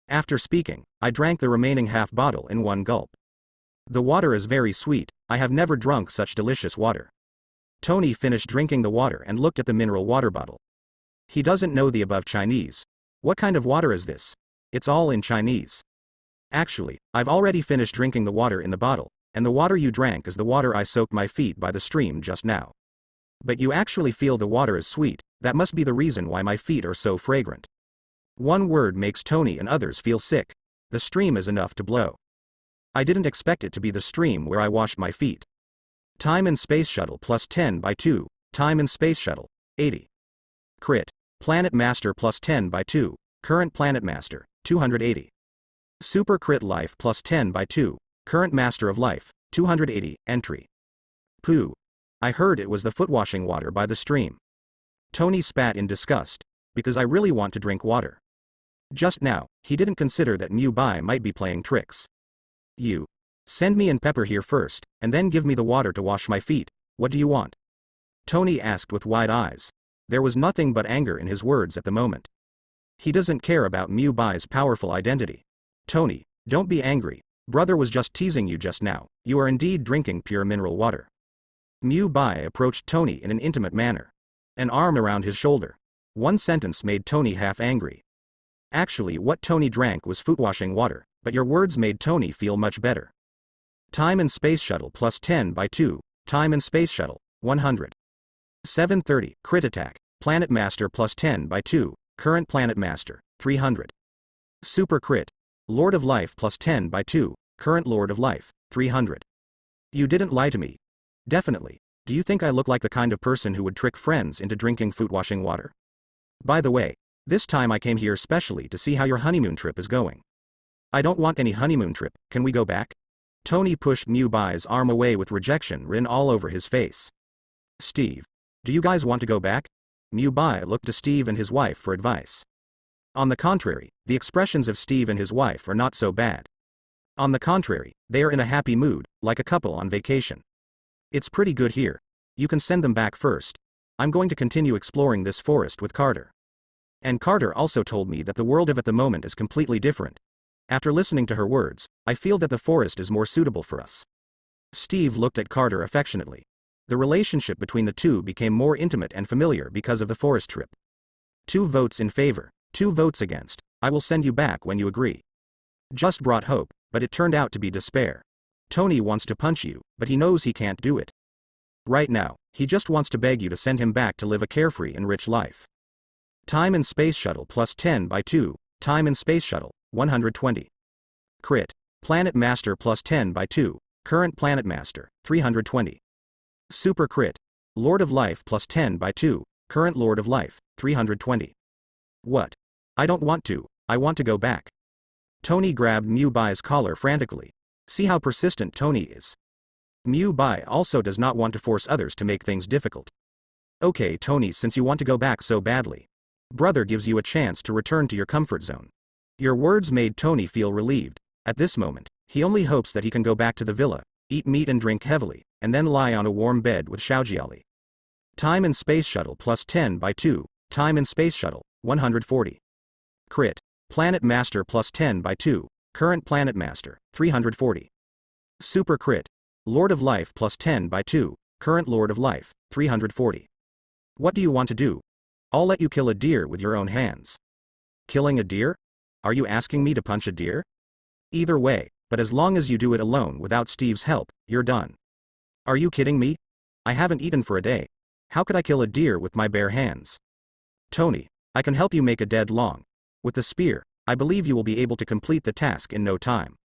After speaking, I drank the remaining half bottle in one gulp. The water is very sweet, I have never drunk such delicious water. Tony finished drinking the water and looked at the mineral water bottle. He doesn't know the above Chinese. What kind of water is this? It's all in Chinese. Actually, I've already finished drinking the water in the bottle, and the water you drank is the water I soaked my feet by the stream just now. But you actually feel the water is sweet, that must be the reason why my feet are so fragrant. One word makes Tony and others feel sick. The stream is enough to blow. I didn't expect it to be the stream where I washed my feet. Time and Space Shuttle plus 10 by 2, Time and Space Shuttle, 80. Crit. Planet Master plus 10 by 2, Current Planet Master, 280. Super Crit Life plus 10 by 2, Current Master of Life, 280, Entry. Pooh. I heard it was the foot-washing water by the stream. Tony spat in disgust, because I really want to drink water. Just now, he didn't consider that Mu Bai might be playing tricks. You. Send me and Pepper here first, and then give me the water to wash my feet. What do you want? Tony asked with wide eyes. There was nothing but anger in his words at the moment. He doesn't care about Mu Bai's powerful identity. Tony, don't be angry. Brother was just teasing you just now. You are indeed drinking pure mineral water. Mu Bai approached Tony in an intimate manner. An arm around his shoulder. One sentence made Tony half angry. Actually, what Tony drank was foot-washing water, but your words made Tony feel much better. Time and Space Shuttle plus 10 by 2, Time and Space Shuttle, 100. 730, Crit Attack, Planet Master plus 10 by 2, Current Planet Master, 300. Super Crit, Lord of Life plus 10 by 2, Current Lord of Life, 300. You didn't lie to me. Definitely. Do you think I look like the kind of person who would trick friends into drinking foot-washing water? By the way, this time I came here specially to see how your honeymoon trip is going. I don't want any honeymoon trip, can we go back? Tony pushed Mu Bai's arm away with rejection written all over his face. Steve. Do you guys want to go back? Mu Bai looked to Steve and his wife for advice. On the contrary, the expressions of Steve and his wife are not so bad. On the contrary, they are in a happy mood, like a couple on vacation. It's pretty good here. You can send them back first. I'm going to continue exploring this forest with Carter. And Carter also told me that the world of at the moment is completely different. After listening to her words, I feel that the forest is more suitable for us. Steve looked at Carter affectionately. The relationship between the two became more intimate and familiar because of the forest trip. 2 votes in favor, 2 votes against. I will send you back when you agree. Just brought hope, but it turned out to be despair. Tony wants to punch you, but he knows he can't do it. Right now, he just wants to beg you to send him back to live a carefree and rich life. Time and Space Shuttle plus 10 by 2, Time and Space Shuttle, 120. Crit. Planet Master plus 10 by 2, Current Planet Master, 320. Super Crit. Lord of Life plus 10 by 2, Current Lord of Life, 320. What? I don't want to, I want to go back. Tony grabbed Mu Bai's collar frantically. See how persistent Tony is. Mu Bai also does not want to force others to make things difficult. Okay Tony, since you want to go back so badly. Brother gives you a chance to return to your comfort zone. Your words made Tony feel relieved. At this moment, he only hopes that he can go back to the villa, eat meat and drink heavily, and then lie on a warm bed with Xiaojiali. Time and Space Shuttle plus 10 by 2, Time and Space Shuttle, 140. Crit. Planet Master plus 10 by 2, Current Planet Master, 340. Super Crit. Lord of Life plus 10 by 2, Current Lord of Life, 340. What do you want to do? I'll let you kill a deer with your own hands. Killing a deer? Are you asking me to punch a deer? Either way, but as long as you do it alone without Steve's help, you're done. Are you kidding me? I haven't eaten for a day. How could I kill a deer with my bare hands? Tony, I can help you make a dead long. With the spear, I believe you will be able to complete the task in no time.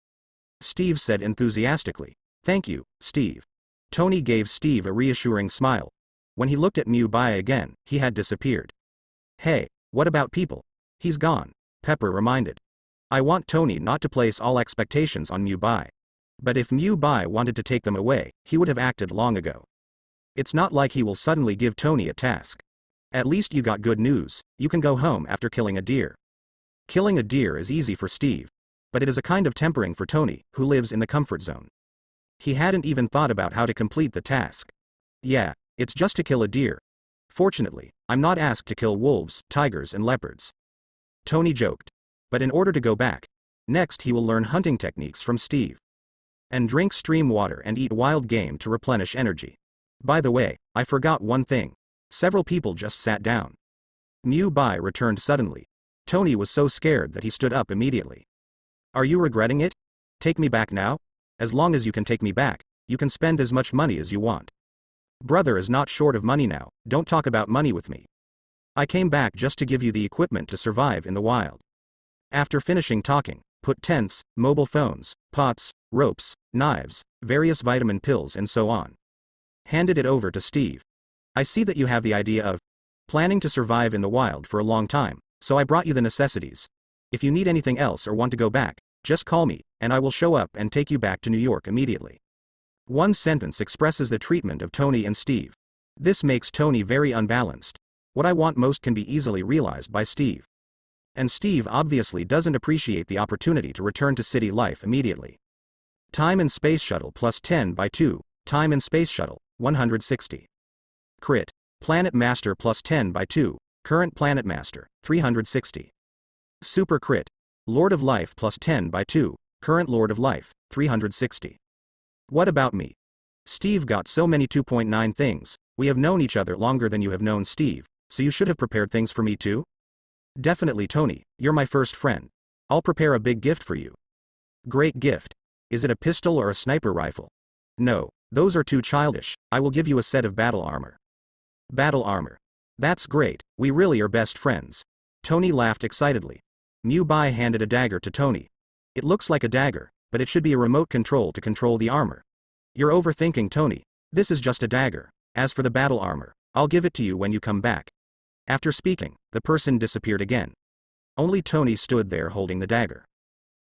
Steve said enthusiastically. Thank you, Steve. Tony gave Steve a reassuring smile. When he looked at Mu Bai again, he had disappeared. Hey, what about people? He's gone, Pepper reminded. I want Tony not to place all expectations on Bai. But if Bai wanted to take them away, he would have acted long ago. It's not like he will suddenly give Tony a task. At least you got good news, you can go home after killing a deer. Killing a deer is easy for Steve. But it is a kind of tempering for Tony, who lives in the comfort zone. He hadn't even thought about how to complete the task. Yeah, it's just to kill a deer. Fortunately, I'm not asked to kill wolves, tigers and leopards. Tony joked. But in order to go back, next he will learn hunting techniques from Steve. And drink stream water and eat wild game to replenish energy. By the way, I forgot one thing. Several people just sat down. Bai returned suddenly. Tony was so scared that he stood up immediately. Are you regretting it? Take me back now? As long as you can take me back, you can spend as much money as you want. Brother is not short of money now, don't talk about money with me. I came back just to give you the equipment to survive in the wild. After finishing talking, put tents, mobile phones, pots, ropes, knives, various vitamin pills and so on. Handed it over to Steve. I see that you have the idea of planning to survive in the wild for a long time, so I brought you the necessities. If you need anything else or want to go back, just call me, and I will show up and take you back to New York immediately. One sentence expresses the treatment of Tony and Steve. This makes Tony very unbalanced. What I want most can be easily realized by Steve. And Steve obviously doesn't appreciate the opportunity to return to city life immediately. Time and Space Shuttle plus 10 by 2, Time and Space Shuttle, 160. Crit. Planet Master plus 10 by 2, Current Planet Master, 360. Super Crit. Lord of Life plus 10 by 2, Current Lord of Life, 360. What about me? Steve got so many 2.9 things. We have known each other longer than you have known Steve, so you should have prepared things for me too? Definitely Tony, you're my first friend. I'll prepare a big gift for you. Great gift. Is it a pistol or a sniper rifle? No, those are too childish. I will give you a set of battle armor. Battle armor. That's great, we really are best friends. Tony laughed excitedly. Bai handed a dagger to Tony. It looks like a dagger, but it should be a remote control to control the armor. You're overthinking, Tony. This is just a dagger. As for the battle armor, I'll give it to you when you come back. After speaking, the person disappeared again. Only Tony stood there holding the dagger.